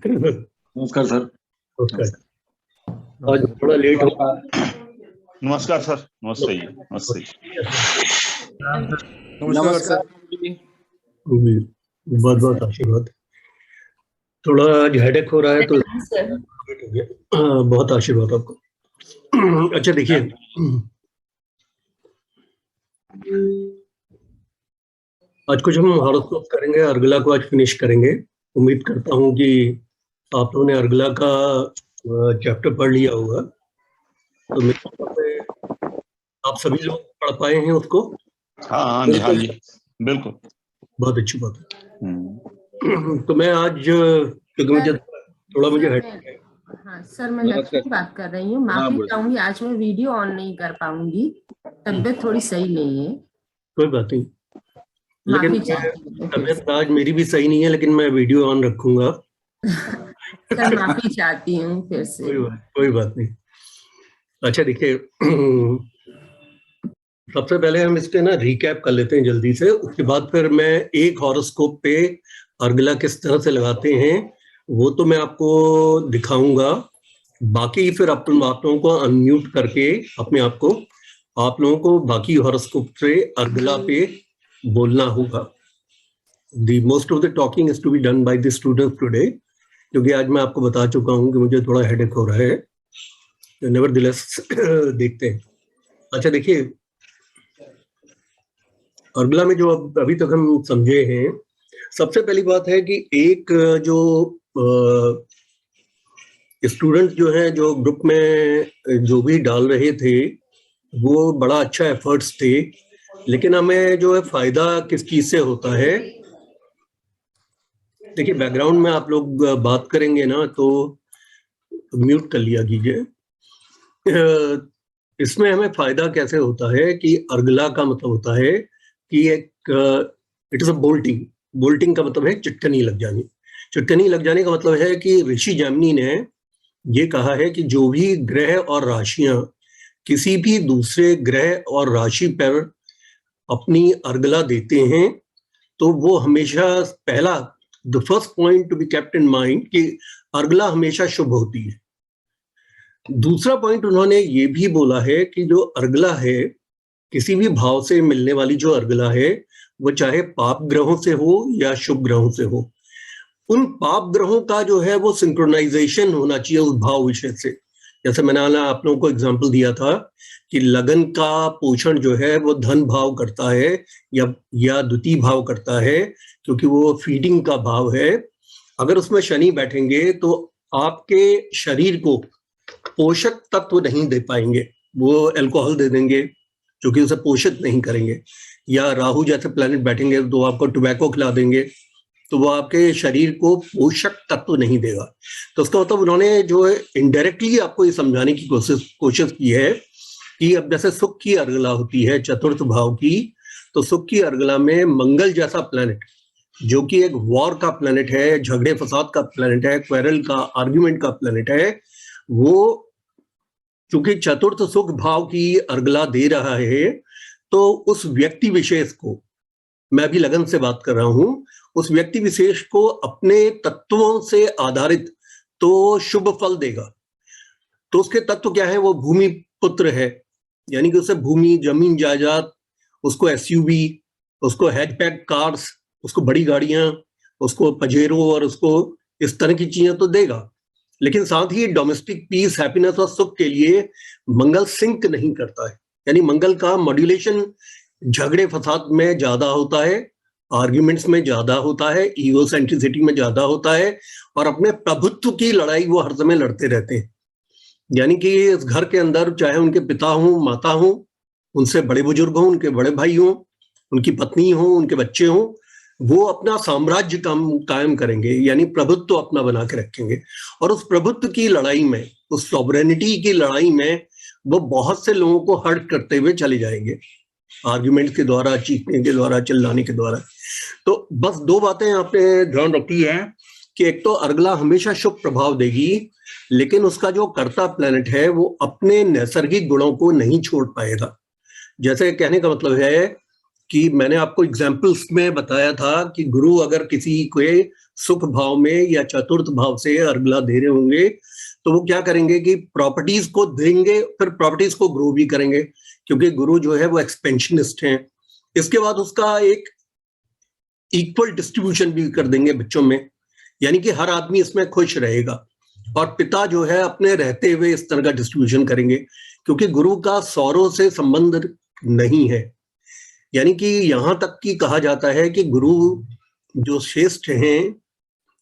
नमस्कार सर। नमस्कार। आज थोड़ा लेट हो। नमस्कार सर। नमस्ते जी। नमस्ते। नमस्कार सर। बहुत बहुत आशीर्वाद। थोड़ा आज हेडेक हो रहा है तो लेट हो गया। बहुत आशीर्वाद आपको। अच्छा देखिए, आज कुछ हम हॉरोस्कोप करेंगे, अर्गला को आज फिनिश करेंगे। उम्मीद करता हूँ कि आप लोगों ने अर्गला का चैप्टर पढ़ लिया होगा। तो मेरे ख्याल से आप सभी लोग पढ़ पाए हैं उसको। हाँ जी, हाँ जी, बिल्कुल। बहुत अच्छी बात है। तो मैं आज, क्योंकि मुझे थोड़ा हेडेक है। हाँ सर, मैं लक्ष्मी बात कर रही हूँ। माफी चाहूंगी, आज मैं वीडियो ऑन नहीं कर पाऊंगी, तबीयत थोड़ी सही नहीं है। कोई बात नहीं, लेकिन तबीयत आज मेरी भी सही नहीं है, लेकिन मैं वीडियो ऑन रखूंगा। सर माफी चाहती हूँ फिर से। कोई बात नहीं। अच्छा देखिए, सबसे पहले हम इसके ना रिकैप कर लेते हैं जल्दी से, उसके बाद फिर मैं एक हॉरोस्कोप पे अर्गला किस तरह से लगाते हैं वो तो मैं आपको दिखाऊंगा। बाकी फिर आप लोगों को अनम्यूट करके अपने आप को, आप लोगों को बाकी हॉरोस्कोप से अर्गला पे बोलना होगा। The most of the talking is to be done by the students today, क्योंकि आज मैं आपको बता चुका हूं कि मुझे थोड़ा हेडेक हो रहा है। नेवरदलेस देखते हैं। अच्छा देखिए, अर्गला में जो अभी तक हम समझे हैं, सबसे पहली बात है कि एक जो स्टूडेंट जो है, जो ग्रुप में जो भी डाल रहे थे, वो बड़ा अच्छा एफर्ट्स थे, लेकिन हमें जो है फायदा किस चीज से होता है। देखिए, बैकग्राउंड में आप लोग बात करेंगे ना तो म्यूट कर लिया कीजिए। इसमें हमें फायदा कैसे होता है कि अर्गला का मतलब होता है कि एक it is a bolting. Bolting का मतलब है चिटकनी लग जानी। चिटकनी लग जाने का मतलब है कि ऋषि जैमिनी ने ये कहा है कि जो भी ग्रह और राशियां किसी भी दूसरे ग्रह और राशि पर अपनी अर्गला देते हैं तो वो हमेशा पहला the first point to be kept in mind कि अर्गला हमेशा शुभ होती है। दूसरा पॉइंट उन्होंने ये भी बोला है कि जो अर्गला है, किसी भी भाव से मिलने वाली जो अर्गला है, वो चाहे पाप ग्रहों से हो या शुभ ग्रहों से हो, उन पाप ग्रहों का जो है वो सिंक्रोनाइजेशन होना चाहिए उस भाव विषय से। जैसे मैंने आप लोगों को एग्जांपल दिया था कि लगन का पोषण जो है वो धन भाव करता है या द्वितीय भाव करता है, क्योंकि वो फीडिंग का भाव है। अगर उसमें शनि बैठेंगे तो आपके शरीर को पोषक तत्व नहीं दे पाएंगे, वो अल्कोहल दे देंगे जो कि उसे पोषित नहीं करेंगे। या राहु जैसे प्लैनेट बैठेंगे तो आपको टोबैको खिला देंगे, तो वो आपके शरीर को पोषक तत्व नहीं देगा। तो उसका मतलब उन्होंने जो है इनडायरेक्टली आपको ये समझाने की कोशिश की है कि अब जैसे सुख की अर्गला होती है चतुर्थ भाव की, तो सुख की अर्गला में मंगल जैसा प्लैनेट, जो कि एक वॉर का प्लैनेट है, झगड़े फसाद का प्लैनेट है, क्वेरल का, आर्ग्यूमेंट का प्लैनेट है, वो चूंकि चतुर्थ सुख भाव की अर्गला दे रहा है, तो उस व्यक्ति विशेष को, मैं भी लगन से बात कर रहा हूं, उस व्यक्ति विशेष को अपने तत्वों से आधारित तो शुभ फल देगा। तो उसके तत्व क्या है? वो भूमि पुत्र है, यानी कि उसे भूमि, जमीन, जायदाद, उसको एसयूवी, उसको हैचबैक कार्स, उसको बड़ी गाड़ियां, उसको पजेरो और उसको इस तरह की चीजें तो देगा। लेकिन साथ ही डोमेस्टिक पीस, हैप्पीनेस और सुख के लिए मंगल सिंक नहीं करता है। यानी मंगल का मॉड्यूलेशन झगड़े फसाद में ज्यादा होता है, आर्ग्यूमेंट्स में ज्यादा होता है, ईगो सेंट्रिसिटी में ज्यादा होता है, और अपने प्रभुत्व की लड़ाई वो हर समय लड़ते रहते हैं। यानी कि इस घर के अंदर चाहे उनके पिता हों, माता हों, उनसे बड़े बुजुर्ग हों, उनके बड़े भाई हों, उनकी पत्नी हों, उनके बच्चे हों, वो अपना साम्राज्य कायम करेंगे, यानी प्रभुत्व अपना बना के रखेंगे। और उस प्रभुत्व की लड़ाई में, उस सॉवरेनिटी की लड़ाई में वो बहुत से लोगों को हर्ट करते हुए चले जाएंगे, आर्ग्यूमेंट के द्वारा, चीखने के द्वारा, चिल्लाने के द्वारा। तो बस दो बातें आपने ध्यान रखी है कि एक तो अर्गला हमेशा शुभ प्रभाव देगी, लेकिन उसका जो कर्ता प्लैनेट है वो अपने नैसर्गिक गुणों को नहीं छोड़ पाएगा। जैसे कहने का मतलब है कि मैंने आपको एग्जाम्पल्स में बताया था कि गुरु अगर किसी को सुख भाव में या चतुर्थ भाव से अर्गला दे रहे होंगे तो वो क्या करेंगे कि प्रॉपर्टीज को देंगे, फिर प्रॉपर्टीज को ग्रो भी करेंगे, क्योंकि गुरु जो है वो एक्सपेंशनिस्ट हैं। इसके बाद उसका एक इक्वल डिस्ट्रीब्यूशन भी कर देंगे बच्चों में, यानी कि हर आदमी इसमें खुश रहेगा। और पिता जो है अपने रहते हुए इस तरह का डिस्ट्रीब्यूशन करेंगे, क्योंकि गुरु का सौरों से संबंध नहीं है। यानी कि यहां तक कि कहा जाता है कि गुरु जो श्रेष्ठ हैं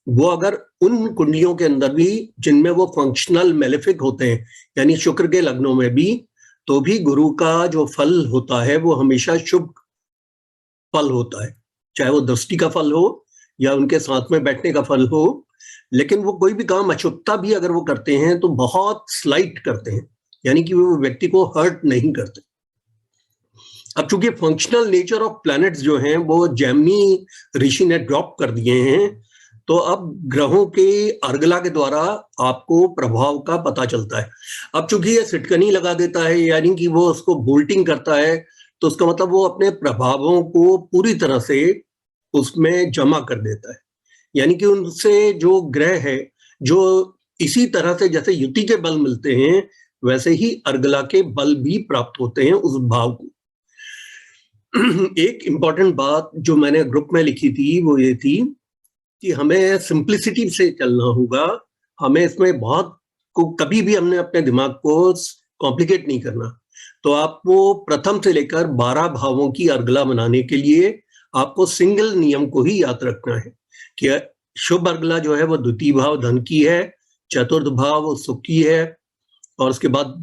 वो अगर उन कुंडलियों के अंदर भी जिनमें वो फंक्शनल मेलेफिक होते हैं, यानी शुक्र के लग्नों में भी, तो भी गुरु का जो फल होता है वो हमेशा शुभ फल होता है, चाहे वो दृष्टि का फल हो या उनके साथ में बैठने का फल हो। लेकिन वो कोई भी काम अशुभता भी अगर वो करते हैं तो बहुत स्लाइट करते हैं, यानी कि वो व्यक्ति को हर्ट नहीं करते। अब चूंकि फंक्शनल नेचर ऑफ प्लैनेट्स जो हैं वो जैमिनी ऋषि ने ड्रॉप कर दिए हैं, तो अब ग्रहों के अर्गला के द्वारा आपको प्रभाव का पता चलता है। अब चूंकि ये सिटकनी लगा देता है, यानी कि वो उसको बोल्टिंग करता है, तो उसका मतलब वो अपने प्रभावों को पूरी तरह से उसमें जमा कर देता है। यानी कि उनसे जो ग्रह है, जो इसी तरह से जैसे युति के बल मिलते हैं वैसे ही अर्गला के बल भी प्राप्त होते हैं उस भाव को। एक इंपॉर्टेंट बात जो मैंने ग्रुप में लिखी थी वो ये थी कि हमें सिंप्लिसिटी से चलना होगा। हमें इसमें बहुत को कभी भी हमने अपने दिमाग को कॉम्प्लिकेट नहीं करना। तो आपको प्रथम से लेकर 12 भावों की अर्गला बनाने के लिए आपको सिंगल नियम को ही याद रखना है कि शुभ अर्गला जो है वो द्वितीय भाव धन की है, चतुर्थ भाव सुख की है, और उसके बाद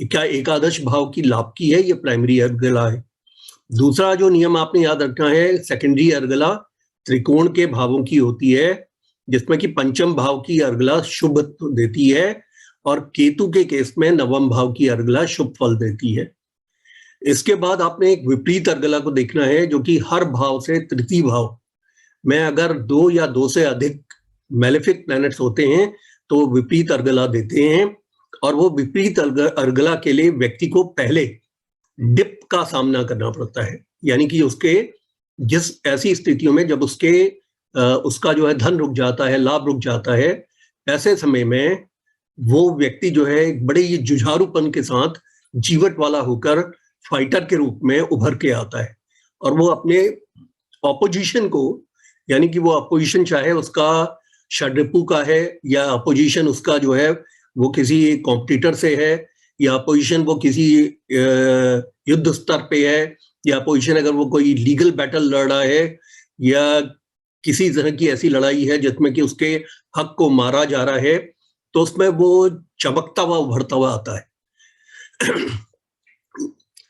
क्या एकादश भाव की लाभ की है, ये प्राइमरी अर्गला है। दूसरा जो नियम आपने याद रखना है, सेकेंडरी अर्गला त्रिकोण के भावों की होती है, जिसमें कि पंचम भाव की अर्गला शुभ देती है और केतु के केस में नवम भाव की अर्गला शुभ फल देती है। इसके बाद आपने एक विपरीत अर्गला को देखना है, जो कि हर भाव से तृतीय भाव में अगर 2 या 2 से अधिक मेलेफिक प्लैनेट्स होते हैं तो विपरीत अर्गला देते हैं। और वो विपरीत अर्गला के लिए व्यक्ति को पहले डिप का सामना करना पड़ता है, यानी कि उसके जिस ऐसी स्थितियों में जब उसका जो है धन रुक जाता है, लाभ रुक जाता है, ऐसे समय में वो व्यक्ति जो है बड़े ही जुझारूपन के साथ जीवट वाला होकर फाइटर के रूप में उभर के आता है। और वो अपने ऑपोजिशन को, यानी कि वो अपोजिशन चाहे उसका षड्रिपु का है या अपोजिशन उसका जो है वो किसी कॉम्पिटिटर से है, या अपोजिशन वो किसी युद्ध स्तर पे है, या अपोजिशन अगर वो कोई लीगल बैटल लड़ रहा है या किसी तरह की ऐसी लड़ाई है जिसमें कि उसके हक को मारा जा रहा है, तो उसमें वो चमकता हुआ उभरता हुआ आता है।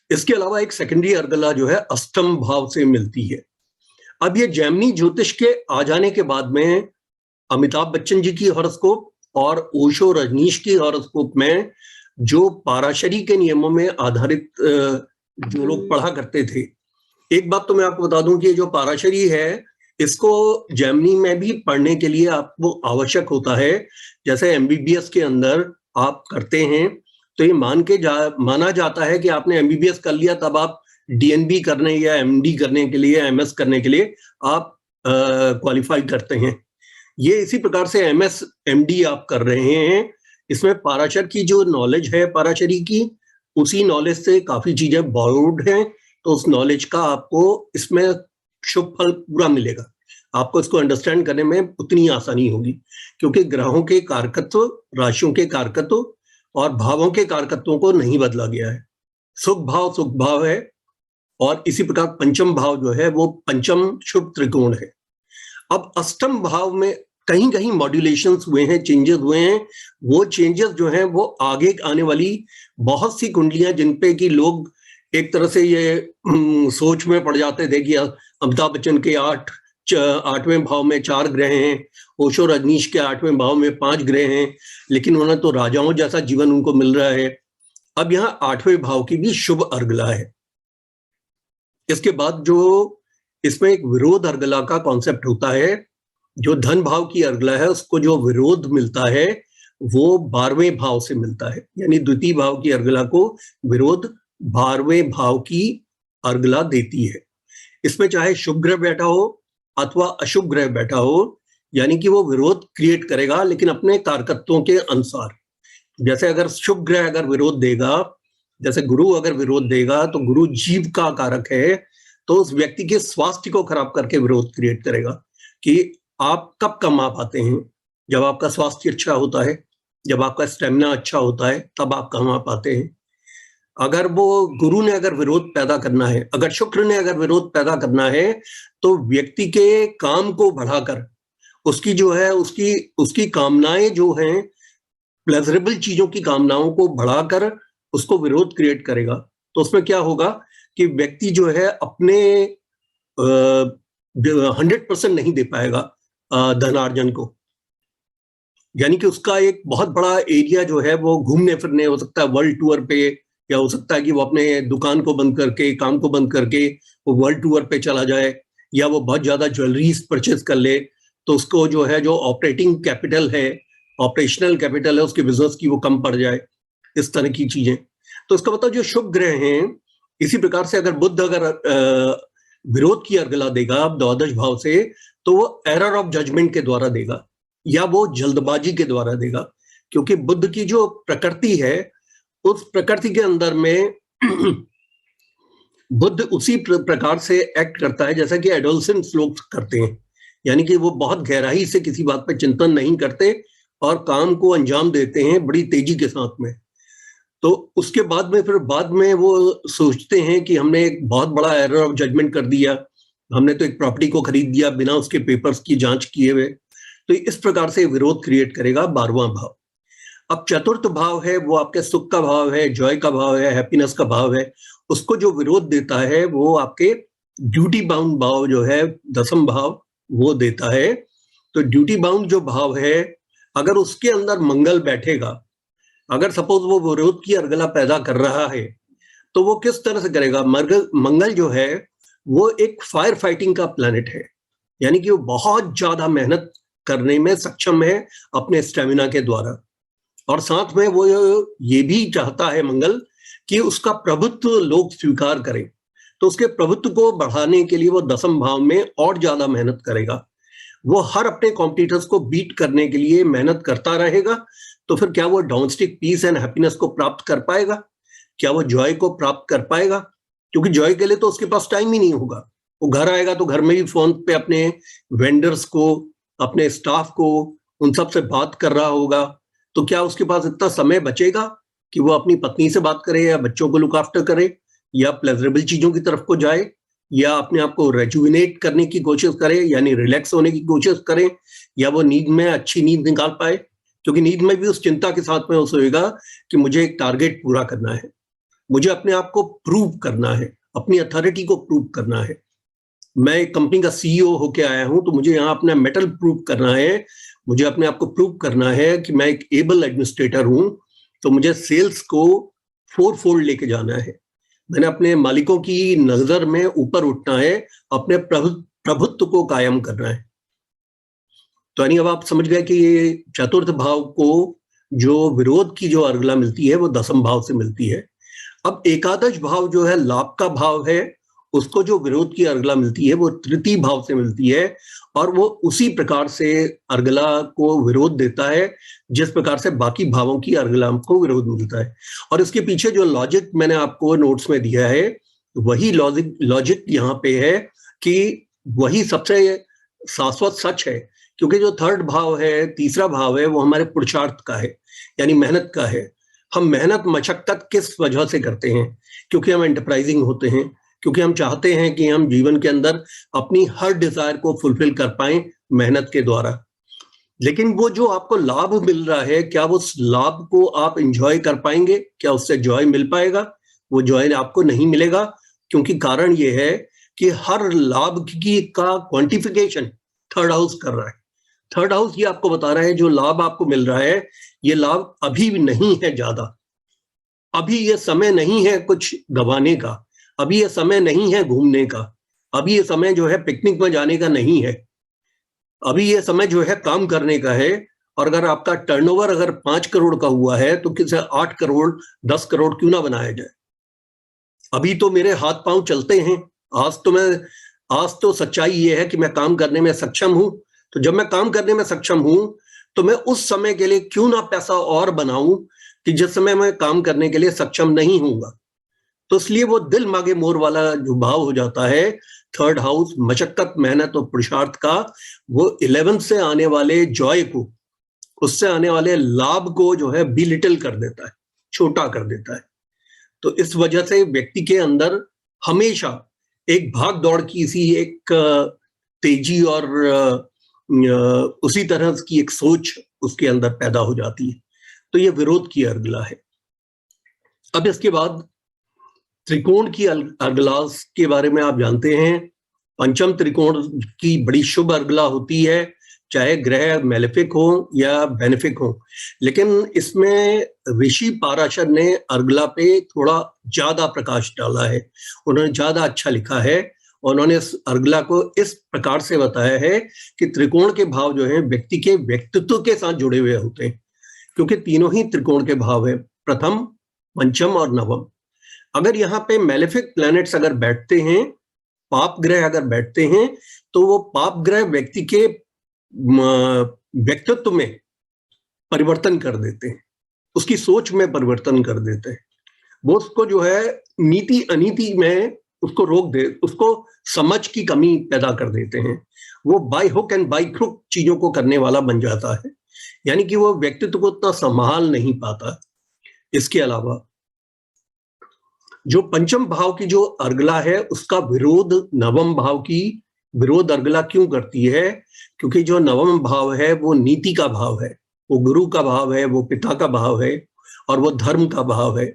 इसके अलावा एक सेकेंडरी अर्गला जो है अष्टम भाव से मिलती है। अब ये जैमिनी ज्योतिष के आ जाने के बाद में अमिताभ बच्चन जी की हॉरोस्कोप और ओशो रजनीश की हॉरोस्कोप में जो पाराशरी के नियमों में आधारित जो लोग पढ़ा करते थे, एक बात तो मैं आपको बता दूं कि जो पाराशरी है इसको जैमिनी में भी पढ़ने के लिए आपको आवश्यक होता है। जैसे एमबीबीएस के अंदर आप करते हैं तो ये माना जाता है कि आपने एमबीबीएस कर लिया तब आप डीएनबी करने या एमडी करने के लिए, एमएस करने के लिए आप क्वालिफाई करते हैं। ये इसी प्रकार से एमएस एमडी आप कर रहे हैं। इसमें पाराशर की जो नॉलेज है पाराशरी की, उसी नॉलेज से काफी चीजें बॉरोड हैं, तो उस नॉलेज का आपको इसमें शुभ फल पूरा मिलेगा। आपको इसको अंडरस्टैंड करने में उतनी आसानी होगी, क्योंकि ग्रहों के कारकत्व, राशियों के कारकत्व और भावों के कारकत्वों को नहीं बदला गया है। सुख भाव है, और इसी प्रकार पंचम भाव जो है वो पंचम शुभ त्रिकोण है। अब अष्टम भाव में कहीं कहीं मॉड्यूलेशंस हुए हैं, चेंजेस हुए हैं। वो चेंजेस जो हैं वो आगे आने वाली बहुत सी कुंडलियां जिन पे कि लोग एक तरह से ये सोच में पड़ जाते थे कि अमिताभ बच्चन के 8वें भाव में 4 ग्रह हैं, ओशो रजनीश के 8वें भाव में 5 ग्रह हैं, लेकिन उन्हें तो राजाओं जैसा जीवन उनको मिल रहा है। अब यहाँ 8वें भाव की भी शुभ अर्गला है। इसके बाद जो इसमें एक विरोध अर्गला का कॉन्सेप्ट होता है, जो धन भाव की अर्गला है उसको जो विरोध मिलता है वो 12वें भाव से मिलता है, यानी द्वितीय भाव की अर्गला को विरोध 12वें भाव की अर्गला देती है। इसमें चाहे शुभ ग्रह बैठा हो अथवा अशुभ ग्रह बैठा हो, यानी कि वो विरोध क्रिएट करेगा, लेकिन अपने कारकत्वों के अनुसार। जैसे अगर शुभ ग्रह अगर विरोध देगा, जैसे गुरु अगर विरोध देगा, तो गुरु जीव का कारक है, तो उस व्यक्ति के स्वास्थ्य को खराब करके विरोध क्रिएट करेगा कि आप कब कमा पाते हैं, जब आपका स्वास्थ्य अच्छा होता है, जब आपका स्टेमिना अच्छा होता है, तब आप कमा पाते हैं। अगर वो गुरु ने अगर विरोध पैदा करना है, अगर शुक्र ने अगर विरोध पैदा करना है, तो व्यक्ति के काम को बढ़ाकर उसकी जो है उसकी कामनाएं जो हैं, प्लेजरेबल चीजों की कामनाओं को बढ़ाकर उसको विरोध क्रिएट करेगा। तो उसमें क्या होगा कि व्यक्ति जो है अपने 100% नहीं दे पाएगा धनार्जन को, यानी कि उसका एक बहुत बड़ा एरिया जो है वो घूमने फिरने, हो सकता है वर्ल्ड टूर पे, या हो सकता है कि वो अपने दुकान को बंद करके, काम को बंद करके वो वर्ल्ड टूर पे चला जाए, या वो बहुत ज्यादा ज्वेलरीज परचेज कर ले, तो उसको जो है जो ऑपरेटिंग कैपिटल है, ऑपरेशनल कैपिटल है उसके बिजनेस की, वो कम पड़ जाए, इस तरह की चीजें। तो इसका मतलब जो शुभ ग्रह हैं, इसी प्रकार से अगर बुध अगर विरोध की अर्गला देगा द्वादश भाव से, तो वो एरर ऑफ जजमेंट के द्वारा देगा, या वो जल्दबाजी के द्वारा देगा, क्योंकि बुध की जो प्रकृति है, उस प्रकृति के अंदर में बुध उसी प्रकार से एक्ट करता है जैसा कि एडोलसेंट्स लोग करते हैं, यानी कि वो बहुत गहराई से किसी बात पर चिंतन नहीं करते और काम को अंजाम देते हैं बड़ी तेजी के साथ में। तो उसके बाद में फिर बाद में वो सोचते हैं कि हमने एक बहुत बड़ा एरर ऑफ जजमेंट कर दिया, हमने तो एक प्रॉपर्टी को खरीद दिया बिना उसके पेपर्स की जांच किए हुए। तो इस प्रकार से विरोध क्रिएट करेगा 12वां भाव। अब चतुर्थ भाव है, वो आपके सुख का भाव है, जॉय का भाव है, हैप्पीनेस का भाव है। उसको जो विरोध देता है वो आपके ड्यूटी बाउंड भाव जो है, दसम भाव, वो देता है। तो ड्यूटी बाउंड जो भाव है, अगर उसके अंदर मंगल बैठेगा, अगर सपोज वो विरोध की अर्गला पैदा कर रहा है, तो वो किस तरह से करेगा? मंगल जो है वो एक फायर फाइटिंग का प्लैनेट है, यानी कि वो बहुत ज्यादा मेहनत करने में सक्षम है अपने स्टेमिना के द्वारा, और साथ में वो ये भी चाहता है मंगल कि उसका प्रभुत्व लोग स्वीकार करें। तो उसके प्रभुत्व को बढ़ाने के लिए वो दसम भाव में और ज्यादा मेहनत करेगा। वो हर अपने कॉम्पिटिटर्स को बीट करने के लिए मेहनत करता रहेगा। तो फिर क्या वो डोमेस्टिक पीस एंड हैप्पीनेस को प्राप्त कर पाएगा? क्या वो जॉय को प्राप्त कर पाएगा? क्योंकि जॉय के लिए तो उसके पास टाइम ही नहीं होगा। वो घर आएगा तो घर में भी फोन पे अपने वेंडर्स को, अपने स्टाफ को, उन सब से बात कर रहा होगा। तो क्या उसके पास इतना समय बचेगा कि वो अपनी पत्नी से बात करे, या बच्चों को लुक आफ्टर करे, या प्लेजरेबल चीजों की तरफ को जाए, या अपने आप को रेजुविनेट करने की कोशिश करे, यानी रिलैक्स होने की कोशिश करे, या वो नींद में अच्छी नींद निकाल पाए? क्योंकि नींद में भी उस चिंता के साथ में वो सोएगा कि मुझे एक टारगेट पूरा करना है, मुझे अपने आप को प्रूव करना है, अपनी अथॉरिटी को प्रूव करना है। मैं एक कंपनी का सीईओ होके आया हूं, तो मुझे यहाँ अपना मेटल प्रूव करना है, मुझे अपने आप को प्रूव करना है कि मैं एक एबल एडमिनिस्ट्रेटर हूं। तो मुझे सेल्स को 4 फोल्ड लेके जाना है, मैंने अपने मालिकों की नजर में ऊपर उठना है, अपने प्रभुत्व को कायम करना है। तो यानी अब आप समझ गए कि ये चतुर्थ भाव को जो विरोध की जो अर्गला मिलती है वो दसम भाव से मिलती है। अब एकादश भाव जो है लाभ का भाव है, उसको जो विरोध की अर्गला मिलती है वो तृतीय भाव से मिलती है, और वो उसी प्रकार से अर्गला को विरोध देता है जिस प्रकार से बाकी भावों की अर्गला को विरोध मिलता है। और इसके पीछे जो लॉजिक मैंने आपको नोट्स में दिया है, वही लॉजिक यहाँ पे है कि वही सबसे शाश्वत सच है। क्योंकि जो थर्ड भाव है, तीसरा भाव है, वो हमारे पुरुषार्थ का है, यानी मेहनत का है। हम मेहनत मशक्कत किस वजह से करते हैं? क्योंकि हम एंटरप्राइजिंग होते हैं, क्योंकि हम चाहते हैं कि हम जीवन के अंदर अपनी हर डिजायर को फुलफिल कर पाएं मेहनत के द्वारा। लेकिन वो जो आपको लाभ मिल रहा है, क्या उस लाभ को आप इंजॉय कर पाएंगे? क्या उससे जॉय मिल पाएगा? वो जॉय आपको नहीं मिलेगा, क्योंकि कारण ये है कि हर लाभ की का क्वांटिफिकेशन थर्ड हाउस कर रहा है। थर्ड हाउस ये आपको बता रहा है जो लाभ आपको मिल रहा है, ये लाभ अभी भी नहीं है ज्यादा, अभी ये समय नहीं है कुछ गंवाने का, अभी ये समय नहीं है घूमने का, अभी ये समय जो है पिकनिक में जाने का नहीं है, अभी ये समय जो है काम करने का है। और अगर आपका टर्नओवर अगर 5 करोड़ का हुआ है, तो किसे 8 करोड़ 10 करोड़ क्यों ना बनाया जाए? अभी तो मेरे हाथ पांव चलते हैं, आज तो सच्चाई ये है कि मैं काम करने में सक्षम हूं। तो जब मैं काम करने में सक्षम हूं तो मैं उस समय के लिए क्यों ना पैसा और बनाऊं कि जिस समय मैं काम करने के लिए सक्षम नहीं हूंगा। तो इसलिए वो दिल मांगे मोर वाला जो भाव हो जाता है, थर्ड हाउस मशक्कत, मेहनत और पुरुषार्थ का, वो 11 से आने वाले जॉय को, उससे आने वाले लाभ को जो है बिलिटिल कर देता है, छोटा कर देता है। तो इस वजह से व्यक्ति के अंदर हमेशा एक भाग दौड़ की सी एक तेजी और उसी तरह की एक सोच उसके अंदर पैदा हो जाती है। तो ये विरोध की अर्गला है। अब इसके बाद त्रिकोण की अर्गला के बारे में आप जानते हैं। पंचम त्रिकोण की बड़ी शुभ अर्गला होती है, चाहे ग्रह मेलेफिक हो या बेनिफिक हो। लेकिन इसमें ऋषि पाराशर ने अर्गला पे थोड़ा ज्यादा प्रकाश डाला है, उन्होंने ज्यादा अच्छा लिखा है। उन्होंने इस अर्गला को इस प्रकार से बताया है कि त्रिकोण के भाव जो है व्यक्ति के व्यक्तित्व के साथ जुड़े हुए होते हैं, क्योंकि तीनों ही त्रिकोण के भाव है, प्रथम, पंचम और नवम। अगर यहाँ पे मेलेफिक प्लैनेट्स अगर बैठते हैं, पाप ग्रह अगर बैठते हैं, तो वो पाप ग्रह व्यक्ति के व्यक्तित्व में परिवर्तन कर देते हैं, उसकी सोच में परिवर्तन कर देते हैं। वो उसको जो है नीति अनीति में उसको रोक दे, उसको समझ की कमी पैदा कर देते हैं। वो by hook and by crook चीजों को करने वाला बन जाता है, यानी कि वो व्यक्तित्व को उतना संभाल नहीं पाता। इसके अलावा जो पंचम भाव की जो अर्गला है, उसका विरोध नवम भाव की विरोध अर्गला क्यों करती है? क्योंकि जो नवम भाव है वो नीति का भाव है, वो गुरु का भाव है, वो पिता का भाव है और वो धर्म का भाव है।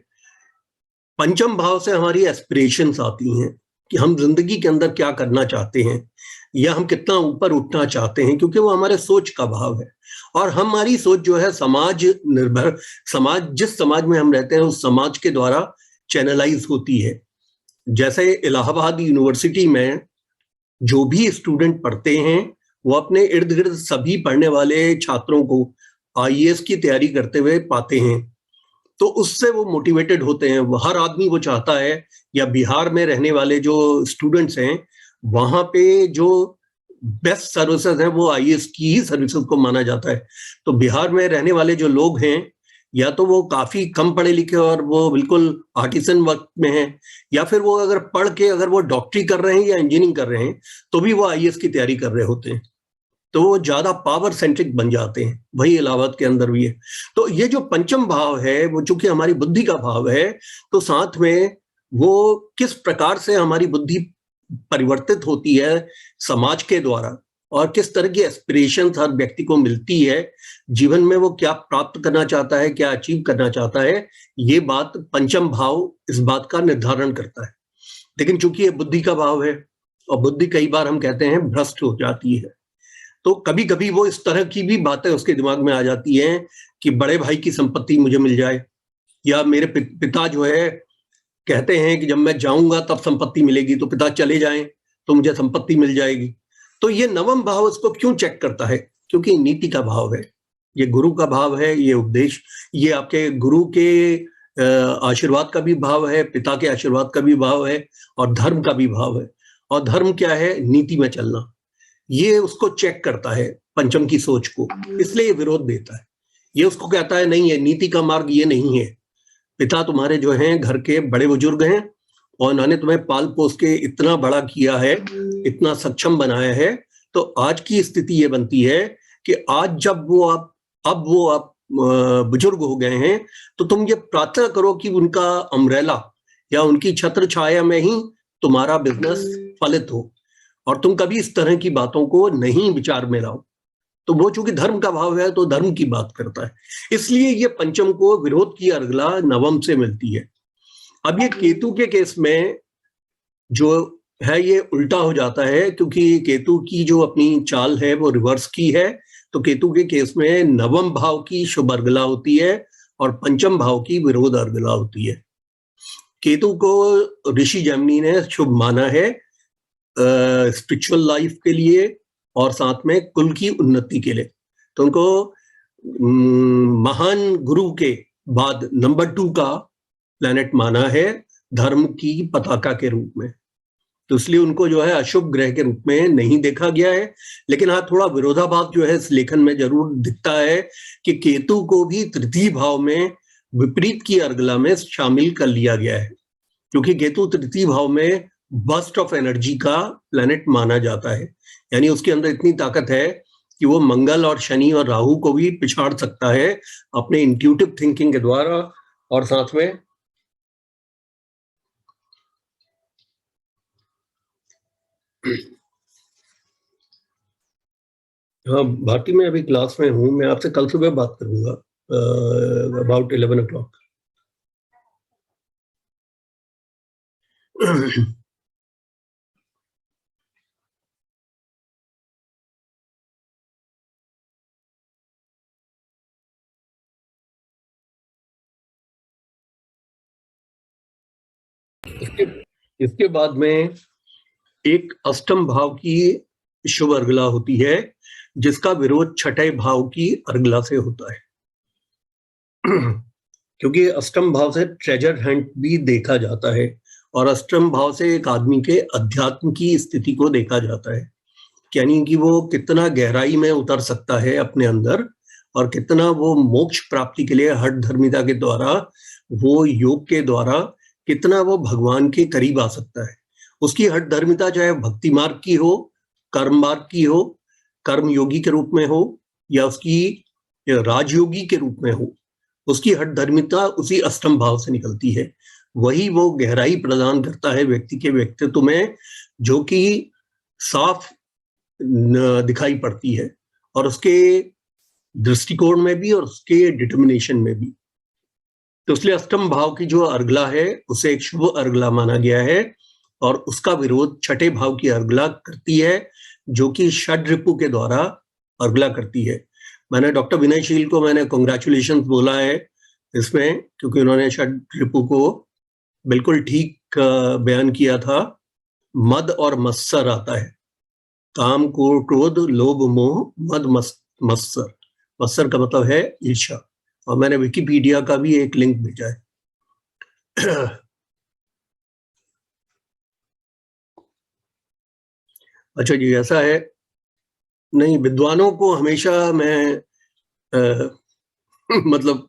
पंचम भाव से हमारी एस्पिरेशंस आती हैं कि हम जिंदगी के अंदर क्या करना चाहते हैं या हम कितना ऊपर उठना चाहते हैं, क्योंकि वो हमारे सोच का भाव है। और हमारी सोच जो है समाज निर्भर, समाज जिस समाज में हम रहते हैं उस समाज के द्वारा चैनलाइज होती है। जैसे इलाहाबाद यूनिवर्सिटी में जो भी स्टूडेंट पढ़ते हैं वो अपने इर्द गिर्द सभी पढ़ने वाले छात्रों को आईएएस की तैयारी करते हुए पाते हैं, तो उससे वो मोटिवेटेड होते हैं। हर आदमी वो चाहता है, या बिहार में रहने वाले जो स्टूडेंट्स हैं वहां पे जो बेस्ट सर्विसेज हैं वो आईएएस की ही सर्विसेज को माना जाता है। तो बिहार में रहने वाले जो लोग हैं, या तो वो काफी कम पढ़े लिखे और वो बिल्कुल आर्टिसन वर्क में हैं, या फिर वो अगर पढ़ के अगर वो डॉक्टरी कर रहे हैं या इंजीनियरिंग कर रहे हैं तो भी वो आईएएस की तैयारी कर रहे होते हैं। तो वो ज्यादा पावर सेंट्रिक बन जाते हैं। वही इलाहाबाद के अंदर भी है। तो ये जो पंचम भाव है वो चूंकि हमारी बुद्धि का भाव है, तो साथ में वो किस प्रकार से हमारी बुद्धि परिवर्तित होती है समाज के द्वारा, और किस तरह की एस्पिरेशन हर व्यक्ति को मिलती है जीवन में, वो क्या प्राप्त करना चाहता है, क्या अचीव करना चाहता है, ये बात पंचम भाव इस बात का निर्धारण करता है। लेकिन चूंकि ये बुद्धि का भाव है और बुद्धि कई बार हम कहते हैं भ्रष्ट हो जाती है, तो कभी कभी वो इस तरह की भी बातें उसके दिमाग में आ जाती हैं कि बड़े भाई की संपत्ति मुझे मिल जाए, या मेरे पिता जो है कहते हैं कि जब मैं जाऊंगा तब संपत्ति मिलेगी, तो पिता चले जाएं तो मुझे संपत्ति मिल जाएगी। तो ये नवम भाव उसको क्यों चेक करता है? क्योंकि नीति का भाव है, ये गुरु का भाव है, ये उपदेश, ये आपके गुरु के आशीर्वाद का भी भाव है, पिता के आशीर्वाद का भी भाव है और धर्म का भी भाव है। और धर्म क्या है? नीति में चलना। ये उसको चेक करता है पंचम की सोच को, इसलिए विरोध देता है। ये उसको कहता है नहीं है, नीति का मार्ग ये नहीं है। पिता तुम्हारे जो हैं घर के बड़े बुजुर्ग हैं और उन्होंने तुम्हें पाल पोस के इतना बड़ा किया है, इतना सक्षम बनाया है। तो आज की स्थिति ये बनती है कि आज जब वो आप बुजुर्ग हो गए हैं, तो तुम ये प्रार्थना करो कि उनका अम्ब्रेला या उनकी छत्र छाया में ही तुम्हारा बिजनेस फलित हो, और तुम कभी इस तरह की बातों को नहीं विचार में लाओ। तो वो चूंकि धर्म का भाव है तो धर्म की बात करता है, इसलिए ये पंचम को विरोध की अर्गला नवम से मिलती है। अब ये केतु के केस में जो है ये उल्टा हो जाता है, क्योंकि केतु की जो अपनी चाल है वो रिवर्स की है। तो केतु के केस में नवम भाव की शुभ अर्गला होती है और पंचम भाव की विरोध अर्गला होती है। केतु को ऋषि जैमिनी ने शुभ माना है स्पिरिचुअल लाइफ के लिए और साथ में कुल की उन्नति के लिए। तो उनको महान गुरु के बाद नंबर 2 का प्लैनेट माना है धर्म की पताका के रूप में। तो इसलिए उनको जो है अशुभ ग्रह के रूप में नहीं देखा गया है। लेकिन हाँ, थोड़ा विरोधाभास जो है इस लेखन में जरूर दिखता है कि केतु को भी तृतीय भाव में विपरीत की अर्गला में शामिल कर लिया गया है, क्योंकि केतु तृतीय भाव में बर्स्ट ऑफ एनर्जी का प्लैनेट माना जाता है। यानी उसके अंदर इतनी ताकत है कि वो मंगल और शनि और राहु को भी पिछाड़ सकता है अपने इंट्यूटिव थिंकिंग के द्वारा। और साथ में हाँ भारती, मैं अभी क्लास में हूँ, मैं आपसे कल सुबह बात करूंगा अबाउट 11 o'clock। इसके बाद में एक अष्टम भाव की शुभ अर्गला होती है, जिसका विरोध छठे भाव की अर्गला से होता है। क्योंकि अष्टम भाव से ट्रेजर हंट भी देखा जाता है, और अष्टम भाव से एक आदमी के अध्यात्म की स्थिति को देखा जाता है, यानी कि वो कितना गहराई में उतर सकता है अपने अंदर, और कितना वो मोक्ष प्राप्ति के लिए हठ धर्मिता के द्वारा, वो योग के द्वारा कितना वो भगवान के करीब आ सकता है। उसकी हठ धर्मिता चाहे भक्ति मार्ग की हो, कर्म मार्ग की हो, कर्म योगी के रूप में हो, या उसकी राजयोगी के रूप में हो, उसकी हठ धर्मिता उसी अष्टम भाव से निकलती है। वही वो गहराई प्रदान करता है व्यक्ति के व्यक्तित्व में, जो कि साफ दिखाई पड़ती है, और उसके दृष्टिकोण में भी और उसके डिटर्मिनेशन में भी। तो इसलिए अष्टम भाव की जो अर्गला है उसे एक शुभ अर्गला माना गया है, और उसका विरोध छठे भाव की अर्गला करती है, जो कि षड रिपु के द्वारा अर्गला करती है। मैंने डॉक्टर विनयशील को मैंने कांग्रेचुलेशन बोला है इसमें, क्योंकि उन्होंने षड रिपु को बिल्कुल ठीक बयान किया था। मद और मत्सर आता है, काम, क्रोध, लोभ, मोह, मद, मत्सर। मत्सर का मतलब है ईर्ष्या, और मैंने विकिपीडिया का भी एक लिंक भेजा है। अच्छा जी, ऐसा है नहीं, विद्वानों को हमेशा मैं मतलब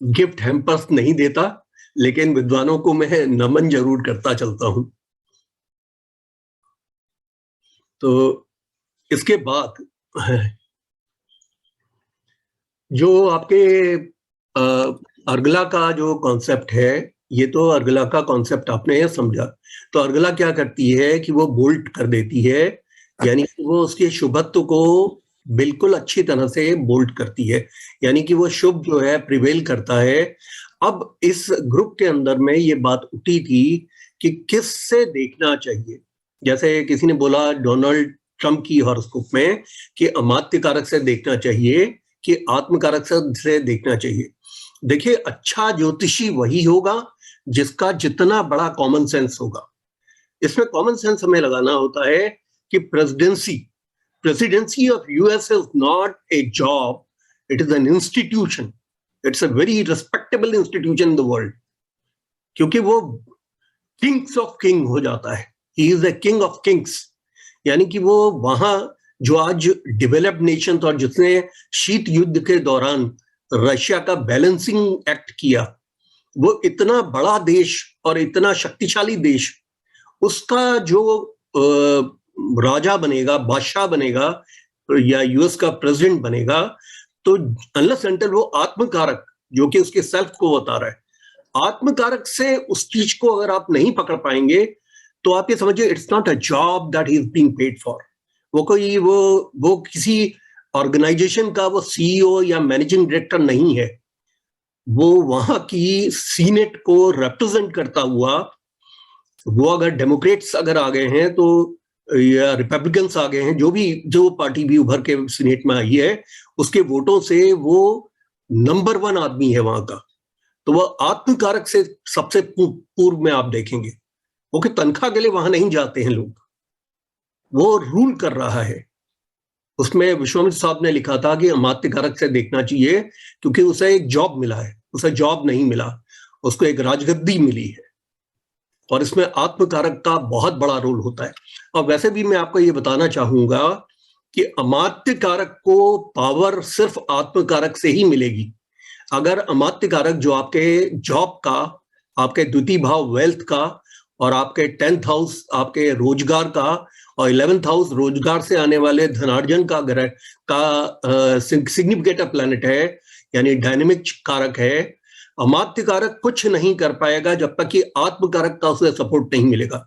गिफ्ट हैम्पर्स नहीं देता, लेकिन विद्वानों को मैं नमन जरूर करता चलता हूं। तो इसके बाद जो आपके अर्गला का जो कॉन्सेप्ट है, ये तो अर्गला का कॉन्सेप्ट आपने समझा। तो अर्गला क्या करती है कि वो बोल्ट कर देती है, यानी वो उसके शुभत्व को बिल्कुल अच्छी तरह से बोल्ट करती है, यानी कि वो शुभ जो है प्रिवेल करता है। अब इस ग्रुप के अंदर में ये बात उठी थी कि किस से देखना चाहिए। जैसे किसी ने बोला डोनाल्ड ट्रंप की हॉरोस्कोप में कि अमात्य कारक से देखना चाहिए कि आत्मकारक से देखना चाहिए। देखिए, अच्छा ज्योतिषी वही होगा जिसका जितना बड़ा कॉमन सेंस होगा। इसमें कॉमन सेंस हमें लगाना होता है कि presidency of US is not a job, it is an institution. It's a very respectable institution in the world, क्योंकि वो किंग्स ऑफ किंग हो जाता है। He is the king of Kings, यानी कि वो वहां जो आज डेवलप्ड नेशन और जिसने शीत युद्ध के दौरान रशिया का बैलेंसिंग एक्ट किया, वो इतना बड़ा देश और इतना शक्तिशाली देश, उसका जो राजा बनेगा, बादशाह बनेगा, या यूएस का प्रेसिडेंट बनेगा, तो अनलेस अनटिल वो आत्मकारक, जो कि उसके सेल्फ को बता रहा है, आत्मकारक से उस चीज को अगर आप नहीं पकड़ पाएंगे, तो आप ये समझिए it's not a job that he is being paid for. वो किसी ऑर्गेनाइजेशन का वो सीईओ या मैनेजिंग डायरेक्टर नहीं है। वो वहां की सीनेट को रिप्रेजेंट करता हुआ, वो अगर डेमोक्रेट्स अगर आ गए हैं तो, या रिपब्लिकन्स आ गए हैं, जो पार्टी भी उभर के सीनेट में आई है, उसके वोटों से वो नंबर 1 आदमी है वहां का। तो वो आत्मकारक से सबसे पूर्व में आप देखेंगे, वो कि तनख्वाह के लिए वहां नहीं जाते हैं लोग, वो रूल कर रहा है। उसमें विश्वामित्र साहब ने लिखा था कि अमात्य कारक से देखना चाहिए, क्योंकि उसे एक जॉब मिला है, उसे जॉब नहीं मिला, उसको एक राजगद्दी मिली है। और इसमें आत्मकारक का बहुत बड़ा रोल होता है। और वैसे भी मैं आपको ये बताना चाहूंगा कि अमात्य कारक को पावर सिर्फ आत्मकारक से ही मिलेगी। अगर अमात्य कारक जो आपके जॉब का, आपके द्वितीय भाव वेल्थ का, और आपके 10th हाउस आपके रोजगार का, और 11th हाउस रोजगार से आने वाले धनार्जन का ग्रह का सिग्निफिकेंट प्लैनेट है, यानी डायनेमिक कारक है, अमात्य कारक कुछ नहीं कर पाएगा जब तक कि आत्म कारक का उसे सपोर्ट नहीं मिलेगा।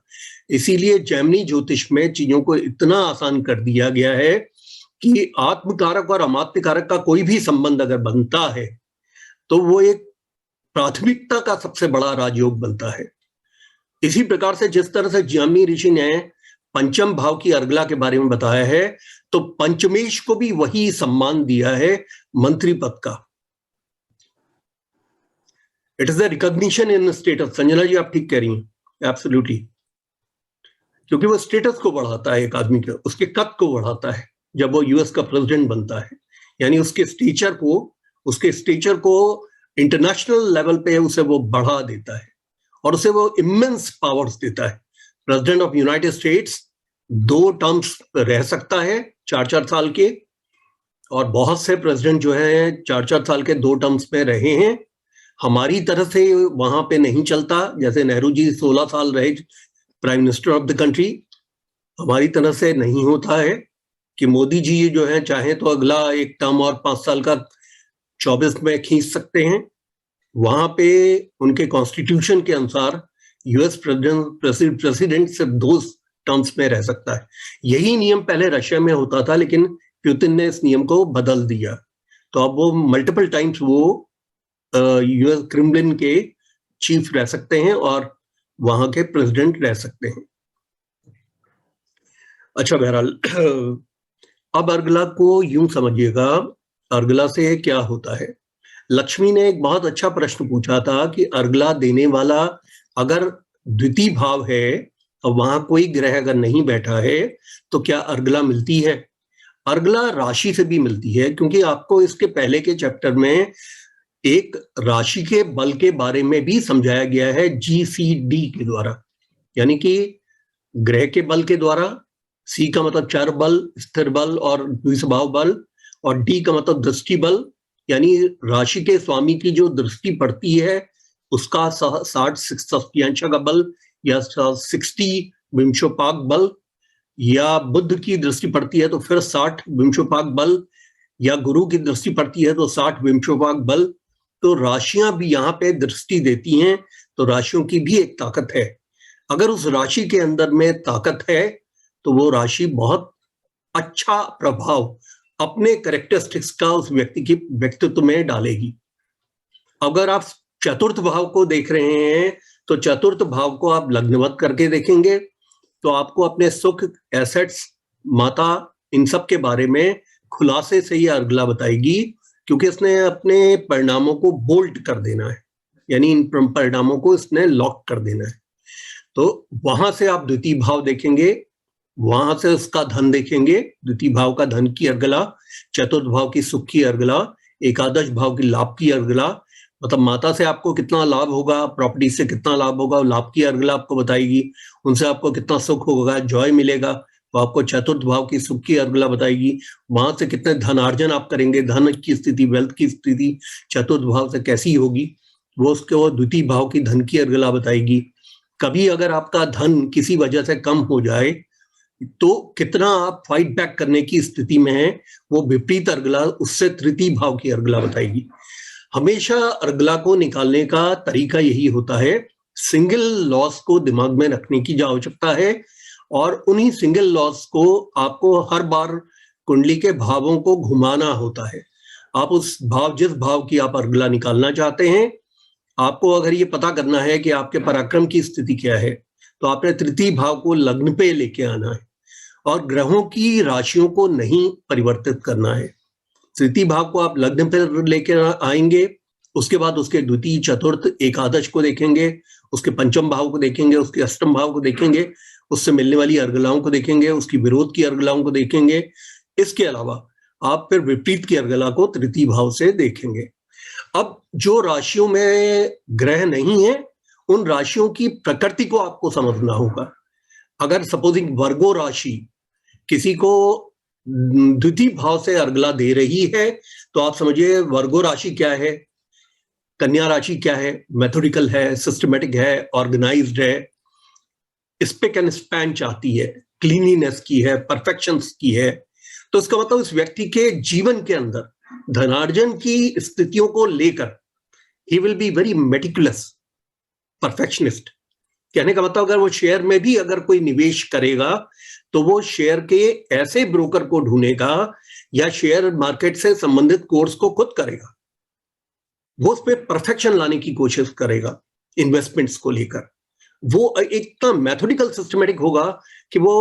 इसीलिए जैमिनी ज्योतिष में चीजों को इतना आसान कर दिया गया है कि आत्म कारक और अमात्य कारक का कोई भी संबंध अगर बनता है तो वो एक प्राथमिकता का सबसे बड़ा राजयोग बनता है। इसी प्रकार से जिस तरह से जैमिनी ऋषि ने पंचम भाव की अर्गला के बारे में बताया है, तो पंचमेश को भी वही सम्मान दिया है मंत्री पद का। It is a recognition in status. Sanjana ji आप ठीक कह रही हैं, एब्सोल्युटली, क्योंकि वो स्टेटस को बढ़ाता है एक आदमी के, उसके कद को बढ़ाता है जब वो यूएस का प्रेसिडेंट बनता है, यानी उसके स्टेचर को इंटरनेशनल लेवल पे उसे वो बढ़ा देता है और उसे वो इमेंस पावर्स देता है। President of United states 2 terms रह सकता है 4-4 साल के, और बहुत से प्रेसिडेंट जो है 4-4 साल के 2 टर्म्स में रहे हैं। हमारी तरह से वहां पे नहीं चलता, जैसे नेहरू जी 16 साल रहे prime minister of the country, हमारी तरह से नहीं होता है कि मोदी जी जो है चाहे तो अगला एक टर्म और 5 साल का 24 में खींच सकते हैं। वहां पे उनके कॉन्स्टिट्यूशन के अनुसार यूएस प्रेसिडेंट सिर्फ 2 टर्म्स में रह सकता है। यही नियम पहले रशिया में होता था, लेकिन पुतिन ने इस नियम को बदल दिया, तो अब वो मल्टीपल टाइम्स वो यूएस क्रेमलिन के चीफ रह सकते हैं और वहां के प्रेसिडेंट रह सकते हैं। अच्छा, बहरहाल अब अर्गला को यूं समझिएगा, अर्गला से क्या होता है। लक्ष्मी ने एक बहुत अच्छा प्रश्न पूछा था कि अर्गला देने वाला अगर द्वितीय भाव है और वहां कोई ग्रह अगर नहीं बैठा है तो क्या अर्गला मिलती है? अर्गला राशि से भी मिलती है, क्योंकि आपको इसके पहले के चैप्टर में एक राशि के बल के बारे में भी समझाया गया है GCD के द्वारा, यानी कि ग्रह के बल के द्वारा। सी का मतलब चर बल, स्थिर बल और द्विस्वभाव बल, और डी का मतलब दृष्टि बल, यानी राशि के स्वामी की जो दृष्टि पड़ती है उसका 60 का बल या 60 विंशोपाक बल, या बुध की दृष्टि पड़ती है तो फिर 60 विंशोपाक बल, या गुरु की दृष्टि पड़ती है तो 60 विंशोपाक बल। तो राशियां भी यहाँ पे दृष्टि देती हैं, तो राशियों की भी एक ताकत है। अगर उस राशि के अंदर में ताकत है तो वो राशि बहुत अच्छा प्रभाव अपने कैरेक्टरिस्टिक्स का उस व्यक्ति की व्यक्तित्व में डालेगी। अगर आप चतुर्थ भाव को देख रहे हैं तो चतुर्थ भाव को आप लग्नवत करके देखेंगे तो आपको अपने सुख, एसेट्स, माता, इन सब के बारे में खुलासे से ही अर्गला बताएगी, क्योंकि इसने अपने परिणामों को बोल्ट कर देना है, यानी इन परिणामों को इसने लॉक कर देना है। तो वहां से आप द्वितीय भाव देखेंगे, वहां से उसका धन देखेंगे, द्वितीय भाव का धन की अर्गला, चतुर्थ भाव की सुख की अर्गला, एकादश भाव की लाभ की अर्गला, मतलब माता से आपको कितना लाभ होगा, प्रॉपर्टी से कितना लाभ होगा, लाभ की अर्गला आपको बताएगी, उनसे आपको कितना सुख होगा, जॉय मिलेगा, तो आपको चतुर्थ भाव की सुख की अर्गला बताएगी। वहां से कितने धनार्जन आप करेंगे, धन की स्थिति, वेल्थ की स्थिति चतुर्थ भाव से कैसी होगी, वो उसके द्वितीय भाव की धन की अर्गला बताएगी। कभी अगर आपका धन किसी वजह से कम हो जाए तो कितना आप फाइट बैक करने की स्थिति में है, वो विपरीत अर्गला उससे तृतीय भाव की अर्गला बताएगी। हमेशा अर्गला को निकालने का तरीका यही होता है, सिंगल लॉस को दिमाग में रखने की जो आवश्यकता है, और उन्हीं सिंगल लॉस को आपको हर बार कुंडली के भावों को घुमाना होता है। आप उस भाव, जिस भाव की आप अर्गला निकालना चाहते हैं, आपको अगर ये पता करना है कि आपके पराक्रम की स्थिति क्या है, तो आपने तृतीय भाव को लग्न पे लेके आना है और ग्रहों की राशियों को नहीं परिवर्तित करना है। तृतीय भाव को आप लग्न पे लेके आएंगे, उसके बाद उसके द्वितीय, चतुर्थ, एकादश को देखेंगे, उसके पंचम भाव को देखेंगे, उसके अष्टम भाव को देखेंगे, उससे मिलने वाली अर्गलाओं को देखेंगे, उसकी विरोध की अर्गलाओं को देखेंगे। इसके अलावा आप फिर विपरीत की अर्गला को तृतीय भाव से देखेंगे। अब जो राशियों में ग्रह नहीं है उन राशियों की प्रकृति को आपको समझना होगा। अगर सपोजिंग वर्गो राशि किसी को द्वितीय भाव से अर्गला दे रही है, तो आप समझिए वर्गो राशि क्या है, कन्या राशि क्या है, मेथोडिकल है, सिस्टमेटिक है, ऑर्गेनाइज्ड है, स्पिक एंड स्पैन चाहती है, क्लीनिनेस की है, परफेक्शन की है। तो इसका मतलब इस व्यक्ति के जीवन के अंदर धनार्जन की स्थितियों को लेकर he will be very meticulous, perfectionist. कहने का मतलब अगर वो शेयर में भी अगर कोई निवेश करेगा तो वो शेयर के ऐसे ब्रोकर को ढूंढेगा या शेयर मार्केट से संबंधित कोर्स को खुद करेगा, वो उस पर परफेक्शन लाने की कोशिश करेगा इन्वेस्टमेंट्स को लेकर। वो इतना मैथोडिकल सिस्टमेटिक होगा कि वो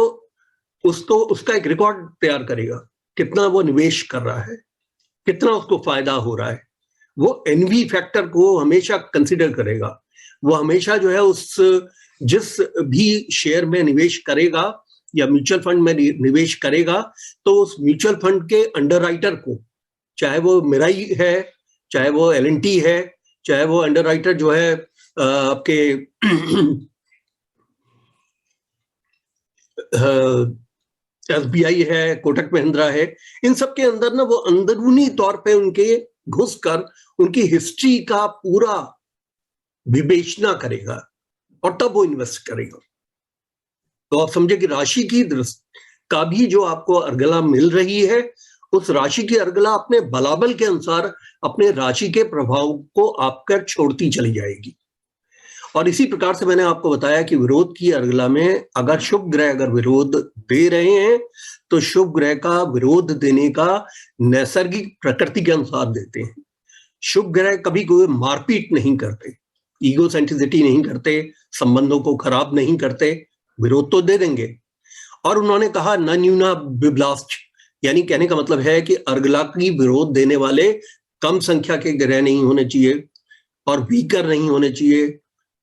उसका एक रिकॉर्ड तैयार करेगा, कितना वो निवेश कर रहा है, कितना उसको फायदा हो रहा है। वो एनवी फैक्टर को हमेशा कंसिडर करेगा। वो हमेशा जो है उस जिस भी शेयर में निवेश करेगा या म्यूचुअल फंड में निवेश करेगा, तो उस म्यूचुअल फंड के अंडरराइटर को, चाहे वो मिराई है, चाहे वो एल&टी है, चाहे वो अंडरराइटर जो है आपके एसबीआई है, कोटक महिंद्रा है, इन सब के अंदर ना वो अंदरूनी तौर पे उनके घुसकर उनकी हिस्ट्री का पूरा विवेचना करेगा और तब वो इन्वेस्ट करेगा। तो आप समझे कि राशि की का भी जो आपको अर्गला मिल रही है, उस राशि की अर्गला अपने बलाबल के अनुसार अपने राशि के प्रभाव को आपकर छोड़ती चली जाएगी। और इसी प्रकार से मैंने आपको बताया कि विरोध की अर्गला में अगर शुभ ग्रह अगर विरोध दे रहे हैं तो शुभ ग्रह का विरोध देने का नैसर्गिक प्रकृति के अनुसार देते हैं। शुभ ग्रह कभी कोई मारपीट नहीं करते, ईगोसेंट्रिसिटी नहीं करते, संबंधों को खराब नहीं करते, विरोध तो दे देंगे। और उन्होंने कहा न न्यूना बिब्लास्ट, यानी कहने का मतलब है कि अर्गला की विरोध देने वाले कम संख्या के ग्रह नहीं होने चाहिए और वीकर नहीं होने चाहिए,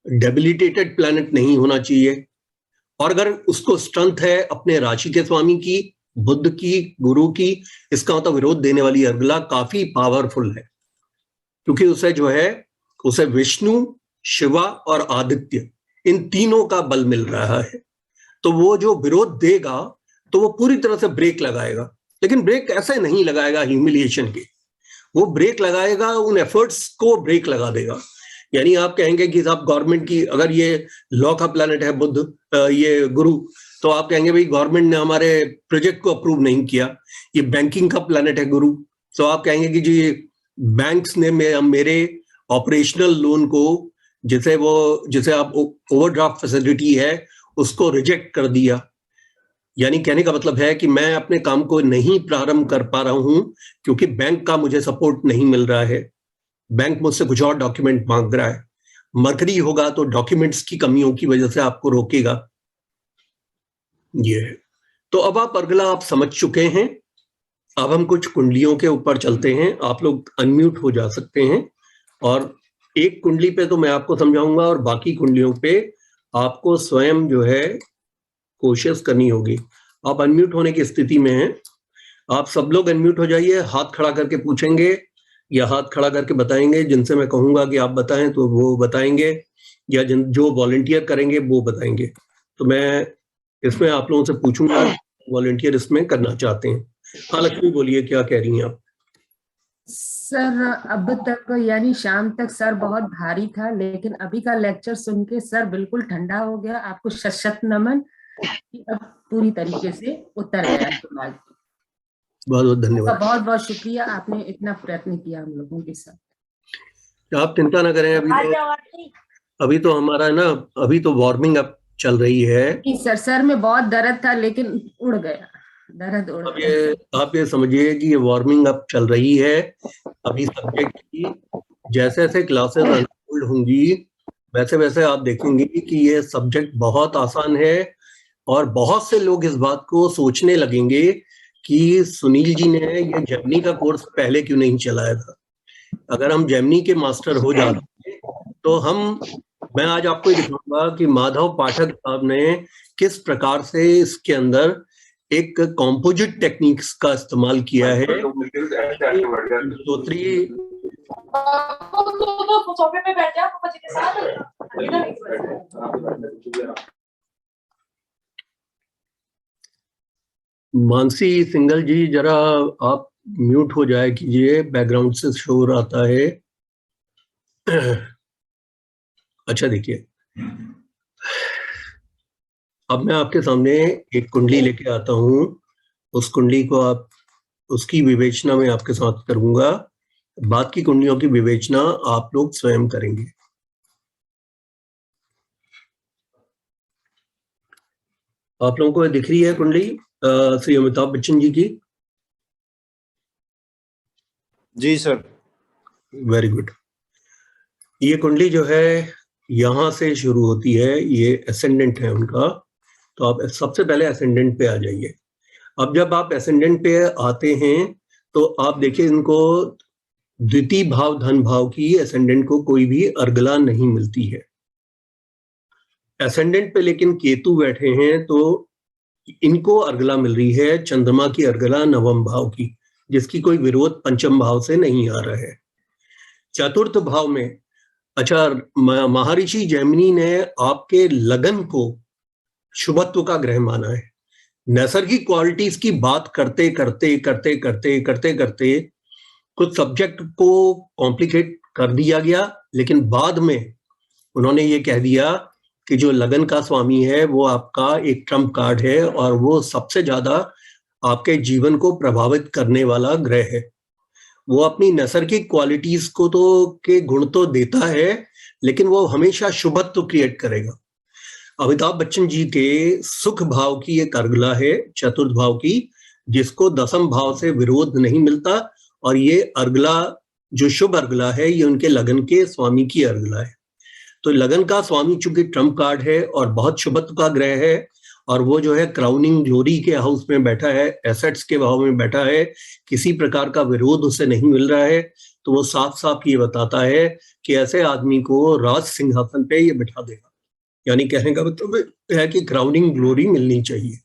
डेबिलिटेटेड प्लैनेट नहीं होना चाहिए। और अगर उसको स्ट्रेंथ है अपने राशि के स्वामी की, बुध की, गुरु की, इसका मतलब विरोध देने वाली अर्गला काफी पावरफुल है, क्योंकि उसे जो है उसे विष्णु, शिवा और आदित्य इन तीनों का बल मिल रहा है। तो वो जो विरोध देगा तो वो पूरी तरह से ब्रेक लगाएगा, लेकिन ब्रेक ऐसे नहीं लगाएगा ह्यूमिलिएशन के, वो ब्रेक लगाएगा उन एफर्ट्स को ब्रेक लगा देगा। यानी आप कहेंगे कि साहब गवर्नमेंट की, अगर ये लॉ का प्लैनेट है बुध, ये गुरु, तो आप कहेंगे भाई गवर्नमेंट ने हमारे प्रोजेक्ट को अप्रूव नहीं किया। ये बैंकिंग का प्लैनेट है गुरु, तो आप कहेंगे कि जी बैंक्स ने मेरे ऑपरेशनल लोन को, जिसे आप ओवरड्राफ्ट फैसिलिटी है, उसको रिजेक्ट कर दिया। यानी कहने का मतलब है कि मैं अपने काम को नहीं प्रारंभ कर पा रहा हूं क्योंकि बैंक का मुझे सपोर्ट नहीं मिल रहा है, बैंक मुझसे कुछ और डॉक्यूमेंट मांग रहा है। मरकरी होगा तो डॉक्यूमेंट्स की कमियों की वजह से आपको रोकेगा। ये है। तो अब आप अर्गला आप समझ चुके हैं। अब हम कुछ कुंडलियों के ऊपर चलते हैं। आप लोग अनम्यूट हो जा सकते हैं और एक कुंडली पे तो मैं आपको समझाऊंगा और बाकी कुंडलियों पे आपको स्वयं जो है कोशिश करनी होगी। आप अनम्यूट होने की स्थिति में हैं। आप सब लोग अनम्यूट हो जाइए, हाथ खड़ा करके पूछेंगे या हाथ खड़ा करके बताएंगे। जिनसे मैं कहूंगा कि आप बताएं तो वो बताएंगे, या जो वॉलंटियर करेंगे वो बताएंगे। तो मैं इसमें आप लोगों से पूछूंगा वॉलंटियर इसमें करना चाहते हैं। हाँ लक्ष्मी बोलिए, क्या कह रही हैं आप? सर अब तक यानी शाम तक सर बहुत भारी था, लेकिन अभी का लेक्चर सुन के सर बिल्कुल ठंडा हो गया। आपको शत नमन कि अब पूरी तरीके से उतर गया दिमाग। बहुत बहुत धन्यवाद, बहुत बहुत शुक्रिया, आपने इतना प्रयत्न किया हम लोगों के साथ। आप चिंता ना करें। अभी तो हमारा ना, अभी तो वार्मिंग अप चल रही है। सर में बहुत दर्द था लेकिन उड़ गया, दर्द उड़ गया। आप ये समझिए कि ये वार्मिंग अप चल रही है। अभी सब्जेक्ट की जैसे जैसे क्लासेस अनफोल्ड होंगी वैसे वैसे आप देखेंगे कि ये सब्जेक्ट बहुत आसान है और बहुत से लोग इस बात को सोचने लगेंगे कि सुनील जी ने ये जेमिनी का कोर्स पहले क्यों नहीं चलाया था। अगर हम जेमिनी के मास्टर हो जाते तो मैं आज आपको दिखाऊंगा कि माधव पाठक साहब ने किस प्रकार से इसके अंदर एक कॉम्पोजिट टेक्निक्स का इस्तेमाल किया है। मानसी सिंगल जी, जरा आप म्यूट हो जाए कीजिए, बैकग्राउंड से शोर आता है। अच्छा देखिए, अब मैं आपके सामने एक कुंडली लेके आता हूँ। उस कुंडली को आप, उसकी विवेचना मैं आपके साथ करूंगा। बाद की कुंडलियों की विवेचना आप लोग स्वयं करेंगे। आप लोगों को दिख रही है कुंडली श्री अमिताभ बच्चन जी की? जी सर। Very good. ये कुंडली जो है यहाँ से शुरू होती है, ये एसेंडेंट है उनका। तो आप सबसे पहले एसेंडेंट पे आ जाइए। अब जब आप एसेंडेंट पे आते हैं तो आप देखिए, इनको द्वितीय भाव धन भाव की एसेंडेंट को कोई भी अर्गला नहीं मिलती है। एसेंडेंट पे लेकिन केतु बैठे हैं तो इनको अर्गला मिल रही है, चंद्रमा की अर्गला नवम भाव की, जिसकी कोई विरोध पंचम भाव से नहीं आ रहा है। चतुर्थ भाव में, अच्छा, महर्षि जैमिनी ने आपके लगन को शुभत्व का ग्रह माना है। नैसर्गिक क्वालिटीज की बात करते करते करते करते करते करते कुछ सब्जेक्ट को कॉम्प्लिकेट कर दिया गया, लेकिन बाद में उन्होंने ये कह दिया कि जो लगन का स्वामी है वो आपका एक ट्रम्प कार्ड है और वो सबसे ज्यादा आपके जीवन को प्रभावित करने वाला ग्रह है। वो अपनी नैसर्गिक क्वालिटीज को तो के गुण तो देता है, लेकिन वो हमेशा शुभत्व क्रिएट करेगा। अमिताभ बच्चन जी के सुख भाव की एक अर्गला है, चतुर्थ भाव की, जिसको दसम भाव से विरोध नहीं मिलता। और ये अर्गला, जो शुभ अर्गला है, ये उनके लगन के स्वामी की अर्गला है। तो लगन का स्वामी चूंकि ट्रम्प कार्ड है और बहुत शुभत्व का ग्रह है, और वो जो है क्राउनिंग ग्लोरी के हाउस में बैठा है, एसेट्स के भाव में बैठा है, किसी प्रकार का विरोध उसे नहीं मिल रहा है, तो वो साफ साफ ये बताता है कि ऐसे आदमी को राज सिंहासन पे ये बिठा देगा। यानी कहने का मतलब है कि क्राउनिंग ग्लोरी मिलनी चाहिए।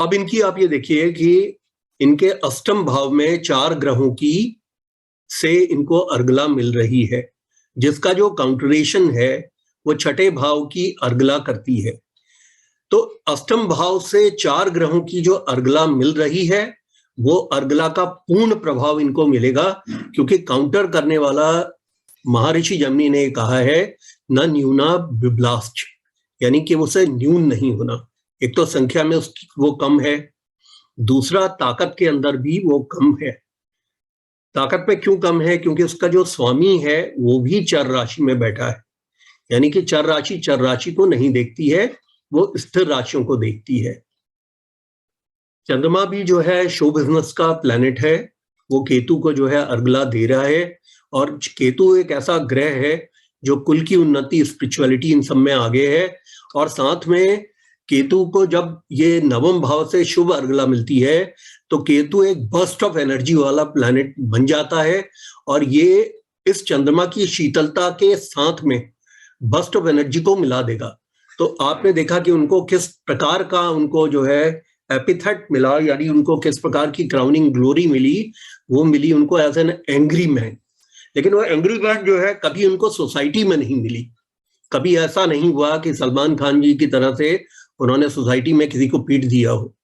अब इनकी आप ये देखिए कि इनके अष्टम भाव में 4 ग्रहों की से इनको अर्गला मिल रही है, जिसका जो काउंटरेशन है वो छठे भाव की अर्गला करती है। तो अष्टम भाव से 4 ग्रहों की जो अर्गला मिल रही है, वो अर्गला का पूर्ण प्रभाव इनको मिलेगा, क्योंकि काउंटर करने वाला महर्षि जैमिनी ने कहा है न न्यूना बिब्लास्ट, यानी कि उसे न्यून नहीं होना। एक तो संख्या में उसकी वो कम है, दूसरा ताकत के अंदर भी वो कम है। ताकत पे क्यों कम है? क्योंकि उसका जो स्वामी है वो भी चर राशि में बैठा है, यानी कि चर राशि को नहीं देखती है, वो स्थिर राशियों को देखती है। चंद्रमा भी जो है शो बिजनेस का प्लैनेट है, वो केतु को जो है अर्गला दे रहा है। और केतु एक ऐसा ग्रह है जो कुल की उन्नति, स्पिरिचुअलिटी, इन सब में आगे है। और साथ में केतु को जब ये नवम भाव से शुभ अर्गला मिलती है तो केतु एक बर्स्ट ऑफ एनर्जी वाला प्लैनेट बन जाता है, और ये इस चंद्रमा की शीतलता के साथ में बर्स्ट ऑफ एनर्जी को मिला देगा। तो आपने देखा कि उनको किस प्रकार का उनको जो है एपिथेट मिला, यानी उनको किस प्रकार की क्राउनिंग ग्लोरी मिली। वो मिली उनको एज एन एंग्री मैन। लेकिन वो एंग्री मैन जो है कभी उनको सोसाइटी में नहीं मिली। कभी ऐसा नहीं हुआ कि सलमान खान जी की तरह से उन्होंने सोसाइटी में किसी को पीट दिया हो।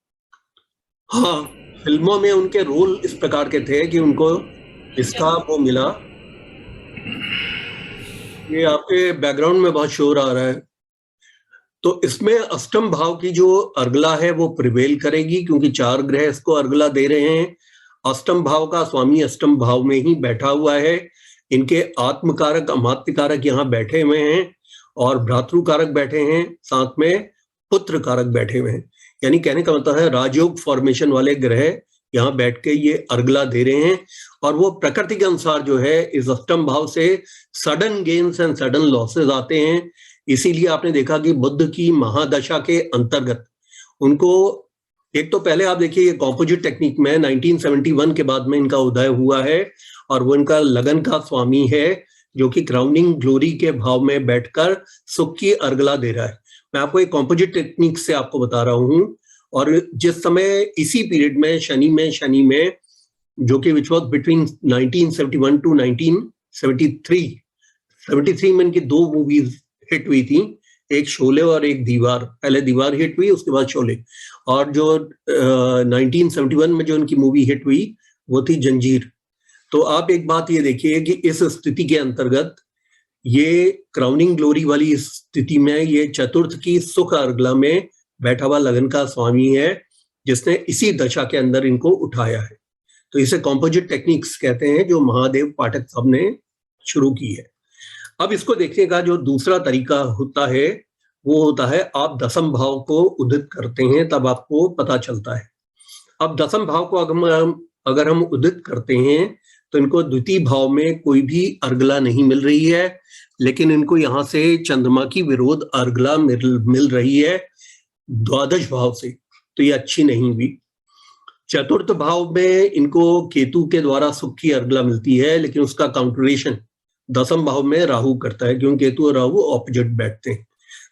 हाँ, फिल्मों में उनके रोल इस प्रकार के थे कि उनको इसका वो मिला। ये आपके बैकग्राउंड में बहुत शोर आ रहा है। तो इसमें अष्टम भाव की जो अर्गला है वो प्रिवेल करेगी, क्योंकि 4 ग्रह इसको अर्गला दे रहे हैं। अष्टम भाव का स्वामी अष्टम भाव में ही बैठा हुआ है। इनके आत्मकारक, अमात्य कारक यहाँ बैठे हुए हैं, और भ्रातृ कारक बैठे हैं, साथ में पुत्र कारक बैठे हुए हैं। यानी कहने का मतलब है राजयोग फॉर्मेशन वाले ग्रह यहाँ बैठ के ये अर्गला दे रहे हैं। और वो प्रकृति के अनुसार जो है इस अष्टम भाव से sudden gains and sudden losses आते हैं। इसीलिए आपने देखा कि बुद्ध की महादशा के अंतर्गत उनको, एक तो पहले आप देखिए ये कॉम्पोजिट टेक्निक में 1971 के बाद में इनका उदय हुआ है, और वो इनका लगन का स्वामी है जो कि क्राउनिंग ग्लोरी के भाव में बैठकर सुख की अर्गला दे रहा है। मैं आपको एक कॉम्पोजिट टेक्निक से आपको बता रहा हूं। और जिस समय इसी पीरियड में शनि में जो कि विच वॉज बिटवीन 1971 टू 1973 में इनकी 2 मूवीज हिट हुई थी, एक शोले और एक दीवार। पहले दीवार हिट हुई, उसके बाद शोले। और जो 1971 में जो उनकी मूवी हिट हुई वो थी जंजीर। तो आप एक बात ये देखिए कि इस स्थिति के अंतर्गत ये क्राउनिंग ग्लोरी वाली स्थिति में ये चतुर्थ की सुख अर्गला में बैठा हुआ लगन का स्वामी है, जिसने इसी दशा के अंदर इनको उठाया है। तो इसे कॉम्पोजिट टेक्निक्स कहते हैं, जो महादेव पाठक साहब ने शुरू की है। अब इसको देखने का जो दूसरा तरीका होता है वो होता है आप दसम भाव को उदित करते हैं, तब आपको पता चलता है। अब दसम भाव को अगर हम उदित करते हैं तो इनको द्वितीय भाव में कोई भी अर्गला नहीं मिल रही है, लेकिन इनको यहाँ से चंद्रमा की विरोध अर्गला मिल रही है द्वादश भाव से, तो ये अच्छी नहीं हुई। चतुर्थ भाव में इनको केतु के द्वारा सुख की अर्गला मिलती है, लेकिन उसका काउंटरेशन दसम भाव में राहु करता है, क्योंकि केतु और राहु ऑपोजिट बैठते हैं,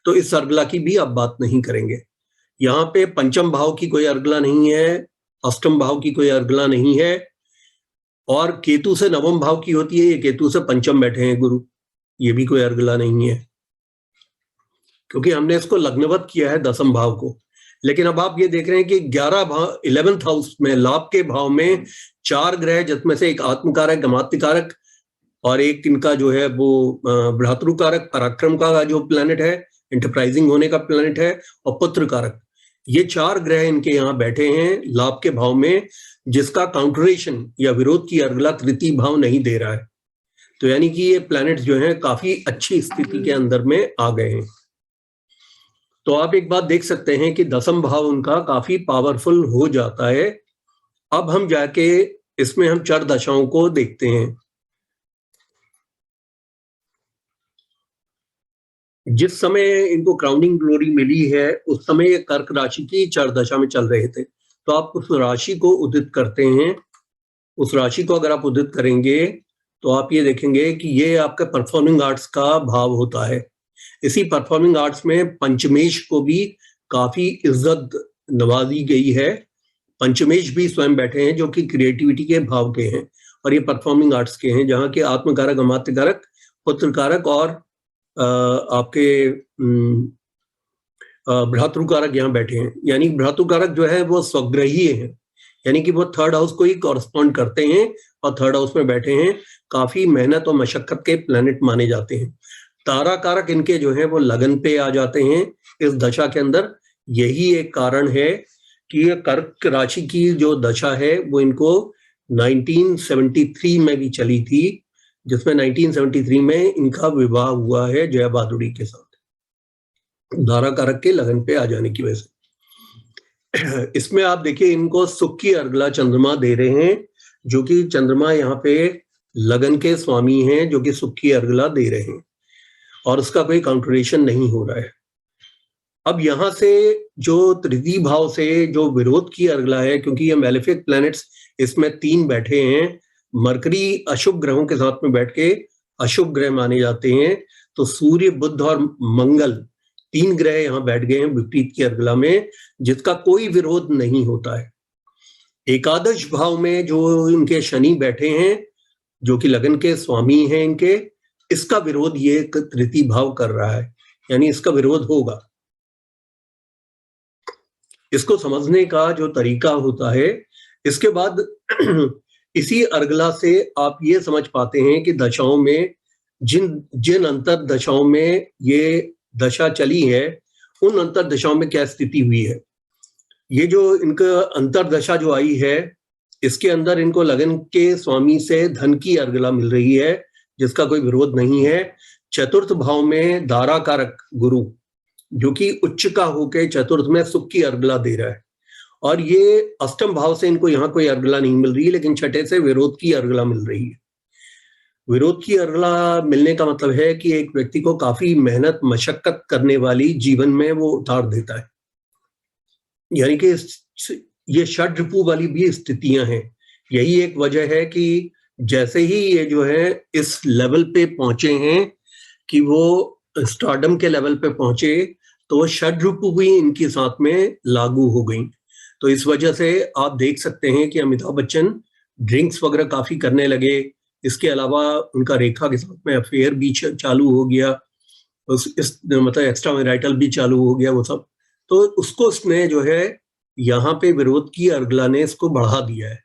तो इस अर्गला की भी आप बात नहीं करेंगे। यहाँ पे पंचम भाव की कोई अर्गला नहीं है, अष्टम भाव की कोई अर्गला नहीं है, और केतु से नवम भाव की होती है, ये केतु से पंचम बैठे हैं गुरु, ये भी कोई अर्गला नहीं है, क्योंकि हमने इसको लग्नवत किया है दसम भाव को। लेकिन अब आप ये देख रहे हैं कि 11 भाव 11th हाउस में लाभ के भाव में 4 ग्रह, जिसमें से एक आत्मकारक गमात्यकारक और एक इनका जो है वो भ्रातृकारक पराक्रम का जो प्लैनेट है, इंटरप्राइजिंग होने का प्लैनेट है, और पुत्र कारक, ये 4 ग्रह इनके यहाँ बैठे हैं लाभ के भाव में, जिसका काउंटरेशन या विरोध की अर्गला तृतीय भाव नहीं दे रहा है। तो यानी कि ये प्लैनेट जो है काफी अच्छी स्थिति के अंदर में आ गए हैं। तो आप एक बात देख सकते हैं कि दसम भाव उनका काफी पावरफुल हो जाता है। अब हम जाके इसमें हम चर दशाओं को देखते हैं। जिस समय इनको क्राउनिंग ग्लोरी मिली है उस समय ये कर्क राशि की चर दशा में चल रहे थे, तो आप उस राशि को उदित करते हैं। उस राशि को अगर आप उदित करेंगे तो आप ये देखेंगे कि ये आपका परफॉर्मिंग आर्ट्स का भाव होता है। इसी परफॉर्मिंग आर्ट्स में पंचमेश को भी काफी इज्जत नवाजी गई है। पंचमेश भी स्वयं बैठे हैं, जो कि क्रिएटिविटी के भाव के हैं, और ये परफॉर्मिंग आर्ट्स के हैं, जहाँ के आत्मकारक, अमात्यकारक, पुत्रकारक और आपके भ्रातृकारक यहाँ बैठे हैं। यानी भ्रातृकारक जो है वो स्वग्रही है, यानी कि वो थर्ड हाउस को ही कॉरस्पॉन्ड करते हैं, और थर्ड हाउस में बैठे हैं। काफी मेहनत और मशक्कत के प्लैनेट माने जाते हैं। तारा कारक इनके जो है वो लगन पे आ जाते हैं इस दशा के अंदर। यही एक कारण है कि ये कर्क राशि की जो दशा है वो इनको 1973 में भी चली थी, जिसमें 1973 में इनका विवाह हुआ है जया बहादुरी के साथ, तारा कारक के लगन पे आ जाने की वजह से। इसमें आप देखिए इनको सुख की अर्गला चंद्रमा दे रहे हैं, जो कि चंद्रमा यहाँ पे लगन के स्वामी हैं, जो कि सुख की अर्गला दे रहे हैं, और उसका कोई काउंटरेशन नहीं हो रहा है। अब यहाँ से जो तृतीय भाव से जो विरोध की अर्गला है, क्योंकि ये मैलेफिक प्लैनेट्स इसमें 3 बैठे हैं, मरकरी अशुभ ग्रहों के साथ में बैठ के अशुभ ग्रह माने जाते हैं, तो सूर्य, बुध और मंगल 3 ग्रह यहाँ बैठ गए हैं विपरीत की अर्गला में, जिसका कोई विरोध नहीं होता है। एकादश भाव में जो इनके शनि बैठे हैं, जो कि लगन के स्वामी हैं इनके, इसका विरोध ये तृतीय भाव कर रहा है, यानी इसका विरोध होगा। इसको समझने का जो तरीका होता है, इसके बाद इसी अर्गला से आप ये समझ पाते हैं कि दशाओं में जिन अंतर दशाओं में ये दशा चली है, उन अंतर दशाओं में क्या स्थिति हुई है। ये जो इनका अंतर दशा जो आई है, इसके अंदर इनको लगन के स्वामी से धन की अर्गला मिल रही है, जिसका कोई विरोध नहीं है। चतुर्थ भाव में दारा कारक गुरु, जो कि उच्च का होके चतुर्थ में सुख की अर्गला दे रहा है, और ये अष्टम भाव से इनको यहाँ कोई अर्गला नहीं मिल रही है, लेकिन छठे से विरोध की अर्गला मिल रही है। विरोध की अर्गला मिलने का मतलब है कि एक व्यक्ति को काफी मेहनत मशक्कत करने वाली जीवन में वो उतार देता है, यानी कि ये षड रिपु वाली भी स्थितियां हैं। यही एक वजह है कि जैसे ही ये जो है इस लेवल पे पहुंचे हैं कि वो स्टारडम के लेवल पे पहुंचे, तो षड रिपु भी इनके साथ में लागू हो गई। तो इस वजह से आप देख सकते हैं कि अमिताभ बच्चन ड्रिंक्स वगैरह काफी करने लगे। इसके अलावा उनका रेखा के साथ में अफेयर भी चालू हो गया, इस मतलब एक्स्ट्रा मैरिटल भी चालू हो गया वो सब, तो उसको उसने जो है यहाँ पे विरोध की, अर्गला ने इसको बढ़ा दिया है।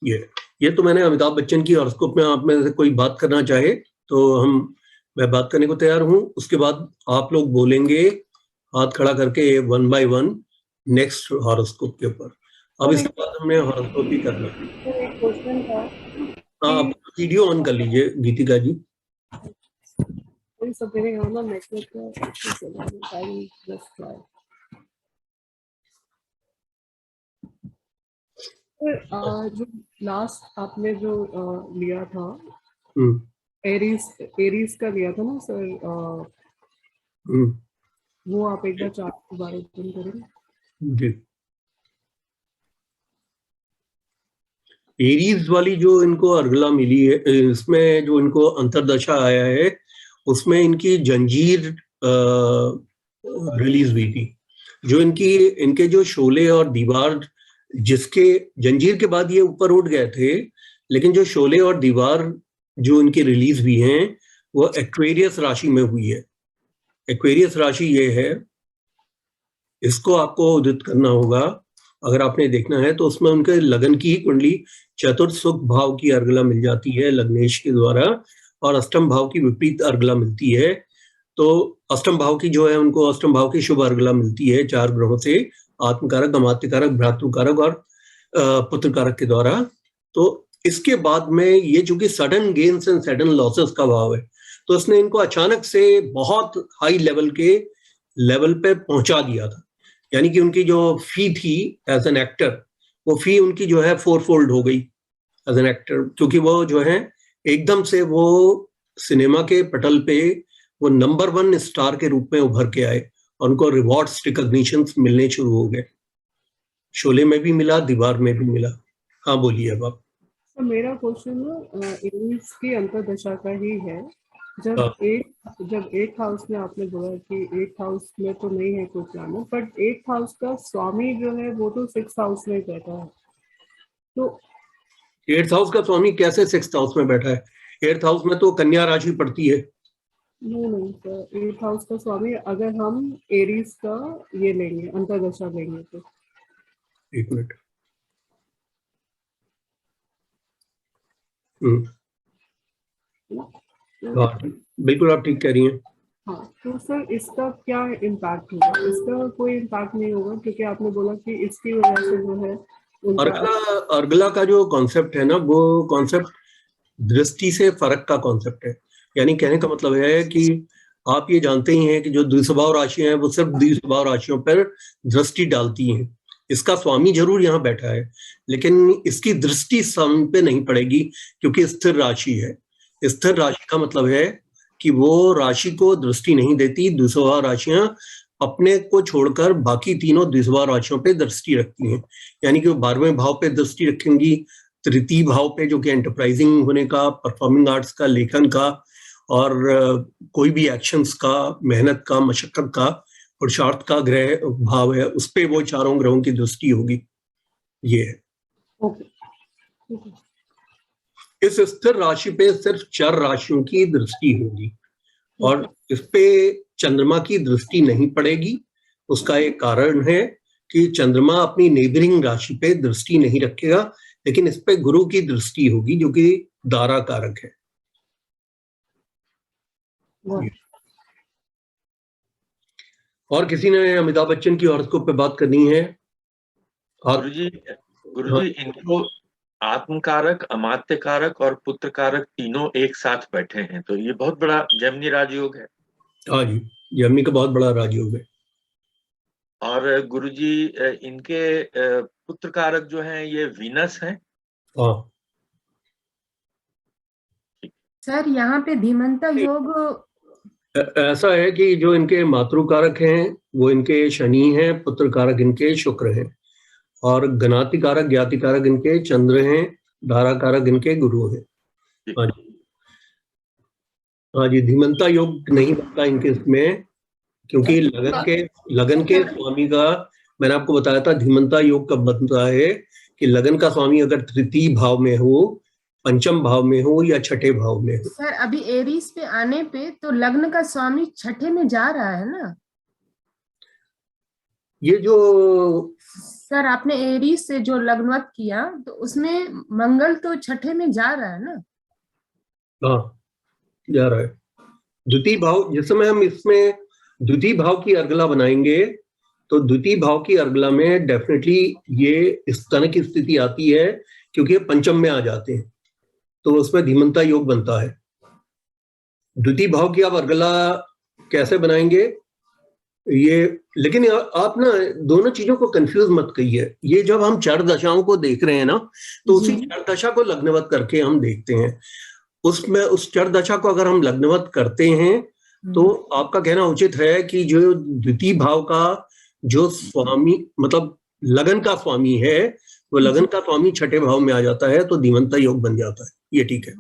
ये तो मैंने अमिताभ बच्चन की हॉरोस्कोप में, आप में से कोई बात करना चाहे तो मैं बात करने को तैयार हूँ। उसके बाद आप लोग बोलेंगे हाथ खड़ा करके 1 by 1 नेक्स्ट हॉरोस्कोप के ऊपर। अब इसके बाद हमने हॉरोस्कोप ही करना है। एक क्वेश्चन था, आप वीडियो ऑन कर लीजिए गीतिका जी। सब मेरे यहाँ ना नेटवर्क का टाइम जस्ट है। जो लास्ट आपने जो लिया था एरीज का लिया था ना सर, वो आप एक बार चार्ट के बारे में करेंगे जी। एरीज वाली जो इनको अर्गला मिली है, इसमें जो इनको अंतरदशा आया है उसमें इनकी जंजीर रिलीज हुई थी। जो इनके जो शोले और दीवार, जिसके जंजीर के बाद ये ऊपर उठ गए थे, लेकिन जो शोले और दीवार जो इनकी रिलीज हुई हैं वो एक्वेरियस राशि में हुई है। एक्वेरियस राशि ये है, इसको आपको उदित करना होगा अगर आपने देखना है तो। उसमें उनके लगन की कुंडली चतुर्थ सुख भाव की अर्गला मिल जाती है लग्नेश के द्वारा, और अष्टम भाव की विपरीत अर्गला मिलती है। तो अष्टम भाव की जो है उनको अष्टम भाव की शुभ अर्गला मिलती है 4 ग्रहों से, आत्मकारक, अमात्यकारक, भ्रातृकारक और पुत्रकारक के द्वारा। तो इसके बाद में ये चूंकि sudden gains and sudden losses का भाव है, तो उसने इनको अचानक से बहुत हाई लेवल पे पहुंचा दिया था। यानी कि उनकी जो फी थी एज एन एक्टर, वो फी उनकी जो है 4-fold हो गई एज एन एक्टर, क्योंकि वो जो है एकदम से वो सिनेमा के पटल पे वो नंबर 1 स्टार के रूप में उभर के आए और उनको रिवॉर्ड्स, रिकॉग्निशंस मिलने शुरू हो गए। शोले में भी मिला, दीवार में भी मिला। हाँ बोलिए अब आप। तो मेरा क्वेश्चन एरीज की अंतर्दशा का ही है। जब 8th हाउस में आपने बोला कि 8th हाउस में तो नहीं है कोई प्लैनेट, बट 8th हाउस का स्वामी जो है वो तो 6th हाउस में बैठा है। तो 8th हाउस का स्वामी कैसे 6th हाउस में बैठा है? 8th हाउस में तो कन्या राशि पड़ती है। नहीं सर, 8th हाउस का स्वामी अगर हम एरीज का ये लेंगे, अंतर्दशा लेंगे तो। एक मिनट। बिल्कुल आप ठीक कह रही हैं। हाँ, तो सर इसका क्या इम्पैक्ट होगा? इसका कोई इम्पैक्ट नहीं होगा, क्योंकि आपने बोला कि इसकी वजह से जो है अर्गला का जो कॉन्सेप्ट है ना, वो कॉन्सेप्ट दृष्टि से फर्क का कॉन्सेप्ट है। यानी कहने का मतलब है कि आप ये जानते ही हैं कि जो द्विस्वभाव राशियां हैं वो सिर्फ द्विस्वभाव राशियों पर दृष्टि डालती हैं। इसका स्वामी जरूर यहाँ बैठा है, लेकिन इसकी दृष्टि सम पे नहीं पड़ेगी क्योंकि स्थिर राशि है। स्थिर राशि का मतलब है कि वो राशि को दृष्टि नहीं देती। द्विस्वभाव राशियां अपने को छोड़कर बाकी तीनों द्विस्वभाव राशियों पे दृष्टि रखती हैं। यानी कि वो 12वें भाव पे दृष्टि रखेंगी, तृतीय भाव पे जो कि एंटरप्राइजिंग होने का, परफॉर्मिंग आर्ट्स का, लेखन का और कोई भी एक्शंस का, मेहनत का, मशक्कत का, पुरुषार्थ का ग्रह भाव है, उस पे वो चारों ग्रहों की दृष्टि होगी। ये है। इस स्थिर राशि पे सिर्फ 4 राशियों की दृष्टि होगी और इस पे चंद्रमा की दृष्टि नहीं पड़ेगी। उसका एक कारण है कि चंद्रमा अपनी नेबरिंग राशि पे दृष्टि नहीं रखेगा, लेकिन इस पे गुरु की दृष्टि होगी जो कि दारा कारक है। और किसी ने अमिताभ बच्चन की हॉरोस्कोप पे बात करनी है? गुरुजी इनको आत्मकारक, अमात्यकारक और पुत्रकारक तीनों एक साथ बैठे हैं, तो ये बहुत बड़ा जेमिनी राजयोग है। हाँ जी, जेमिनी का बहुत बड़ा राजयोग है। और गुरुजी इनके पुत्रकारक जो हैं ये वीनस हैं। हाँ सर यहाँ पे धीमंता योग ऐसा है कि जो इनके मातृकारक हैं वो इनके शनि हैं, पुत्रकारक इनके शुक्र हैं और गणातिकारक, ज्ञातिकारक इनके चंद्र हैं, धाराकारक इनके गुरु हैं। हाँ जी, धीमंता योग नहीं बनता इनके इसमें, क्योंकि लगन के स्वामी का मैंने आपको बताया था। धीमंता योग कब बनता है कि लगन का स्वामी अगर तृतीय भाव में हो पंचम भाव में हो या छठे भाव में हो। सर अभी एरीज पे आने पे तो लग्न का स्वामी छठे में जा रहा है ना। ये जो सर आपने एरीज से जो लग्नवत किया तो उसमें मंगल तो छठे में जा रहा है ना। हाँ जा रहा है। द्वितीय भाव, जिस समय हम इसमें द्वितीय भाव की अर्गला बनाएंगे तो द्वितीय भाव की अर्गला में डेफिनेटली ये इस तरह की स्थिति आती है, क्योंकि ये पंचम में आ जाते हैं तो उसमें धीमंता योग बनता है। द्वितीय भाव की आप अर्गला कैसे बनाएंगे ये, लेकिन आप ना दोनों चीजों को कंफ्यूज मत करिए। ये जब हम चार दशाओं को देख रहे हैं ना तो उसी चार दशा को लग्नवत करके हम देखते हैं। उसमें उस चार दशा को अगर हम लग्नवत करते हैं तो आपका कहना उचित है कि जो द्वितीय भाव का जो स्वामी मतलब लगन का स्वामी है वो लगन का स्वामी छठे भाव में आ जाता है तो धीमंता योग बन जाता है। ये ठीक है,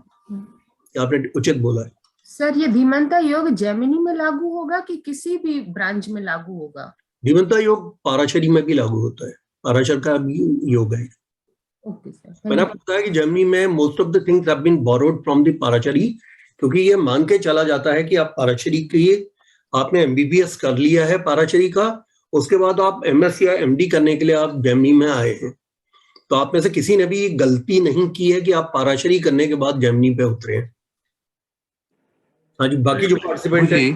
आपने उचित बोला है। सर ये धीमंता योग जेमिनी में लागू होगा कि किसी भी ब्रांच में लागू होगा? धीमंता योग पाराशरी में भी लागू होता है, पाराशर का भी योग है। Okay sir. मैंने आपको बताया कि जेमिनी में most of the things have been borrowed from the Parashari, क्योंकि ये मान के चला जाता है कि आप पाराशरी की आपने एमबीबीएस कर लिया है पाराशरी का, उसके बाद आप एमएस या एमडी करने के लिए आप जेमिनी में आए हैं। तो आप में से किसी ने भी गलती नहीं की है कि आप पाराशरी करने के बाद जेमिनी पे उतरे हैं। हाँ जी, बाकी जो पार्टिसिपेंट है।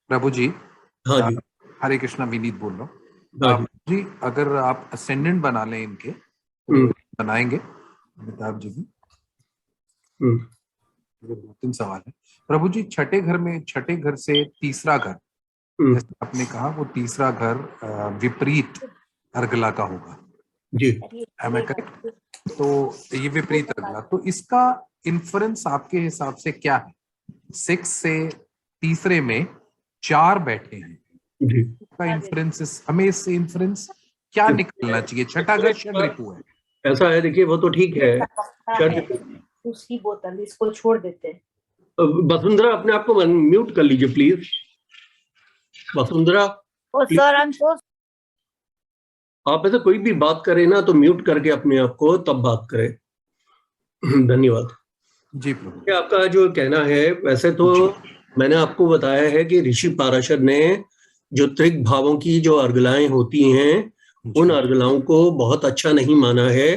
प्रभु जी, हाँ जी, हरे कृष्णा, विनीत बोल रहा हाँ हूँ जी। अगर आप असेंडेंट बना लें इनके, बनाएंगे अमिताभ जी भी। मेरे 2-3 सवाल है प्रभु जी। छठे घर में, छठे घर से तीसरा घर, जैसे आपने कहा वो तीसरा घर विपरीत अर्गला का होगा जी, am I correct? तो ये विपरीत अर्गला, तो इसका इन्फरेंस आपके हिसाब से क्या है? 6 से तीसरे में 4 बैठे हैं जी। का इन्फ्रेंस, हमें इससे इन्फ्रेंस क्या निकलना चाहिए? छठा घर षड ऋतु है। ऐसा है, देखिए वो तो ठीक है। उसकी बोतल इसको छोड़ देते हैं। वसुंधरा अपने आप को म्यूट कर लीजिए please. Vasundhara, sir I am so, आप ऐसे कोई भी बात करें ना तो म्यूट करके अपने आप को तब बात करें। धन्यवाद जी प्रभु। आपका जो कहना है, वैसे तो मैंने आपको बताया है कि ऋषि पाराशर ने जो त्रिक भावों की जो अर्गलाएं होती हैं उन अर्गलाओं को बहुत अच्छा नहीं माना है,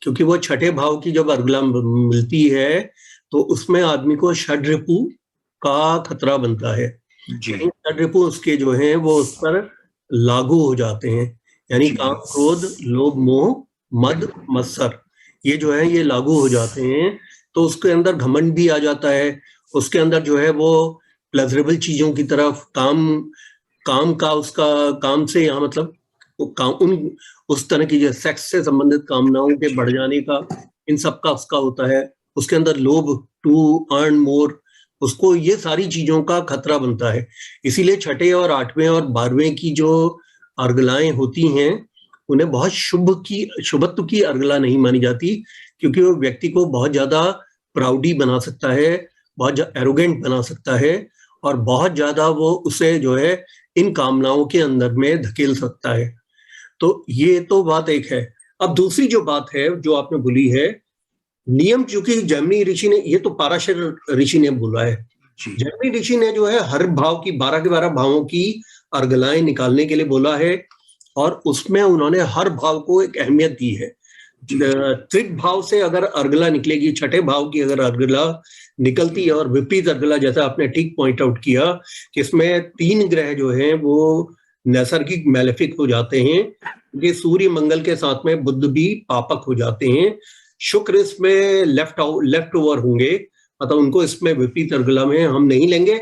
क्योंकि वो छठे भाव की जब अर्गला मिलती है तो उसमें आदमी को षड्रिपु का खतरा बनता है। षड्रिपु उसके जो हैं वो उस पर लागू हो जाते हैं, यानी काम, क्रोध, लोभ, मोह, मद, मत्सर, ये जो है ये लागू हो जाते हैं। तो उसके अंदर घमंड भी आ जाता है, उसके अंदर जो है वो प्लेजरेबल चीजों की तरफ काम का उसका काम से यहाँ मतलब उस तरह की जो सेक्स से संबंधित कामनाओं के बढ़ जाने का, इन सब का उसका होता है। उसके अंदर लोभ, टू अर्न मोर, उसको ये सारी चीजों का खतरा बनता है। इसीलिए छठे और 8वें और 12वें की जो अर्गलाएं होती हैं उन्हें बहुत शुभत्व की अर्गला नहीं मानी जाती, क्योंकि वो व्यक्ति को बहुत ज्यादा प्राउडी बना सकता है, बहुत एरोगेंट बना सकता है और बहुत ज्यादा वो उसे जो है इन कामनाओं के अंदर में धकेल सकता है। तो ये तो बात एक है। अब दूसरी जो बात है जो आपने बोली है, नियम चूंकि जैमिनी ऋषि ने, ये तो पाराशर ऋषि ने बोला है, जैमिनी ऋषि ने जो है हर भाव की 12 के 12 भावों की अर्गलाएं निकालने के लिए बोला है और उसमें उन्होंने हर भाव को एक अहमियत दी है। त्रिक भाव से अगर अर्गला निकलेगी, छठे भाव की अगर अर्गला निकलती है और विपरीत अर्गला, जैसा आपने ठीक पॉइंट आउट किया कि इसमें 3 ग्रह जो हैं वो नैसर्गिक मैलेफिक हो जाते हैं, क्योंकि सूर्य मंगल के साथ में बुध भी पापक हो जाते हैं। शुक्र इसमें लेफ्ट ओवर होंगे, मतलब उनको इसमें विपरीत अर्गला में हम नहीं लेंगे,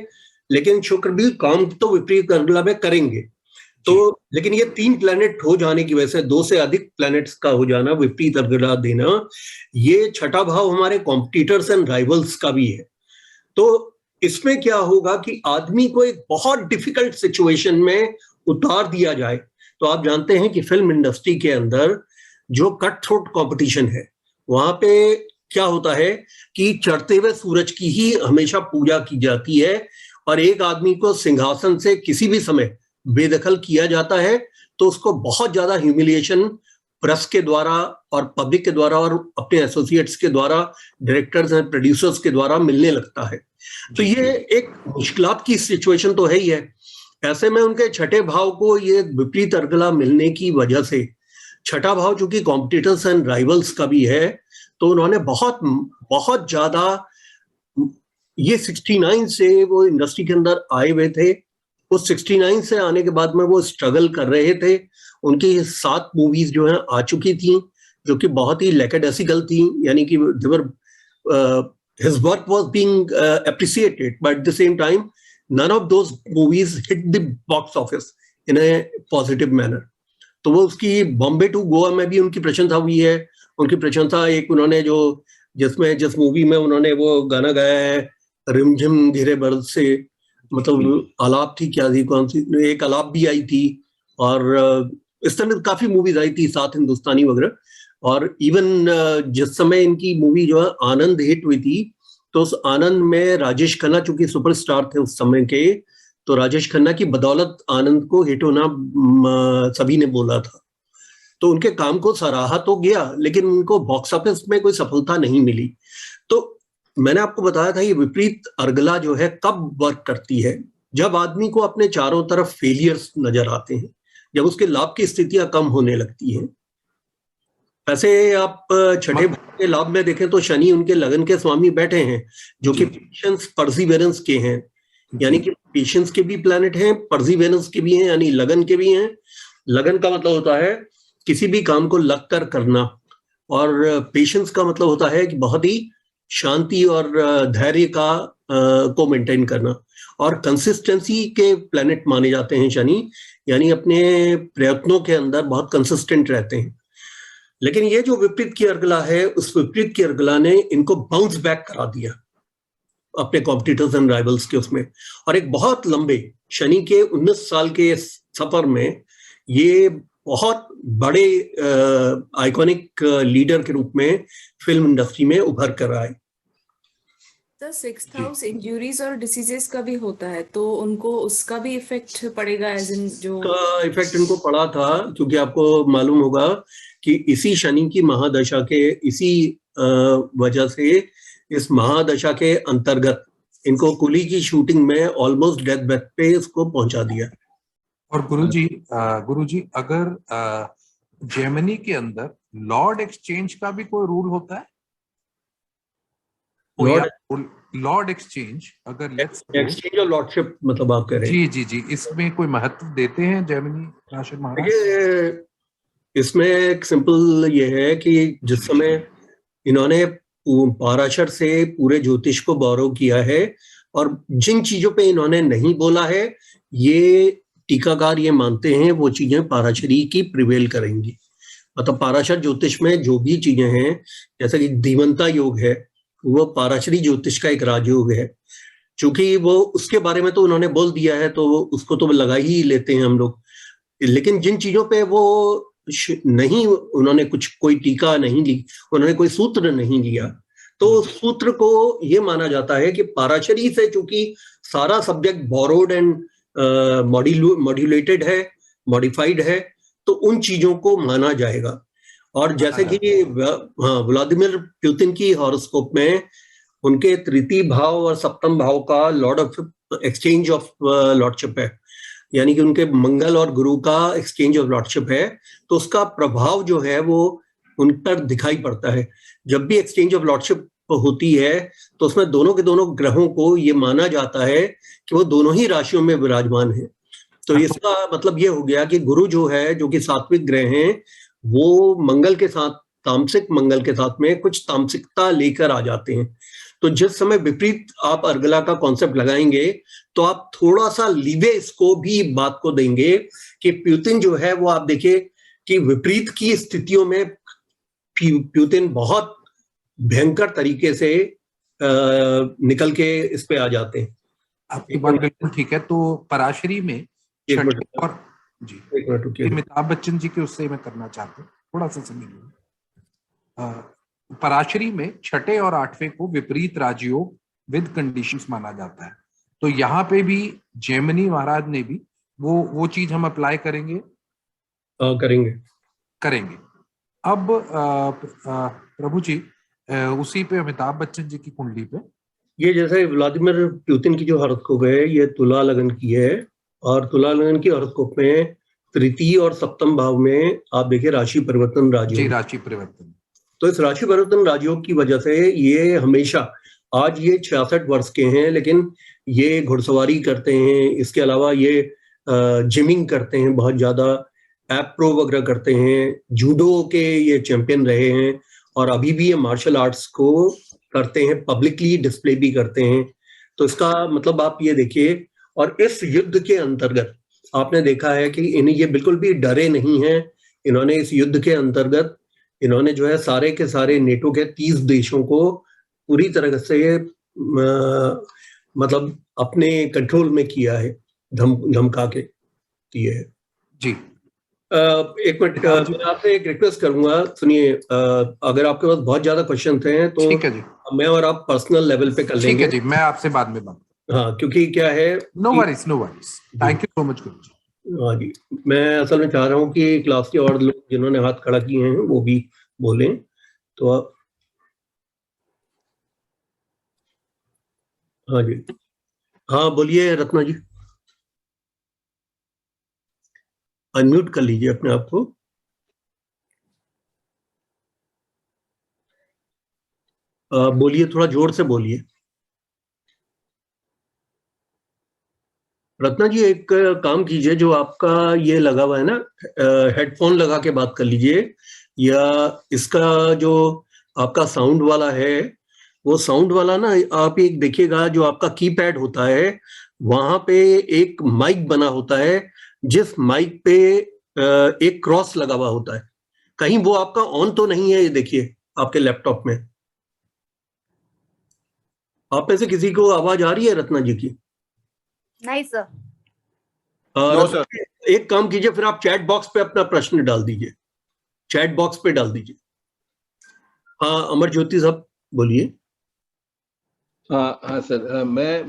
लेकिन शुक्र भी काम तो विपरीत अर्गला में करेंगे। तो लेकिन ये 3 प्लैनेट हो जाने की वजह से 2 से अधिक प्लैनेट्स का हो जाना, विपरीत अर्गला देना, ये छठा भाव हमारे कॉम्पिटिटर्स एंड राइवल्स का भी है। तो इसमें क्या होगा कि आदमी को एक बहुत डिफिकल्ट सिचुएशन में उतार दिया जाए। तो आप जानते हैं कि फिल्म इंडस्ट्री के अंदर जो कट थ्रोट कॉम्पिटिशन है, वहां पे क्या होता है कि चढ़ते हुए सूरज की ही हमेशा पूजा की जाती है और एक आदमी को सिंहासन से किसी भी समय बेदखल किया जाता है तो उसको बहुत ज्यादा ह्यूमिलिएशन प्रेस के द्वारा और पब्लिक के द्वारा और अपने एसोसिएट्स के द्वारा, डायरेक्टर्स एंड प्रोड्यूसर्स के द्वारा मिलने लगता है। तो ये एक मुश्किलात की सिचुएशन तो है ही है। ऐसे में उनके छठे भाव को ये विपरीत अर्गला मिलने की वजह से, छठा भाव चूंकि कॉम्पिटिटर्स एंड राइवल्स का भी है, तो उन्होंने बहुत बहुत ज्यादा, ये 69 से वो इंडस्ट्री के अंदर आए हुए थे। उस 69 से आने के बाद में वो स्ट्रगल कर रहे थे। उनकी 7 मूवीज जो हैं आ चुकी थी, जो कि बहुत ही लैकेडेसिकल थी, यानी कि his work was being appreciated, but at the same time none of those movies hit the box office in a positive manner. तो वो उसकी बॉम्बे टू गोवा में भी उनकी प्रशंसा हुई है। उनकी प्रशंसा एक उन्होंने जो जिस मूवी में उन्होंने वो गाना गाया है, रिमझिम घिरे बर्द से, मतलब आलाप थी, क्या थी, कौन सी, एक आलाप भी आई थी, और इस तरह काफी मूवीज आई थी, साथ हिंदुस्तानी वगैरह। और इवन जिस समय इनकी मूवी जो है आनंद हिट हुई थी, तो उस आनंद में राजेश खन्ना चूंकि सुपरस्टार थे उस समय के, तो राजेश खन्ना की बदौलत आनंद को हिट होना सभी ने बोला था। तो उनके काम को सराहा तो गया, लेकिन उनको बॉक्स ऑफिस में कोई सफलता नहीं मिली। तो मैंने आपको बताया था ये विपरीत अर्गला जो है कब वर्क करती है, जब आदमी को अपने चारों तरफ फेलियर्स नजर आते हैं, जब उसके लाभ की स्थितियां कम होने लगती हैं। वैसे आप छठे भाव के लाभ में देखें तो शनि उनके लगन के स्वामी बैठे हैं, जो कि पेशेंस परसिवेरेंस के हैं, यानी कि पेशेंस के भी प्लैनेट हैं, परसिवेरेंस के भी हैं, यानी लगन के भी हैं। लगन का मतलब होता है किसी भी काम को लग कर करना, और पेशेंस का मतलब होता है कि बहुत ही शांति और धैर्य का को मेंटेन करना। और कंसिस्टेंसी के प्लैनेट माने जाते हैं शनि, यानी अपने प्रयत्नों के अंदर बहुत कंसिस्टेंट रहते हैं। लेकिन ये जो विपरीत की अर्गला है, उस विपरीत की अर्गला ने इनको बाउंस बैक करा दिया अपने कॉम्पिटिटर्स एंड राइवल्स के उसमें। और एक बहुत लंबे शनि के 19 साल के सफर में ये बहुत बड़े आइकॉनिक लीडर के रूप में फिल्म इंडस्ट्री में उभर कर आए। सर 6th हाउस इंजरीज और डिसीजेस का भी होता है, तो उनको उसका भी इफेक्ट पड़ेगा, एज इन जो का इफेक्ट इनको पड़ा था, क्योंकि आपको मालूम होगा कि इसी शनि की महादशा के इसी वजह से, इस महादशा के अंतर्गत इनको कुली की शूटिंग में ऑलमोस्ट डेथ बेड पे इसको पहुंचा दिया। और गुरुजी अगर जेमिनी के अंदर लॉर्ड एक्सचेंज का भी कोई रूल होता है? लॉर्ड एक्सचेंज, अगर लेट्स एक्सचेंज और लॉर्डशिप मतलब आप कह रहे हैं? जी, इसमें कोई महत्व देते हैं जेमिनी राशि महाराज? इसमें एक सिंपल ये है कि जिस समय इन्होंने पाराशर से पूरे ज्योतिष को बोरो किया है, और जिन चीजों पे इन्होंने नहीं बोला है, ये टीकाकार ये मानते हैं वो चीजें पाराशरी की प्रिवेल करेंगी। मतलब पाराशर ज्योतिष में जो भी चीजें हैं, जैसे कि धीमंता योग है, वो पाराशरी ज्योतिष का एक राजयोग है। चूंकि वो उसके बारे में तो उन्होंने बोल दिया है, तो उसको तो लगा ही लेते हैं हम लोग। लेकिन जिन चीजों पे वो नहीं, उन्होंने कोई टीका नहीं ली, उन्होंने कोई सूत्र नहीं लिया, तो सूत्र को ये माना जाता है कि पाराशरी से चूंकि सारा सब्जेक्ट बोरोड एंड मॉड्यूलेटेड है, मॉडिफाइड है, तो उन चीजों को माना जाएगा। और जैसे कि व्लादिमीर पुतिन की हॉरोस्कोप में उनके तृतीय भाव और सप्तम भाव का Lord of exchange of lordship है, यानी कि उनके मंगल और गुरु का एक्सचेंज ऑफ लॉर्डशिप है, तो उसका प्रभाव जो है वो उन पर दिखाई पड़ता है। जब भी एक्सचेंज ऑफ लॉर्डशिप होती है तो उसमें दोनों के दोनों ग्रहों को ये माना जाता है कि वो दोनों ही राशियों में विराजमान है। तो इसका मतलब ये हो गया कि गुरु जो है, जो कि सात्विक ग्रह हैं, वो मंगल के साथ, तामसिक मंगल के साथ में कुछ तामसिकता लेकर आ जाते हैं। तो जिस समय विपरीत आप अर्गला का कॉन्सेप्ट लगाएंगे, तो आप थोड़ा सा लीवे इसको भी बात को देंगे कि प्यूतिन जो है वो, आप देखिए कि विपरीत की स्थितियों में प्यूतिन बहुत भयंकर तरीके से निकल के इस पे आ जाते हैं। आपकी बात बिल्कुल ठीक है। तो पराशरी में और जी अमिताभ बच्चन जी के उससे मैं करना चाहता हूँ, थोड़ा सा समझ लो। पराशरी में छठे और आठवें को विपरीत राजयोग विद कंडीशंस माना जाता है। तो यहाँ पे भी जेमिनी महाराज ने भी वो चीज हम अप्लाई करेंगे? करेंगे। अब प्रभु जी उसी पे अमिताभ बच्चन जी की कुंडली पे ये जैसे व्लादिमीर पुतिन की जो हॉरोस्कोप है ये तुला लगन की है, और तुला लगन की हॉरोस्कोप में तृतीय और सप्तम भाव में आप देखिए राशि परिवर्तन जी, राजयोग। राशि परिवर्तन। तो इस राशि परिवर्तन राजयोग की वजह से ये हमेशा, आज ये 66 वर्ष के हैं लेकिन ये घुड़सवारी करते हैं, इसके अलावा ये जिमिंग करते हैं बहुत ज्यादा, ऐप प्रो वगैरह करते हैं, जूडो के ये चैंपियन रहे हैं, और अभी भी ये मार्शल आर्ट्स को करते हैं, पब्लिकली डिस्प्ले भी करते हैं। तो इसका मतलब आप ये देखिए, और इस युद्ध के अंतर्गत आपने देखा है कि इन्हें ये बिल्कुल भी डरे नहीं हैं। इन्होंने इस युद्ध के अंतर्गत इन्होंने जो है सारे के सारे नेटो के 30 देशों को पूरी तरह से मतलब अपने कंट्रोल में किया है, धमका के किए है। जी एक मिनट, मैं आपसे एक रिक्वेस्ट करूंगा, सुनिए, अगर आपके पास बहुत ज्यादा क्वेश्चन हैं तो ठीक है जी, मैं और आप पर्सनल लेवल पे कर लेंगे। ठीक है जी, मैं आपसे बाद में बात। हाँ, क्योंकि क्या है, no worries, no worries, thank you so much guru ji. हाँ जी, मैं असल में चाह रहा हूँ कि क्लास के और लोग जिन्होंने हाथ खड़ा किए हैं वो भी बोलें। तो आप, हाँ जी, हाँ बोलिए रत्ना जी, अनम्यूट कर लीजिए अपने आप को। बोलिए, थोड़ा जोर से बोलिए। रत्ना जी, एक काम कीजिए, जो आपका ये लगा हुआ है ना, हेडफोन लगा के बात कर लीजिए, या इसका जो आपका साउंड वाला है, वो साउंड वाला ना, आप एक देखिएगा, जो आपका कीपैड होता है वहां पे एक माइक बना होता है, जिस माइक पे एक क्रॉस लगा हुआ होता है, कहीं वो आपका ऑन तो नहीं है? ये देखिए आपके लैपटॉप में, आप में से किसी को आवाज आ रही है रत्ना जी की? नहीं सर। No sir. एक काम कीजिए, फिर आप चैट बॉक्स पे अपना प्रश्न डाल दीजिए, चैट बॉक्स पे डाल दीजिए। हाँ, अमर ज्योति साहब बोलिए। हाँ सर, मैं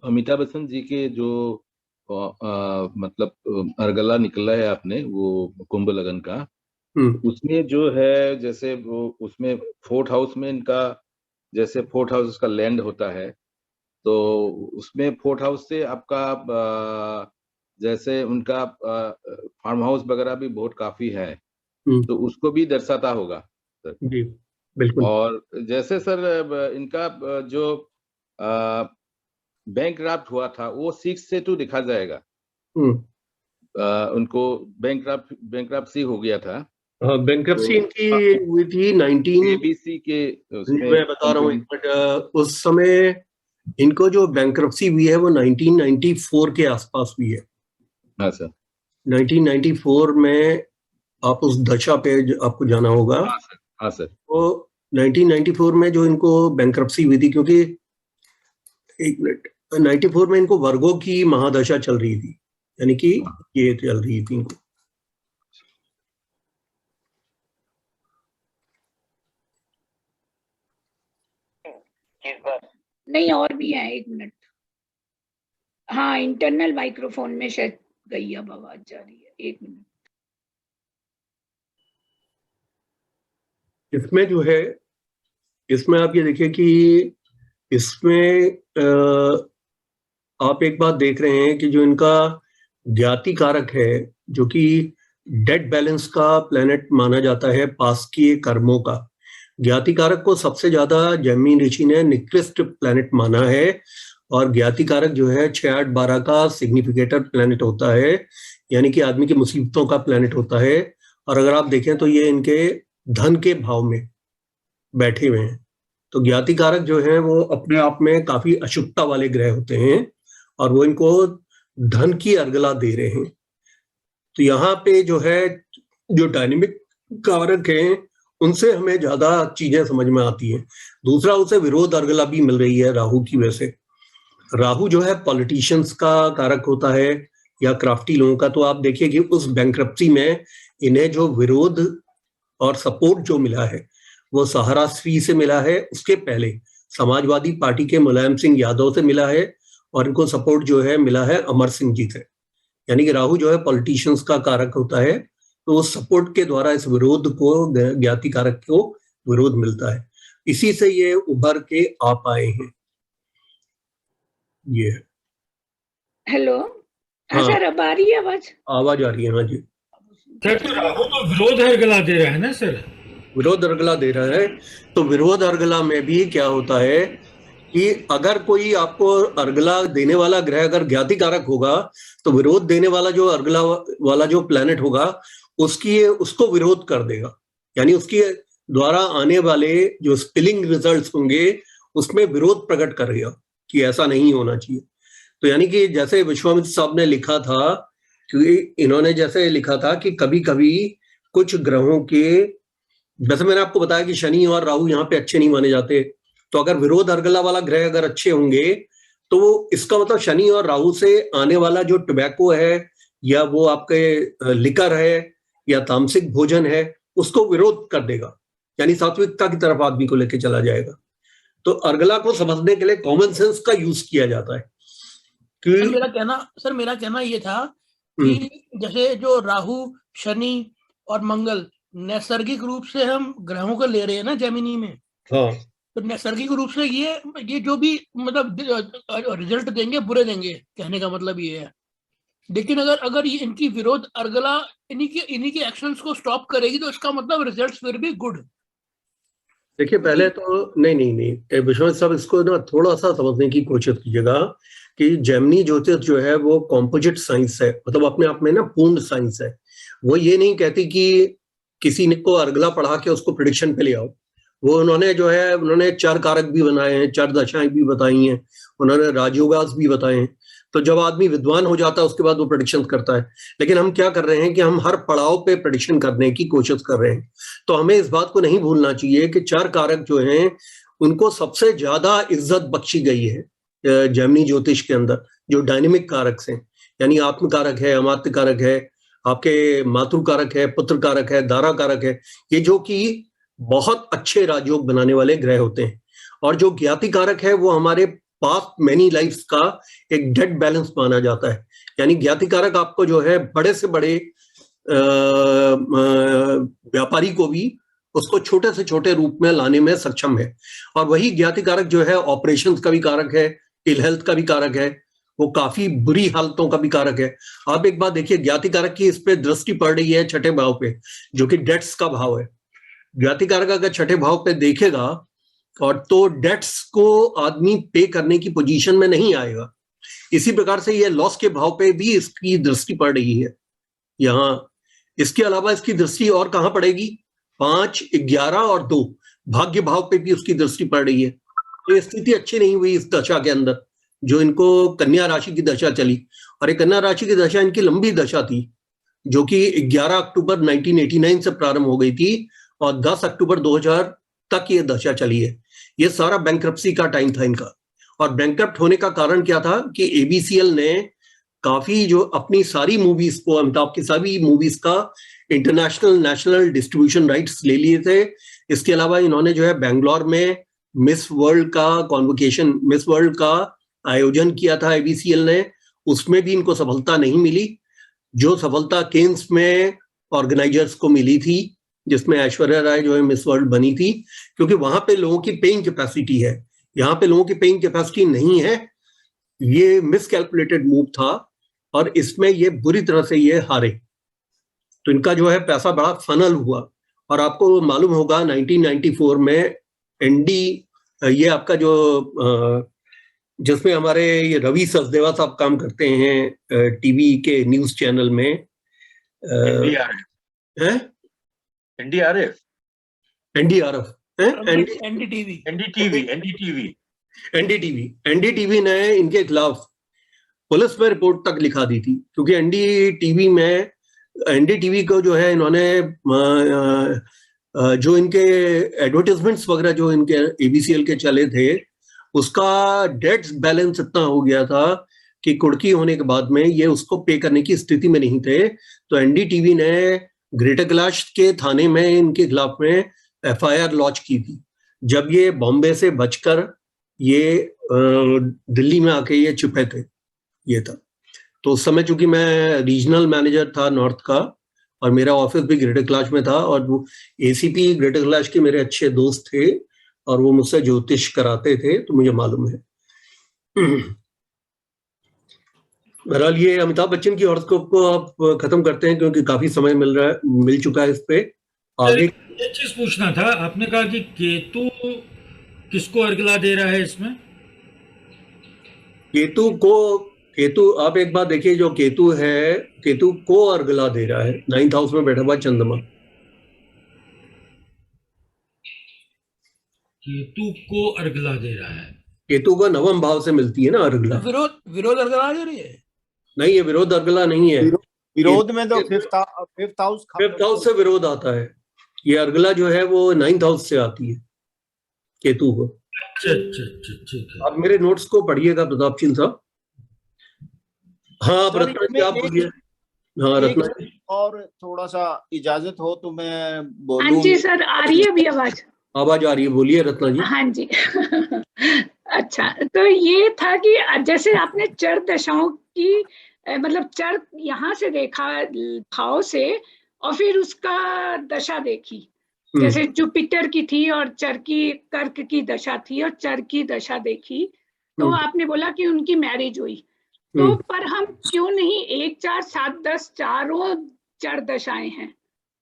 अमिताभ बच्चन जी के जो मतलब अर्गला निकला है आपने, वो कुंभ लगन का, उसमें जो है, जैसे वो उसमें फोर्थ हाउस में इनका, जैसे फोर्थ हाउस का लैंड होता है, तो उसमें फोर्थ हाउस से आपका जैसे उनका फार्म हाउस वगैरह भी बहुत काफी है, तो उसको भी दर्शाता होगा सर। जी बिल्कुल। और जैसे सर इनका जो बैंक ड्राफ्ट हुआ था वो 6 से 2 दिखा जाएगा। उनको बैंकरप्सी हो गया था। हाँ, बैंकरप्सी इनकी हुई थी 19 ABC के उसमें, मैं बता रहा हूँ, बट उस समय इनको जो बैंकरप्सी हुई है वो 1994 के आसपास हुई है। हाँ सर, 1994 में आप उस दशा पे आपको जाना होगा। हाँ सर। तो 1994 में जो इनको बैंकरप्सी हुई थी, क्योंकि एक मिनट, 94 में इनको वर्गो की महादशा चल रही थी, यानी कि ये चल रही थी इनको। नहीं, और भी है, एक मिनट। हाँ, इंटरनल माइक्रोफोन में शायद गई, अब आवाज जा रही है, एक मिनट। इसमें जो है, इसमें आप ये देखिए कि इसमें आप एक बात देख रहे हैं कि जो इनका ज्ञाति कारक है, जो कि डेड बैलेंस का प्लेनेट माना जाता है पास के कर्मों का, ज्ञाति कारक को सबसे ज्यादा जैमिनी ऋषि ने निकृष्ट प्लेनेट माना है, और ज्ञाति कारक जो है 6, 8, 12 का सिग्निफिकेटर प्लेनेट होता है, यानी कि आदमी की मुसीबतों का प्लेनेट होता है। और अगर आप देखें तो ये इनके धन के भाव में बैठे हुए हैं, तो ज्ञाति कारक जो है वो अपने आप में काफी अशुभता वाले ग्रह होते हैं, और वो इनको धन की अर्गला दे रहे हैं। तो यहाँ पे जो है, जो डायनेमिक कारक हैं, उनसे हमें ज्यादा चीजें समझ में आती हैं। दूसरा, उसे विरोध अर्गला भी मिल रही है राहु की वजह से। राहु जो है पॉलिटिशियंस का कारक होता है, या क्राफ्टी लोगों का। तो आप देखिए कि उस बैंकरप्सी में इन्हें जो विरोध और सपोर्ट जो मिला है वो सहारा श्री से मिला है, उसके पहले समाजवादी पार्टी के मुलायम सिंह यादव से मिला है, और इनको सपोर्ट जो है मिला है अमर सिंह जी से। यानी कि राहु जो है पॉलिटिशियंस का कारक होता है, तो उस सपोर्ट के द्वारा इस विरोध को, ज्ञाति कारक को विरोध मिलता है। इसी से ये उभर के आ पाए हैं। ये हेलो, हाँ सर, अब आ रही है आवाज? आवाज आ रही है, हाँ जी सर। तो राहुल तो विरोध अर्गला दे रहा है ना सर? विरोध अर्गला दे रहा है। तो विरोध अर्गला में भी क्या होता है कि अगर कोई आपको अर्गला देने वाला ग्रह अगर ज्ञाति कारक होगा, तो विरोध देने वाला जो अर्गला वाला जो प्लैनेट होगा उसको विरोध कर देगा, यानी उसके द्वारा आने वाले जो स्पिलिंग रिजल्ट्स होंगे उसमें विरोध प्रकट करेगा कि ऐसा नहीं होना चाहिए। तो यानी कि जैसे विश्वामित्र साहब ने लिखा था, क्योंकि इन्होंने जैसे लिखा था कि कभी कभी कुछ ग्रहों के, जैसे मैंने आपको बताया कि शनि और राहु यहाँ पे अच्छे नहीं माने जाते, तो अगर विरोध अर्गला वाला ग्रह अगर अच्छे होंगे तो इसका मतलब शनि और राहु से आने वाला जो टोबैको है या वो आपके लिकर है या तामसिक भोजन है उसको विरोध कर देगा, यानी सात्विकता की तरफ आदमी को लेके चला जाएगा। तो अर्गला को समझने के लिए कॉमन सेंस का यूज किया जाता है। सर मेरा कहना ये था कि जैसे जो राहु, शनि और मंगल नैसर्गिक रूप से हम ग्रहों को ले रहे हैं ना जेमिनी में, हाँ, तो नैसर्गिक रूप से ये जो भी मतलब रिजल्ट देंगे बुरे देंगे, कहने का मतलब ये है। लेकिन अगर ये इनकी विरोध अर्गला इन्हीं के एक्शंस को स्टॉप करेगी तो इसका मतलब रिजल्ट्स विल बी गुड। देखिए पहले तो नहीं विश्वनाथ साहब, इसको ना थोड़ा सा समझने की कोशिश कीजिएगा कि जेमिनी ज्योतिष जो है वो कॉम्पोजिट साइंस है, मतलब अपने आप में ना पूर्ण साइंस है। वो ये नहीं कहती कि किसी ने को अर्गला पढ़ा के उसको प्रेडिक्शन पे ले आओ। वो उन्होंने 4 कारक भी बनाए हैं, 4 दशाएं भी बताई हैं, उन्होंने राजयोगास भी बताए हैं। तो जब आदमी विद्वान हो जाता है उसके बाद वो प्रेडिक्शन करता है। लेकिन हम क्या कर रहे हैं कि हम हर पड़ाव पे प्रेडिक्शन करने की कोशिश कर रहे हैं। तो हमें इस बात को नहीं भूलना चाहिए कि 4 कारक जो हैं उनको सबसे ज्यादा इज्जत बख्शी गई है जेमिनी ज्योतिष के अंदर, जो डायनेमिक कारक हैं, यानी आत्म कारक है, अमात्य कारक है, आपके मातृ कारक है, पुत्र कारक है, दारा कारक है, ये जो कि बहुत अच्छे राजयोग बनाने वाले ग्रह होते हैं। और जो ज्ञाति कारक है वो हमारे पास्ट मैनी लाइफ्स का एक डेड बैलेंस माना जाता है, यानी ज्ञाति कारक आपको जो है बड़े से बड़े व्यापारी को भी उसको छोटे से छोटे रूप में लाने में सक्षम है। और वही ज्ञाति कारक जो है ऑपरेशंस का भी कारक है, इल हेल्थ का भी कारक है, वो काफी बुरी हालतों का भी कारक है। आप एक बात देखिए, ज्ञाति कारक की इस पे दृष्टि पड़ रही है 6ठे भाव पे, जो कि डेट्स का भाव है। ज्ञाति कारक अगर 6ठे भाव पे देखेगा और तो डेट्स को आदमी पे करने की पोजीशन में नहीं आएगा। इसी प्रकार से ये लॉस के भाव पे भी इसकी दृष्टि पड़ रही है यहाँ। इसके अलावा इसकी दृष्टि और कहाँ पड़ेगी, 5, 11 और 2 भाग्य भाव पे भी उसकी दृष्टि पड़ रही है। तो स्थिति अच्छी नहीं हुई इस दशा के अंदर, जो इनको कन्या राशि की दशा चली। और ये कन्या राशि की दशा इनकी लंबी दशा थी, जो कि 11 अक्टूबर 1989 से प्रारंभ हो गई थी और 10 अक्टूबर 2000 तक ये दशा चली है। ये सारा बैंक्रप्सी का टाइम था इनका। और बैंक्रप्ट होने का कारण क्या था कि एबीसीएल ने काफी जो अपनी सारी मूवीज को, अमिताभ की सभी मूवीज का इंटरनेशनल नेशनल डिस्ट्रीब्यूशन राइट्स ले लिए थे। इसके अलावा इन्होंने जो है बेंगलोर में मिस वर्ल्ड का आयोजन किया था एबीसीएल ने, उसमें भी इनको सफलता नहीं मिली। जो सफलता केन्स में ऑर्गेनाइजर्स को मिली थी, जिसमें ऐश्वर्या राय जो है मिस वर्ल्ड बनी थी, क्योंकि वहां पे लोगों की पेइंग कैपेसिटी है, यहाँ पे लोगों की पेइंग कैपेसिटी नहीं है। ये मिसकैलकुलेटेड मूव था और इसमें ये बुरी तरह से ये हारे। तो इनका जो है पैसा बड़ा फनल हुआ। और आपको मालूम होगा 1994 में एनडी, ये आपका जो जिसमें हमारे ये रवि सचदेवा साहब काम करते हैं टीवी के न्यूज चैनल में, एनडीटीवी ने इनके खिलाफ पुलिस में रिपोर्ट तक लिखा दी थी, क्योंकि एनडीटीवी को जो है इन्होंने जो इनके एडवर्टाइजमेंट्स वगैरह जो इनके एबीसीएल के चले थे, उसका डेट्स बैलेंस इतना हो गया था कि कुर्की होने के बाद में ये उसको पे करने की स्थिति में नहीं थे। तो एनडीटीवी ने ग्रेटर कैलाश के थाने में इनके खिलाफ में एफआईआर लॉन्च की थी। जब ये बॉम्बे से बचकर ये दिल्ली में आके ये छुपे थे, ये था। तो उस समय चूंकि मैं रीजनल मैनेजर था नॉर्थ का, और मेरा ऑफिस भी ग्रेटर कैलाश में था, और वो एसीपी ग्रेटर कैलाश के मेरे अच्छे दोस्त थे और वो मुझसे ज्योतिष कराते थे, तो मुझे मालूम है। बहरहाल ये अमिताभ बच्चन की हॉरोस्कोप को आप खत्म करते हैं क्योंकि काफी समय मिल चुका है इस पे। आगे एक चीज पूछना था, आपने कहा कि केतु किसको अर्गला दे रहा है इसमें? केतु आप एक बात देखिए, जो केतु है, केतु को अर्गला दे रहा है, 9th हाउस में बैठा हुआ चंद्रमा। केतु को अर्गला दे रहा है। केतु का 9वें भाव से मिलती है ना अर्गला। विरोध अर्गला दे रही है? नहीं, ये विरोध अर्गला नहीं है। विरोध में तो फिफ्थ हाउस से विरोध आता है। ये अर्गला जो है वो 9th हाउस से आती है केतु को। अच्छा। आप मेरे नोट्स को पढ़िएगा प्रतापशील साहब। हाँ रत्ना जी आप बोलिए। हाँ रत्ना जी, और थोड़ा सा इजाजत हो तो मैं बोलूं। हाँ जी सर, आ रही है अभी आवाज? आवाज आ रही है, बोलिए रत्ना जी। हाँ जी। अच्छा, तो ये था कि जैसे आपने चर दशाओं की मतलब चर यहाँ से देखा भाव से, और फिर उसका दशा देखी, जैसे जुपिटर की थी और चर की कर्क की दशा थी और चर की दशा देखी, तो आपने बोला कि उनकी मैरिज हुई। तो पर हम क्यों नहीं 1, 4, 7, 10 चारों चर दशाएं हैं,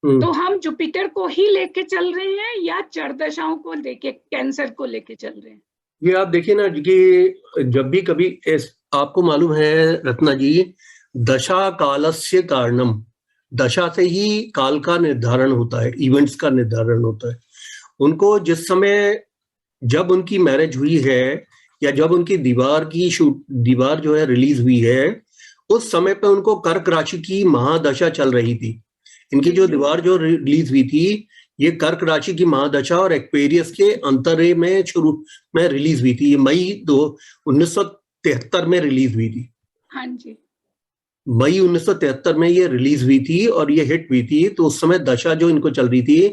तो हम जुपिटर को ही लेके चल रहे हैं या चर दशाओं को लेके, कैंसर को लेके चल रहे हैं? ये आप देखिए ना कि जब भी कभी आपको मालूम है रत्ना जी, दशा कालस्य कारणम, दशा से ही काल का निर्धारण होता है, इवेंट्स का निर्धारण होता है। उनको जिस समय जब उनकी मैरिज हुई है या जब उनकी दीवार जो है रिलीज हुई है, उस समय पे उनको कर्क राशि की महादशा चल रही थी। इनकी जो दीवार जो रिलीज हुई थी, ये कर्क राशि की महादशा और एक्वेरियस के अंतरे में शुरू में रिलीज हुई थी। ये मई 1973 में रिलीज हुई थी। हाँ जी, मई 1973 में ये रिलीज हुई थी और ये हिट हुई थी। तो उस समय दशा जो इनको चल रही थी,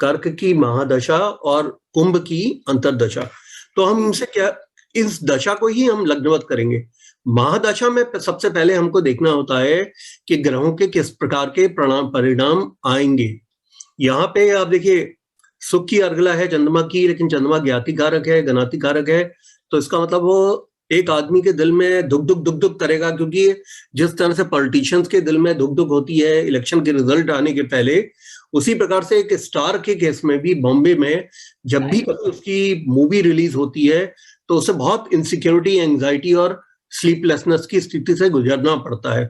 कर्क की महादशा और कुंभ की अंतरदशा। तो हम इनसे क्या, इस दशा को ही हम लग्नवत करेंगे। महादशा में सबसे पहले हमको देखना होता है कि ग्रहों के किस प्रकार के परिणाम आएंगे। यहाँ पे आप देखिए, सुख की अर्गला है चंद्रमा की, लेकिन चंद्रमा ज्ञाति कारक है, गणाति कारक है। तो इसका मतलब वो एक आदमी के दिल में दुख दुख करेगा, क्योंकि जिस तरह से पॉलिटिशियंस के दिल में दुख होती है इलेक्शन के रिजल्ट आने के पहले, उसी प्रकार से एक स्टार के केस में भी बॉम्बे में जब भी उसकी मूवी रिलीज होती है तो उसे बहुत इनसिक्योरिटी, एंजाइटी और स्लीपलेसनेस की स्थिति से गुजरना पड़ता है।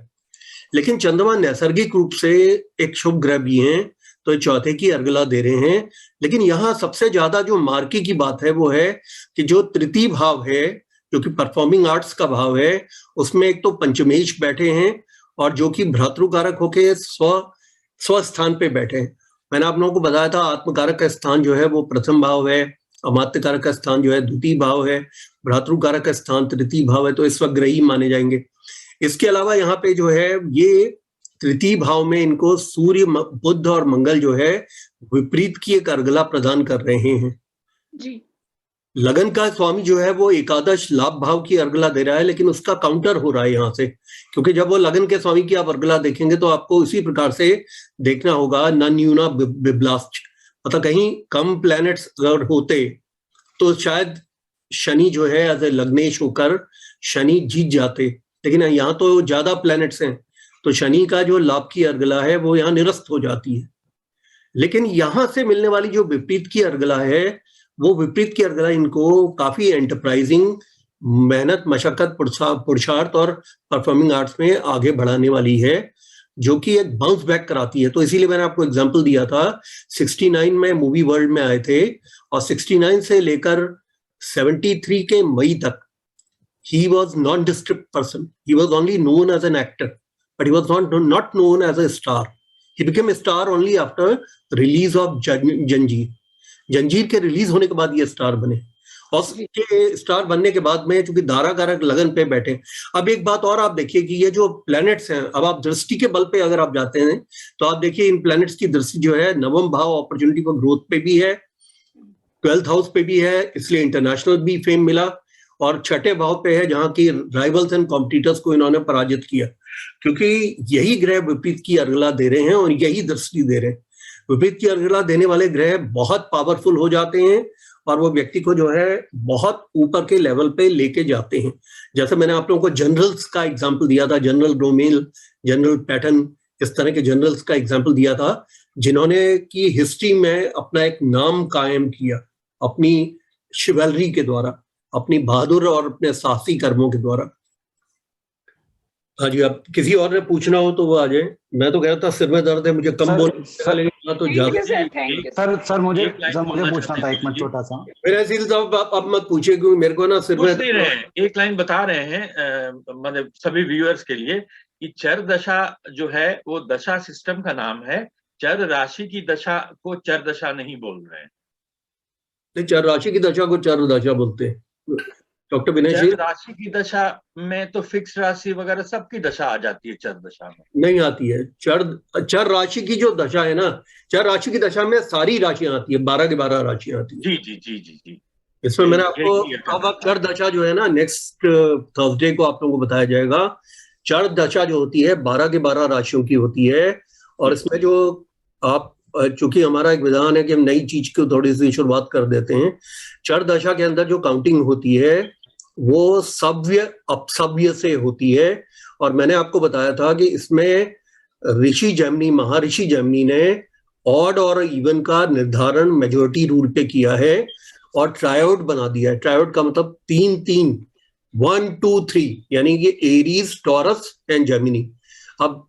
लेकिन चंद्रमा नैसर्गिक रूप से एक शुभ ग्रह भी हैं, तो चौथे की अर्गला दे रहे हैं। लेकिन यहाँ सबसे ज्यादा जो मार्की की बात है वो है कि जो तृतीय भाव है, जो कि परफॉर्मिंग आर्ट्स का भाव है, उसमें एक तो पंचमेश बैठे हैं और जो कि भ्रातृकारक होके स्व स्थान पे बैठे हैं। मैंने आप लोगों को बताया था आत्मकारक का स्थान जो है वो प्रथम भाव है, अमात्यकारक का स्थान जो है द्वितीय भाव है, भ्रातृकारक का स्थान तृतीय भाव है, तो इस वक्त ग्रही माने जाएंगे। इसके अलावा यहाँ पे जो है ये तृतीय भाव में इनको सूर्य, बुध और मंगल जो है विपरीत की एक अर्गला प्रदान कर रहे हैं जी। लगन का स्वामी जो है वो एकादश लाभ भाव की अर्गला दे रहा है, लेकिन उसका काउंटर हो रहा है यहाँ से, क्योंकि जब वो लगन के स्वामी की आप अर्गला देखेंगे तो आपको इसी प्रकार से देखना होगा, न न्यूना बिब्लास्ट, मतलब कहीं कम प्लैनेट्स अगर होते तो शायद शनि जो है एज ए लग्नेश होकर शनि जीत जाते, लेकिन यहाँ तो ज्यादा प्लैनेट्स हैं, तो शनि का जो लाभ की अर्गला है वो यहाँ निरस्त हो जाती है। लेकिन यहाँ से मिलने वाली जो विपरीत की अर्गला है, वो विपरीत की अर्गला इनको काफी एंटरप्राइजिंग, मेहनत, मशक्कत, पुरुषार्थ और परफॉर्मिंग आर्ट्स में आगे बढ़ाने वाली है, जो कि एक बाउंस बैक कराती है। तो इसीलिए मैंने आपको एग्जांपल दिया था, 69 में मूवी वर्ल्ड में आए थे और 69 से लेकर 73 के मई तक he was nondescript person. He was only known as an actor, but he was not known as a star. He became a star only after release of जंजीर। जंजीर के रिलीज होने के बाद ये स्टार बने, और उसके स्टार बनने के बाद में चूंकि धाराकारक लगन पे बैठे। अब एक बात और आप देखिए कि ये जो प्लैनेट्स हैं, अब आप दृष्टि के बल पे अगर आप जाते हैं तो आप देखिए इन प्लैनेट्स की दृष्टि जो है नवम भाव अपॉर्चुनिटी फॉर ग्रोथ पे भी है, 12th हाउस पे भी है, इसलिए इंटरनेशनल भी फेम मिला, और छठे भाव पे है जहां की राइवल्स एंड कॉम्पिटिटर्स को इन्होंने पराजित किया। क्योंकि यही ग्रह विपरीत की अर्गला दे रहे हैं और यही दृष्टि दे रहे हैं। विपरीत की अर्गला देने वाले ग्रह बहुत पावरफुल हो जाते हैं और वो व्यक्ति को जो है बहुत ऊपर के लेवल पे लेके जाते हैं। जैसे मैंने आप लोगों को जनरल्स का एग्जाम्पल दिया था, जनरल रोमेल, जनरल पैटर्न, इस तरह के जनरल्स का एग्जाम्पल दिया था, जिन्होंने की हिस्ट्री में अपना एक नाम कायम किया अपनी शिवलरी के द्वारा, अपनी बहादुर और अपने साहसी कर्मों के द्वारा। हाँ जी, अब किसी और ने पूछना हो तो वो आ जाए। मैं तो कह रहा था सिर में दर्द है, मुझे कम बोलना तो ज्यादा। सर मुझे पूछना था एक मिनट छोटा सा। मेरे सीधे साहब आप मत पूछिए क्योंकि मेरे को ना सिर में एक लाइन बता रहे हैं मतलब सभी व्यूअर्स के लिए कि चर दशा जो है वो दशा सिस्टम का नाम है। चर राशि की दशा को चर दशा नहीं बोल रहे हैं। चर राशि की दशा को चर दशा बोलते हैं डॉक्टर विनय जी। राशि की दशा में तो फिक्स राशि वगैरह सबकी दशा आ जाती है, चर दशा में नहीं आती है। चर राशि की जो दशा है ना, चर राशि की दशा में सारी राशियां आती है, 12 की 12 राशियां आती है। जी जी जी जी जी। इसमें मैंने आपको अब चर दशा जो है ना नेक्स्ट थर्सडे को आप लोगों को बताया जाएगा। चर दशा जो होती है 12 की 12 राशियों की होती है और इसमें जो आप, चूंकि हमारा एक विधान है कि हम नई चीज को थोड़ी सी शुरुआत कर देते हैं। चर दशा के अंदर जो काउंटिंग होती है वो सव्य अपसव्य से होती है और मैंने आपको बताया था कि इसमें ऋषि जैमिनी, महर्षि जैमिनी ने ऑड और इवन का निर्धारण मेजॉरिटी रूल पे किया है और ट्रायोड बना दिया है। ट्रायोड का मतलब 3-3, 1, 2, 3, यानी कि एरीज, टॉरस एंड जैमिनी। अब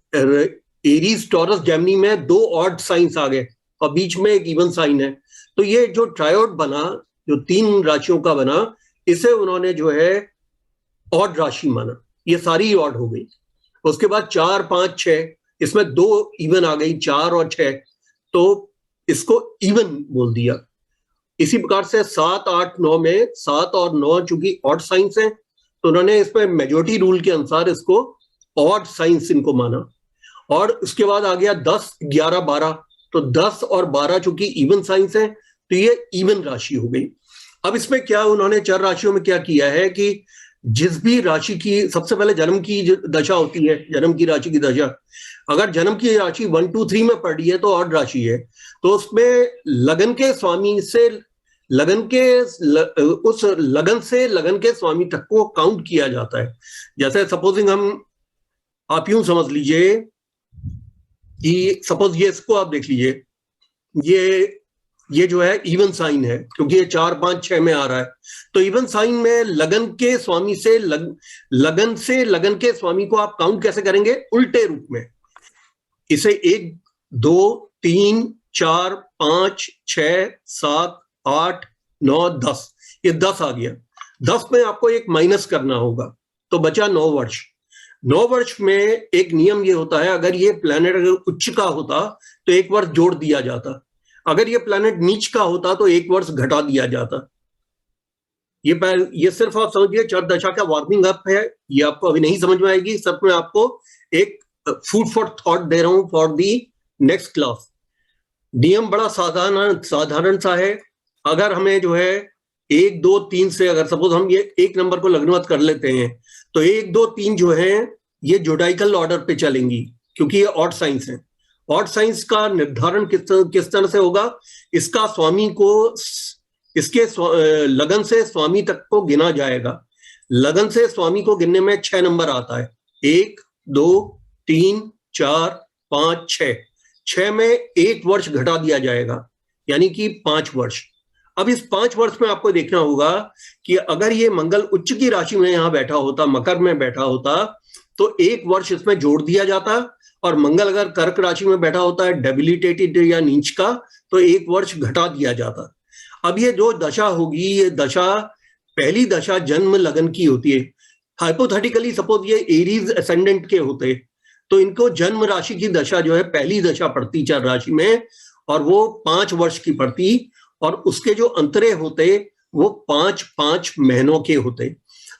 एरीज, टॉरस, जैमिनी में 2 ऑड साइंस आ गए और बीच में एक इवन साइन है। तो ये जो ट्रायोड बना, जो 3 राशियों का बना, इसे उन्होंने जो है ऑड राशि माना। ये सारी ऑड हो गई। उसके बाद 4, 5, 6, इसमें 2 इवन आ गई, 4 और 6, तो इसको इवन बोल दिया। इसी प्रकार से 7, 8, 9 में 7 और 9 चूंकि ऑड साइंस हैं तो उन्होंने इसमें मेजॉरिटी रूल के अनुसार इसको ऑड साइंस इनको माना। और उसके बाद आ गया 10, 11, 12, तो 10 और 12 चूंकि इवन साइंस है तो ये इवन राशि हो गई। अब इसमें क्या उन्होंने चर राशियों में क्या किया है कि जिस भी राशि की सबसे पहले जन्म की दशा होती है, जन्म की राशि की दशा, अगर जन्म की राशि 1, 2, 3 में पड़ रही है तो ऑड राशि है, तो उसमें लगन के स्वामी से लगन के उस लगन से लगन के स्वामी तक को काउंट किया जाता है। जैसे सपोजिंग आप यूं समझ लीजिए कि सपोज ये इसको आप देख लीजिए, ये जो है इवन साइन है क्योंकि ये 4, 5, 6 में आ रहा है। तो इवन साइन में लगन के स्वामी से लगन के स्वामी को आप काउंट कैसे करेंगे? उल्टे रूप में। इसे 1, 2, 3, 4, 5, 6, 7, 8, 9, 10, ये 10 आ गया। 10 में आपको एक माइनस करना होगा तो बचा 9 वर्ष। 9 वर्ष में एक नियम ये होता है, अगर ये प्लैनेट अगर उच्च का होता तो 1 वर्ष जोड़ दिया जाता, अगर ये प्लैनेट नीच का होता तो 1 वर्ष घटा दिया जाता। ये सिर्फ आप समझिए चर दशा का वार्मिंग अप है, ये आपको अभी नहीं समझ में आएगी। सब में आपको एक फूड फॉर थॉट दे रहा हूं फॉर दी नेक्स्ट क्लास। नियम बड़ा साधारण सा है। अगर हमें जो है 1, 2, 3 से, अगर सपोज हम ये 1 नंबर को लग्नवत कर लेते हैं तो 1, 2, 3 जो है ये जोडाइकल ऑर्डर पे चलेंगी क्योंकि ये ऑड साइंस है। ऑड साइंस का निर्धारण किस तरह से होगा? इसका स्वामी को इसके लगन से स्वामी तक को गिना जाएगा। लगन से स्वामी को गिनने में 6 नंबर आता है, 1, 2, 3, 4, 5, 6। 6 में 1 वर्ष घटा दिया जाएगा यानी कि 5 वर्ष। अब इस 5 वर्ष में आपको देखना होगा कि अगर ये मंगल उच्च की राशि में यहां बैठा होता, मकर में बैठा होता, तो 1 वर्ष इसमें जोड़ दिया जाता, और मंगल अगर कर्क राशि में बैठा होता है डेबिलिटेटेड या नीच का, तो 1 वर्ष घटा दिया जाता। अब ये जो दशा होगी, ये दशा पहली दशा जन्म लगन की होती है। हाइपोथेटिकली सपोज ये एरीज असेंडेंट के होते तो इनको जन्म राशि की दशा जो है पहली दशा पड़ती चर राशि में, और वो 5 वर्ष की पड़ती, और उसके जो अंतरे होते वो 5-5 महीनों के होते।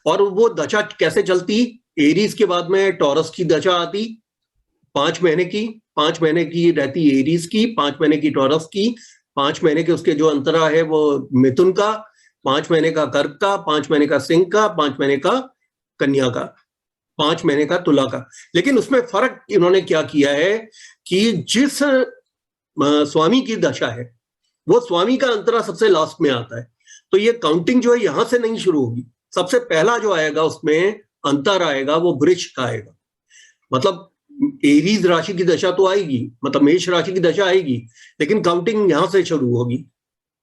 और वो दशा कैसे चलती? एरीज के बाद में टॉरस की दशा आती 5 महीने की, 5 महीने की रहती एरीज की, 5 महीने की टॉरस की, 5 महीने के उसके जो अंतरा है वो मिथुन का, 5 महीने का कर्क का, 5 महीने का सिंह का, 5 महीने का कन्या का। 5 महीने का तुला का। लेकिन उसमें फर्क इन्होंने क्या किया है कि जिस स्वामी की दशा है वो स्वामी का अंतरा सबसे लास्ट में आता है, तो ये काउंटिंग जो है यहां से नहीं शुरू होगी। सबसे पहला जो आएगा उसमें अंतर आएगा वो वृष का आएगा। मतलब एरीज राशि की दशा तो आएगी, मतलब मेष राशि की दशा आएगी, लेकिन काउंटिंग यहां से शुरू होगी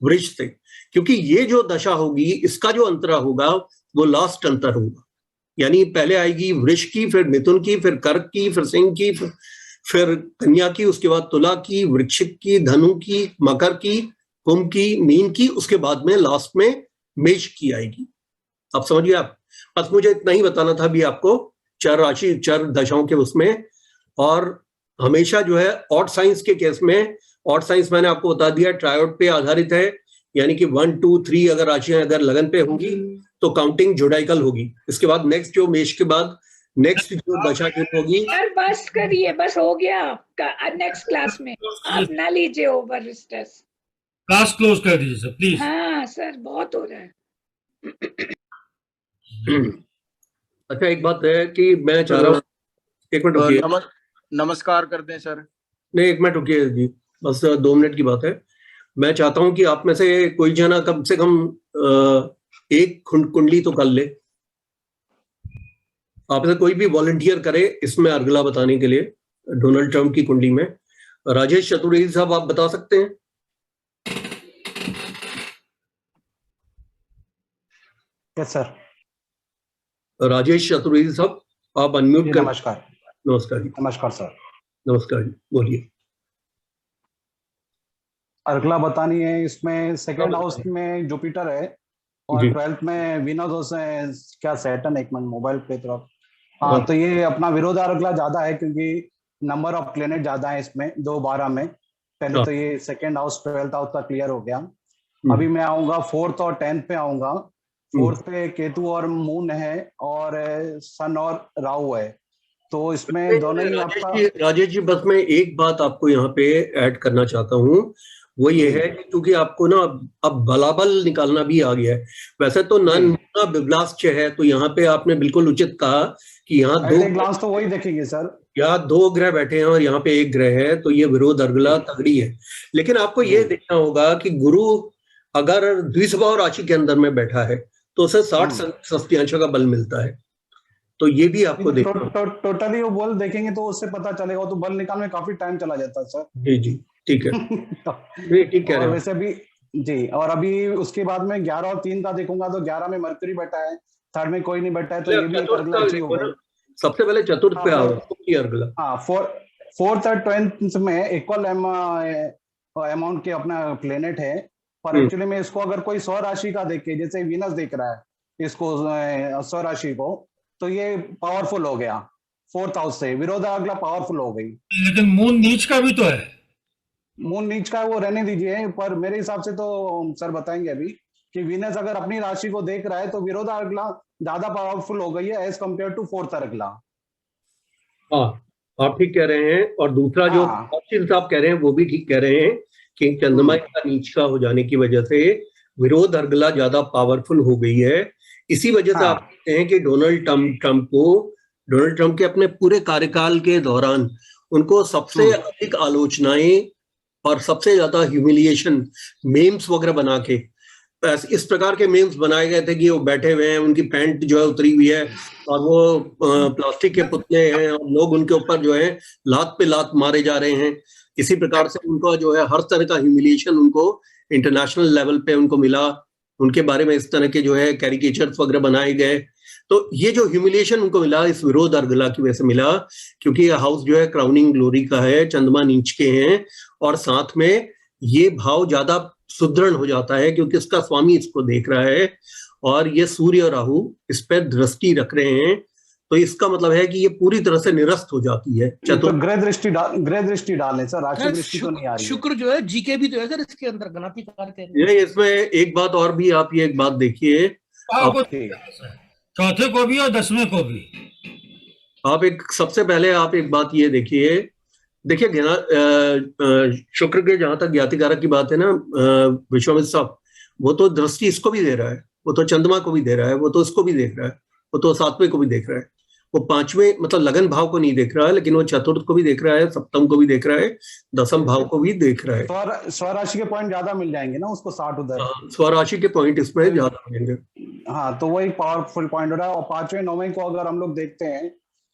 वृष से, क्योंकि ये जो दशा होगी इसका जो अंतरा होगा वो लास्ट अंतर होगा। यानी पहले आएगी वृष की, फिर मिथुन की, फिर कर्क की, फिर सिंह की, फिर कन्या की, उसके बाद तुला की, वृश्चिक की, धनु की, मकर की, कुंभ की, मीन की, उसके बाद में लास्ट में मेष की आएगी। अब समझिए आप, बस मुझे इतना ही बताना था अभी आपको चार राशि चार दशाओं के उसमें। और हमेशा जो है ऑड साइंस के केस में, ऑड साइंस मैंने आपको बता दिया ट्रायोड पे आधारित है, यानी कि 1, 2, 3 अगर राशियां अगर लगन पे होंगी तो काउंटिंग जोडाइकल होगी। इसके बाद नेक्स्ट जो मेष के बाद नेक्स्ट जो दशा होगी। सर बस करिए, बस हो गया, नेक्स्ट क्लास में आप ना लीजिए ओवर स्ट्रेस, क्लास क्लोज कर दीजिए सर प्लीज। हाँ सर बहुत हो रहा है। अच्छा एक बात है कि मैं चाह रहा हूँ, एक मिनट रुकिए, नमस्कार कर दें सर। नहीं एक मिनट रुकिए जी, बस 2 मिनट की बात है। मैं चाहता हूं कि आप में से कोई जना कम से कम एक कुंडली तो कर ले। आप से कोई भी वॉलंटियर करे इसमें अर्गला बताने के लिए डोनाल्ड ट्रंप की कुंडली में। राजेश चतुर्वेदी साहब आप बता सकते हैं? Yes sir. राजेश चतुर्वेदी साहब आप अनम्यूट कर। नमस्कार। नमस्कार जी। नमस्कार सर। नमस्कार जी, बोलिए। अर्गला बतानी है, इसमें सेकंड हाउस में जुपिटर है और 12th में वीनस है, क्या सैटर्न, एक मिनट मोबाइल पे तरफ। हाँ तो ये अपना विरोध अर्गला ज्यादा है क्योंकि नंबर ऑफ प्लेनेट ज्यादा है इसमें 2-12 में। पहले तो ये सेकंड हाउस 12th हाउस का क्लियर हो गया। अभी मैं आऊंगा 4th और 10th पे आऊंगा। 4th पे केतु और मून है और सन और राहु है, तो इसमें दोनों ही आपका। राजेश जी बस मैं एक बात आपको यहाँ पे ऐड करना चाहता हूँ, वो ये है कि क्योंकि आपको ना अब बलाबल निकालना भी आ गया है। वैसे तो नन बिब्लास्ट है, तो यहाँ पे आपने बिल्कुल उचित कहा कि यहाँ 2 ग्लास तो वही देखेंगे सर, यहाँ 2 ग्रह बैठे हैं और यहाँ पे 1 ग्रह है, तो ये विरोध अर्गला तगड़ी है। लेकिन आपको ये देखना होगा कि गुरु अगर द्विस्वभाव राशि के अंदर में बैठा है तो उसे 60 का बल मिलता है, तो ये भी आपको देखना। टोटली वो बल देखेंगे तो उससे पता चलेगा, तो बल निकालने में काफी टाइम चला जाता है सर। जी जी ठीक है। ठीक कह रहे हैं वैसे भी जी। और अभी उसके बाद में 11 और 3 का देखूंगा तो 11 में मरकरी बैठा है, 3rd में कोई नहीं बैठा है, तो ये भी अच्छी होगी। सबसे पहले चतुर्थ पे आओ अर्गला। हाँ 4th और 10th में इक्वल अमाउंट के अपना प्लेनेट है, पर एक्चुअली में इसको अगर कोई 100 राशि का देखे, जैसे वीनस देख रहा है इसको 100 राशि को, तो ये पावरफुल हो गया 4th हाउस से, विरोध अर्गला पावरफुल हो गई। लेकिन मून नीच का भी तो है। मून नीच का वो रहने दीजिए, पर मेरे हिसाब से तो सर बताएंगे अभी कि वीनस अगर अपनी राशि को देख रहा है तो विरोध अर्गला ज्यादा पावरफुल हो गई है एज कम्पेयर टू 4th अर्गला। हाँ आप ठीक कह रहे हैं। और दूसरा जो आप कह रहे हैं वो भी ठीक कह रहे हैं कि चंद्रमा का नीच का हो जाने की वजह से विरोध अर्गला ज्यादा पावरफुल हो गई है। इसी वजह से आप कहते हैं कि डोनाल्ड ट्रंप के अपने पूरे कार्यकाल के दौरान उनको सबसे अधिक आलोचनाएं और सबसे ज्यादा ह्यूमिलिएशन मेम्स वगैरह बना के, इस प्रकार के मेम्स बनाए गए थे कि वो बैठे हुए हैं, उनकी पैंट जो है उतरी हुई है और वो प्लास्टिक के पुतले हैं और लोग उनके ऊपर जो है लात पे लात मारे जा रहे हैं। इसी प्रकार से उनको जो है हर तरह का ह्यूमिलिएशन उनको इंटरनेशनल लेवल पे उनको मिला। उनके बारे में इस तरह के जो है कैरिकेचर्स वगैरह बनाए गए। तो ये जो ह्यूमिलिएशन उनको मिला इस विरोध अर्गला की वजह से मिला, क्योंकि ये हाउस जो है क्राउनिंग ग्लोरी का है, चंद्रमा नीच के हैं और साथ में ये भाव ज्यादा सुदृढ़ हो जाता है क्योंकि इसका स्वामी इसको देख रहा है और ये सूर्य और राहु इस पर दृष्टि रख रहे हैं, तो इसका मतलब है कि ये पूरी तरह से निरस्त हो जाती है। तो ग्रह दृष्टि डालने सर, राशि दृष्टि तो नहीं आ रही। शुक्र जो है जीके भी तो है सर इसके अंदर, गणितीय कार्य। ये इसमें एक बात और भी, आप ये एक बात देखिए, चौथे को भी और 10वें को भी आप एक सबसे पहले आप एक बात ये देखिए शुक्र के जहां तक ज्ञातिकारक की बात है ना विश्वामित्र साहब, वो तो दृष्टि इसको भी दे रहा है, वो तो चंद्रमा को भी दे रहा है, वो तो इसको भी देख रहा है, वो तो 7वें को भी देख रहा है। वो पांचवें मतलब लगन भाव को नहीं देख रहा है, लेकिन वो चतुर्थ को भी देख रहा है, सप्तम को भी देख रहा है, दसम भाव को भी देख रहा है। स्वराशि के पॉइंट ज्यादा मिल जाएंगे ना उसको 60 उधर। स्वराशि के पॉइंट इसमें ज्यादा मिलेंगे। हाँ, तो वही पावरफुल पॉइंट हो रहा है। और पांचवें नौवें को अगर हम लोग देखते हैं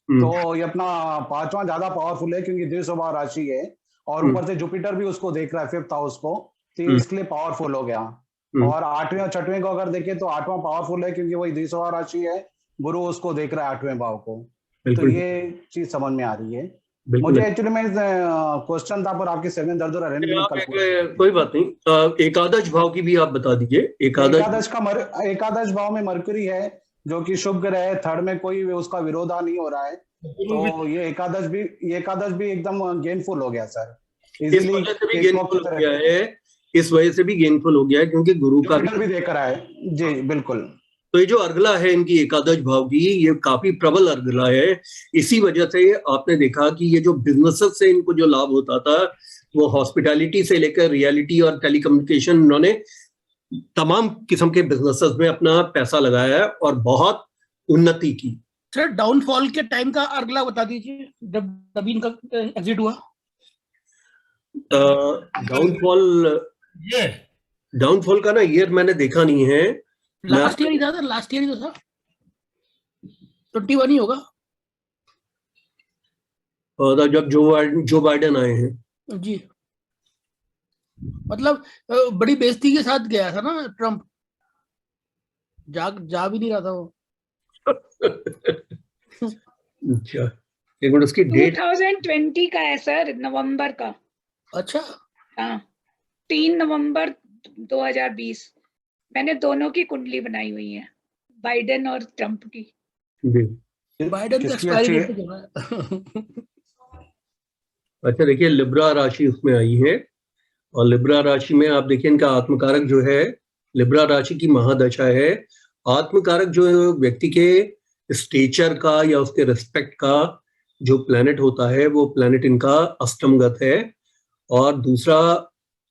तो ये अपना पांचवा ज्यादा पावरफुल है क्योंकि द्विस्वभाव राशि है और ऊपर से जुपिटर भी उसको देख रहा है 5th हाउस को, तो इसलिए पावरफुल हो गया। और 8वें और 6वें को अगर देखें तो 8वां पावरफुल है क्योंकि वही द्विस्वभाव राशि है, गुरु उसको देख रहा है 8वें भाव को। तो ये चीज समझ में आ रही है। मुझे एक्चुअली में क्वेश्चन था पर आपके सिर में दर्द हो रहा है। कोई बात नहीं, एकादश भाव की भी आप बता दीजिए। एकादश भाव में मरकरी है जो कि शुभ ग्रह है, 3rd में कोई उसका विरोधा नहीं हो रहा है, तो ये एकादश भी एकदम गेनफुल हो गया सर। इस वजह से भी गेनफुल हो गया है क्योंकि गुरु का भी देख रहा है। जी बिल्कुल। तो ये जो अर्गला है इनकी एकादश भाव की, ये काफी प्रबल अर्गला है। इसी वजह से आपने देखा कि ये जो बिजनेसेस से इनको जो लाभ होता था वो हॉस्पिटैलिटी से लेकर रियलिटी और टेलीकम्युनिकेशन, इन्होंने तमाम किस्म के बिजनेसेस में अपना पैसा लगाया है और बहुत उन्नति की। सर डाउनफॉल के टाइम का अर्गला बता दीजिए जब तभी इनका एग्जिट हुआ। डाउनफॉल का ना ईयर मैंने देखा नहीं है। लास्ट ईयर ही था, लास्ट ईयर ही तो था, 21 ही होगा। और जब जो बाइडेन आए हैं जी, मतलब बड़ी बेइज्जती के साथ गया था ना ट्रम्प, जा भी नहीं रहा था वो। अच्छा, एक मिनट, उसकी डेट 2020 का है सर, नवंबर का। अच्छा, हाँ 3 नवंबर 2020। मैंने दोनों की कुंडली बनाई हुई है, बाइडेन और ट्रम्प की। बाइडेन का एक्सपायरी डेट जो है। अच्छा देखिए, लिब्रा राशि उसमें आई है और लिब्रा राशि में आप देखिए इनका आत्मकारक जो है, लिब्रा राशि की महादशा है। आत्मकारक जो व्यक्ति के स्टेचर का या उसके रिस्पेक्ट का जो प्लैनेट होता है वो प्लैनेट इनका अष्टमगत है। और दूसरा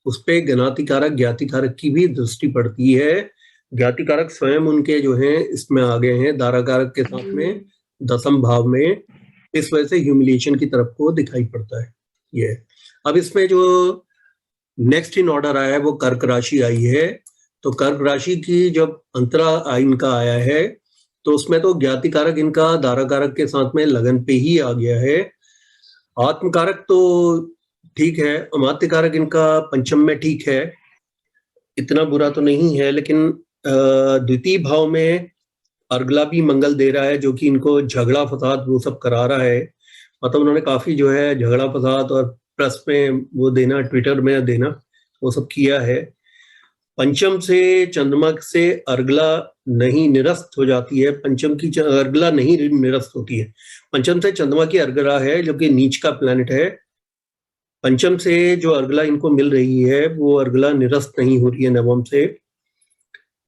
उस पे ज्ञातिकारक ज्ञातिकारक की भी दृष्टि पड़ती है। ज्ञातिकारक स्वयं उनके जो है इसमें आ गए हैं दाराकारक के साथ में दसम भाव में, इस वजह से ह्यूमिलिएशन की तरफ को दिखाई पड़ता है ये। अब इसमें जो नेक्स्ट इन ऑर्डर आया है वो कर्क राशि आई है। तो कर्क राशि की जब अंतरा इनका आया है तो उसमें तो ज्ञातिकारक इनका दाराकारक के साथ में लगन पे ही आ गया है। आत्मकारक तो ठीक है, अमात्यकारक इनका पंचम में ठीक है, इतना बुरा तो नहीं है, लेकिन द्वितीय भाव में अर्गला भी मंगल दे रहा है जो कि इनको झगड़ा फसाद वो सब करा रहा है। मतलब उन्होंने काफी जो है झगड़ा फसाद और प्रेस में वो देना, ट्विटर में देना, वो सब किया है। पंचम से चंद्रमा से अर्गला नहीं निरस्त हो जाती है, पंचम की अर्गला नहीं निरस्त होती है। पंचम से चंद्रमा की अर्गला है जो कि नीच का प्लैनेट है। पंचम से जो अर्गला इनको मिल रही है वो अर्गला निरस्त नहीं हो रही है नवम से।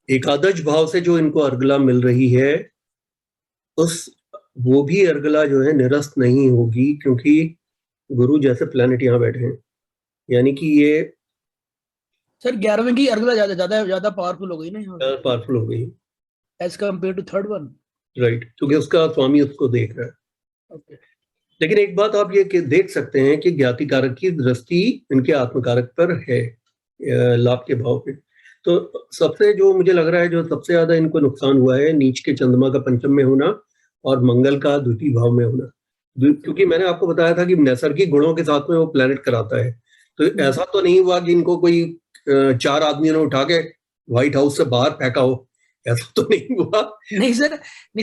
एकादश भाव से जो इनको अर्गला मिल रही है वो भी अर्गला जो है निरस्त नहीं होगी क्योंकि गुरु जैसे प्लैनेट यहाँ बैठे हैं। यानी कि ये सर 11वें की अर्गला ज्यादा पावरफुल हो गई ना, पावरफुल हो गई as compare to 3rd one. Right, क्योंकि उसका स्वामी उसको देख रहा है। okay. लेकिन एक बात आप ये देख सकते हैं कि ज्ञातिकारक की दृष्टि इनके आत्मकारक पर है लाभ के भाव पे। तो सबसे जो मुझे लग रहा है जो सबसे ज्यादा इनको नुकसान हुआ है नीच के चंद्रमा का पंचम में होना और मंगल का द्वितीय भाव में होना। क्योंकि मैंने आपको बताया था कि नैसर्गिक गुणों के साथ में वो प्लैनेट कराता है। तो ऐसा तो नहीं हुआ कि इनको कोई 4 आदमियों ने उठा के व्हाइट हाउस से बाहर फेंका हो, ऐसा तो नहीं हुआ। नहीं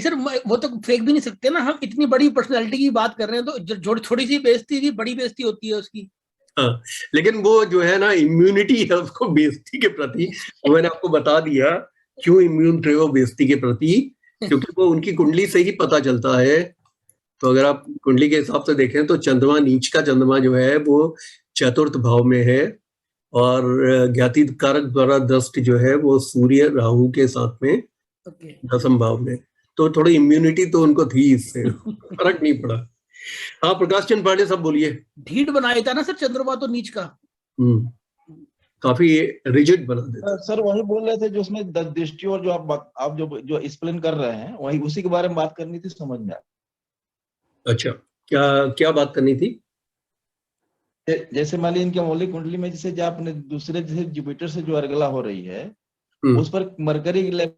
सर वो तो फेंक भी नहीं सकते ना, हम इतनी बड़ी पर्सनालिटी की बात कर रहे हैं तो जो थोड़ी सी बेइज्जती थी, बड़ी बेइज्जती होती है उसकी। हाँ, लेकिन वो जो है ना इम्यूनिटी है उसको बेइज्जती के प्रति, मैंने आपको बता दिया क्यों इम्यून थे वो बेइज्जती के प्रति, क्योंकि वो उनकी कुंडली से ही पता चलता है। तो अगर आप कुंडली के हिसाब से देखें तो चंद्रमा, नीच का चंद्रमा जो है वो 4th भाव में है और ज्ञातिकारक द्वारा दृष्टि जो है वो सूर्य राहु के साथ में 10th भाव में। तो थोड़ी इम्यूनिटी तो उनको थी, इससे फर्क नहीं पड़ा। हाँ प्रकाश चंद पांडे सब बोलिए। ढीठ बनाया था ना सर चंद्रमा तो नीच का, काफी रिजिड बना देता। सर वही बोल रहे थे जो उसमें 10 दृष्टि और जो आप जो एक्सप्लेन कर रहे हैं वही उसी के बारे में बात करनी थी, समझ में आया। अच्छा, क्या बात करनी थी? जैसे मान ली इनके मौलिक कुंडली में जैसे जो आपने दूसरे जैसे जुपिटर से जो अर्गला हो रही है उस पर मरकरी 11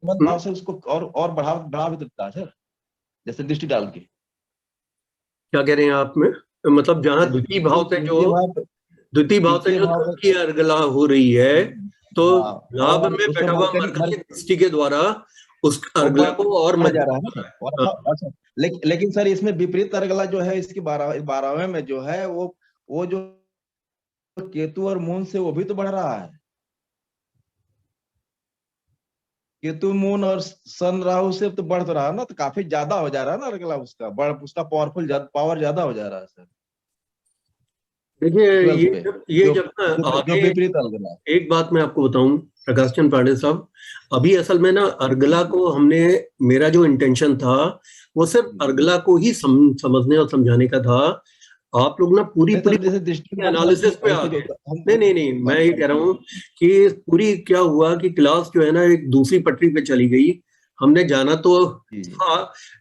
भाव से उसको और बढ़ा भी सकता है सर, जैसे दृष्टि डाल के। क्या कह रहे हैं आप में? मतलब जहाँ द्वितीय भाव से जो अर्गला हो रही है तो लाभ में बैठा हुआ मरकरी दृष्टि के द्वारा उस अर्गला को और मजा रहा है। अच्छा, लेकिन सर इसमें विपरीत अर्गला जो है इसकी 12वें में जो है वो जो केतु और मून से वो भी तो बढ़ रहा है। केतु मून और सन राहु से तो बढ़ तो रहा है ना, तो काफी ज्यादा हो जा रहा है ना अर्गला, उसका पावर ज्यादा हो जा रहा है सर। देखिए ये जब आगे एक बात मैं आपको बताऊं प्रकाश चंद पांडे साहब, अभी असल में ना अर्गला को मेरा जो इंटेंशन था वो सिर्फ अर्गला को ही समझने और समझाने का था। आप लोग ना पूरी एनालिसिस पे आ गए। नहीं, मैं ये कह रहा हूँ कि पूरी क्या हुआ कि क्लास जो है ना एक दूसरी पटरी पे चली गई। हमने जाना तो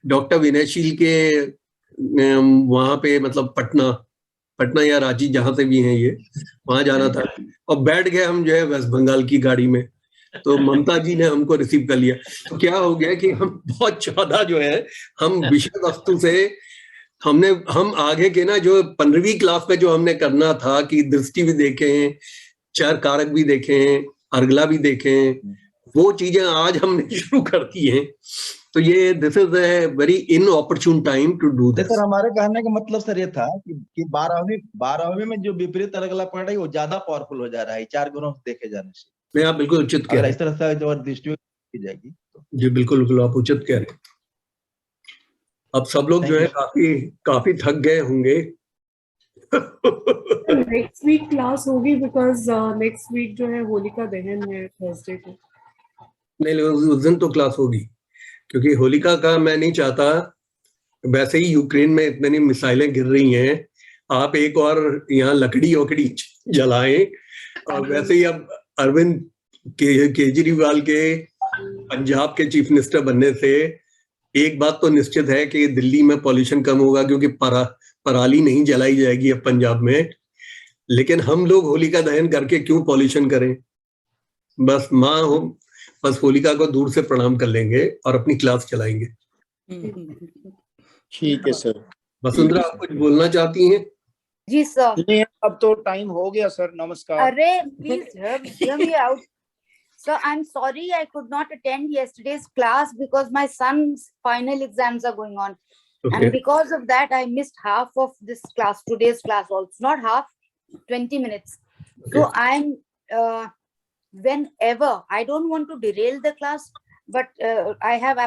डॉक्टर विनयशील के वहां पे, मतलब पटना या रांची जहां से भी हैं ये, वहां जाना था और बैठ गए हम जो है वेस्ट बंगाल की गाड़ी में। तो ममता जी ने हमको रिसीव कर लिया। तो क्या हो गया कि हम बहुत ज्यादा जो है हम विषय वस्तु से हम आगे के ना जो 15वीं क्लास में जो हमने करना था कि दृष्टि भी देखें, चार कारक भी देखें, अर्गला भी देखें, वो चीजें आज हमने शुरू कर दी हैं। तो ये this is a very inopportune time to do this. Sir हमारे कहने का मतलब सर ये था कि 12वीं में जो विपरीत अर्गला पड़ रही है वो ज्यादा पावरफुल हो जा रहा है 4 गुणों से देखे जाने से। मैं आप बिल्कुल उचित कह रहे हैं। इस तरह से जो दृष्टि की जाएगी जी बिल्कुल आप उचित कह रहे हैं। अब सब लोग जो है काफी थक गए होंगे। नेक्स्ट वीक क्लास होगी बिकॉज नेक्स्ट वीक जो है होलिका दहन है थर्सडे को। नहीं, उस दिन तो क्लास होगी क्योंकि होलिका का मैं नहीं चाहता। वैसे ही यूक्रेन में इतनी मिसाइलें गिर रही हैं, आप एक और यहाँ लकड़ी जलाएं। और वैसे ही अब अरविंद केजरीवाल के पंजाब के चीफ मिनिस्टर बनने से एक बात तो निश्चित है कि दिल्ली में पॉल्यूशन कम होगा क्योंकि पराली नहीं जलाई जाएगी अब पंजाब में। लेकिन हम लोग होलिका दहन करके क्यों पॉल्यूशन करें? बस होलिका को दूर से प्रणाम कर लेंगे और अपनी क्लास चलाएंगे। ठीक है सर। वसुंधरा, आप कुछ बोलना चाहती हैं? जी सर। नहीं, अब तो टाइम हो गया सर। नमस्कार। अरे please hear me out. So I'm sorry I could not attend yesterday's class because my son's final exams are going on. Okay. And because of that I missed half of this class, today's class also. Not half, 20 minutes. Okay. So I'm whenever, I don't want to derail the class, but I have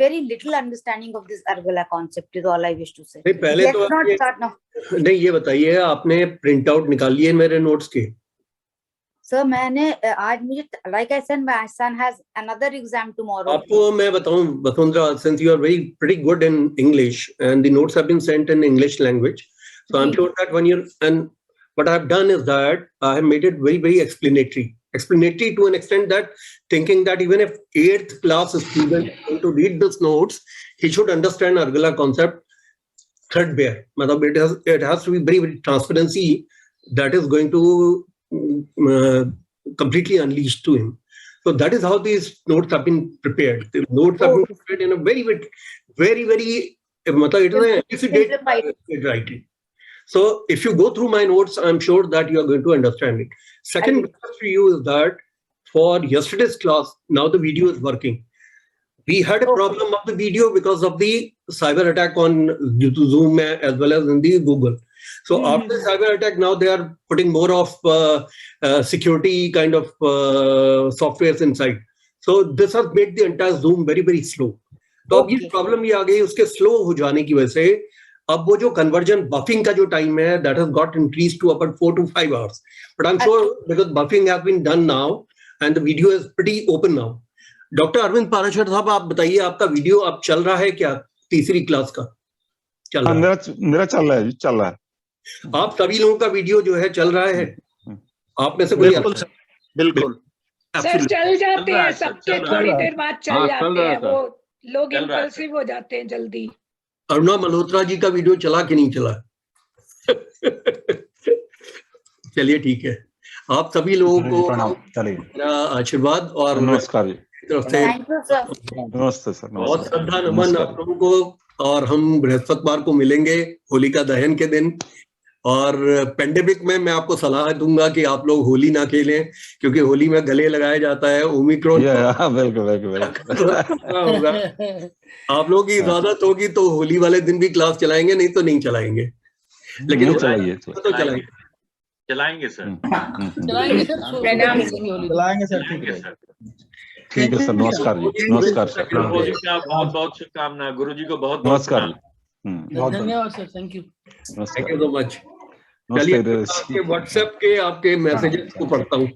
very little understanding of this Argala concept is all I wish to say. पहले Let's तो not start now. नहीं, ये बताइए आपने print out निकाली है मेरे notes के? सर मैंने आज मुझे like I said my son has another exam tomorrow. आपको मैं बताऊं Vasundhara, since you are pretty good in English and the notes have been sent in English language, so I'm sure that and what I have done is that I have made it very explanatory to an extent that thinking that even if 8th class student is going to read these notes, he should understand Argala concept threadbare. It has to be very transparency that is going to completely unleashed to him. So that is how these notes have been prepared. The notes have been prepared in a very writing. So if you go through my notes, I'm sure that you are going to understand it. Second question to you is that for yesterday's class, now the video is working. We had a problem of the video because of the cyber attack due to Zoom as well as in the Google. So after the cyber attack, now they are putting more of security kind of softwares inside. So this has made the entire Zoom very slow. तो अब ये problem ये आ गई उसके slow हो जाने की वजह से अब वो जो कन्वर्जन बफिंग का जो टाइम है that has got increased to about 4 to 5 hours. But I'm sure because buffing has been done now and the video is pretty open now. Doctor Arvind Parashar sahab, आप बताइए आपका वीडियो अब चल रहा है क्या? तीसरी क्लास का चल रहा है? मेरा चल रहा है। आप सभी लोगों का वीडियो जो है चल रहा है? आप में से कोई? बिल्कुल सर चल जाते हैं सबके, थोड़ी देर बाद चल जाते हैं, वो लोग इम्पल्सिव हो जाते हैं जल्दी। अरुणा मल्होत्रा जी का वीडियो चला कि नहीं चला? चलिए ठीक है, आप सभी लोगों को मेरा आशीर्वाद और नमस्कार जी, तरफ से नमस्ते सर, बहुत श्रद्धा नमन आप लोगों को। और हम बृहस्पतिवार को मिलेंगे होलिका दहन के दिन। और पेंडेमिक में मैं आपको सलाह दूंगा कि आप लोग होली ना खेलें, क्योंकि होली में गले लगाया जाता है, ओमिक्रॉन होगा। आप लोगों की इजाजत होगी तो होली वाले दिन भी क्लास चलाएंगे, नहीं तो नहीं चलाएंगे। लेकिन चलाइए तो चलाएंगे, चलाएंगे सर, चलाएंगे सर, ठीक है सर। ठीक है सर, नमस्कार जी, नमस्कार सर, गुरु जी का बहुत बहुत शुभकामना, गुरु जी को बहुत नमस्कार जी, धन्यवाद sir, thank you so much. चलिए, आपके व्हाट्सएप के आपके मैसेजेस को पढ़ता हूँ।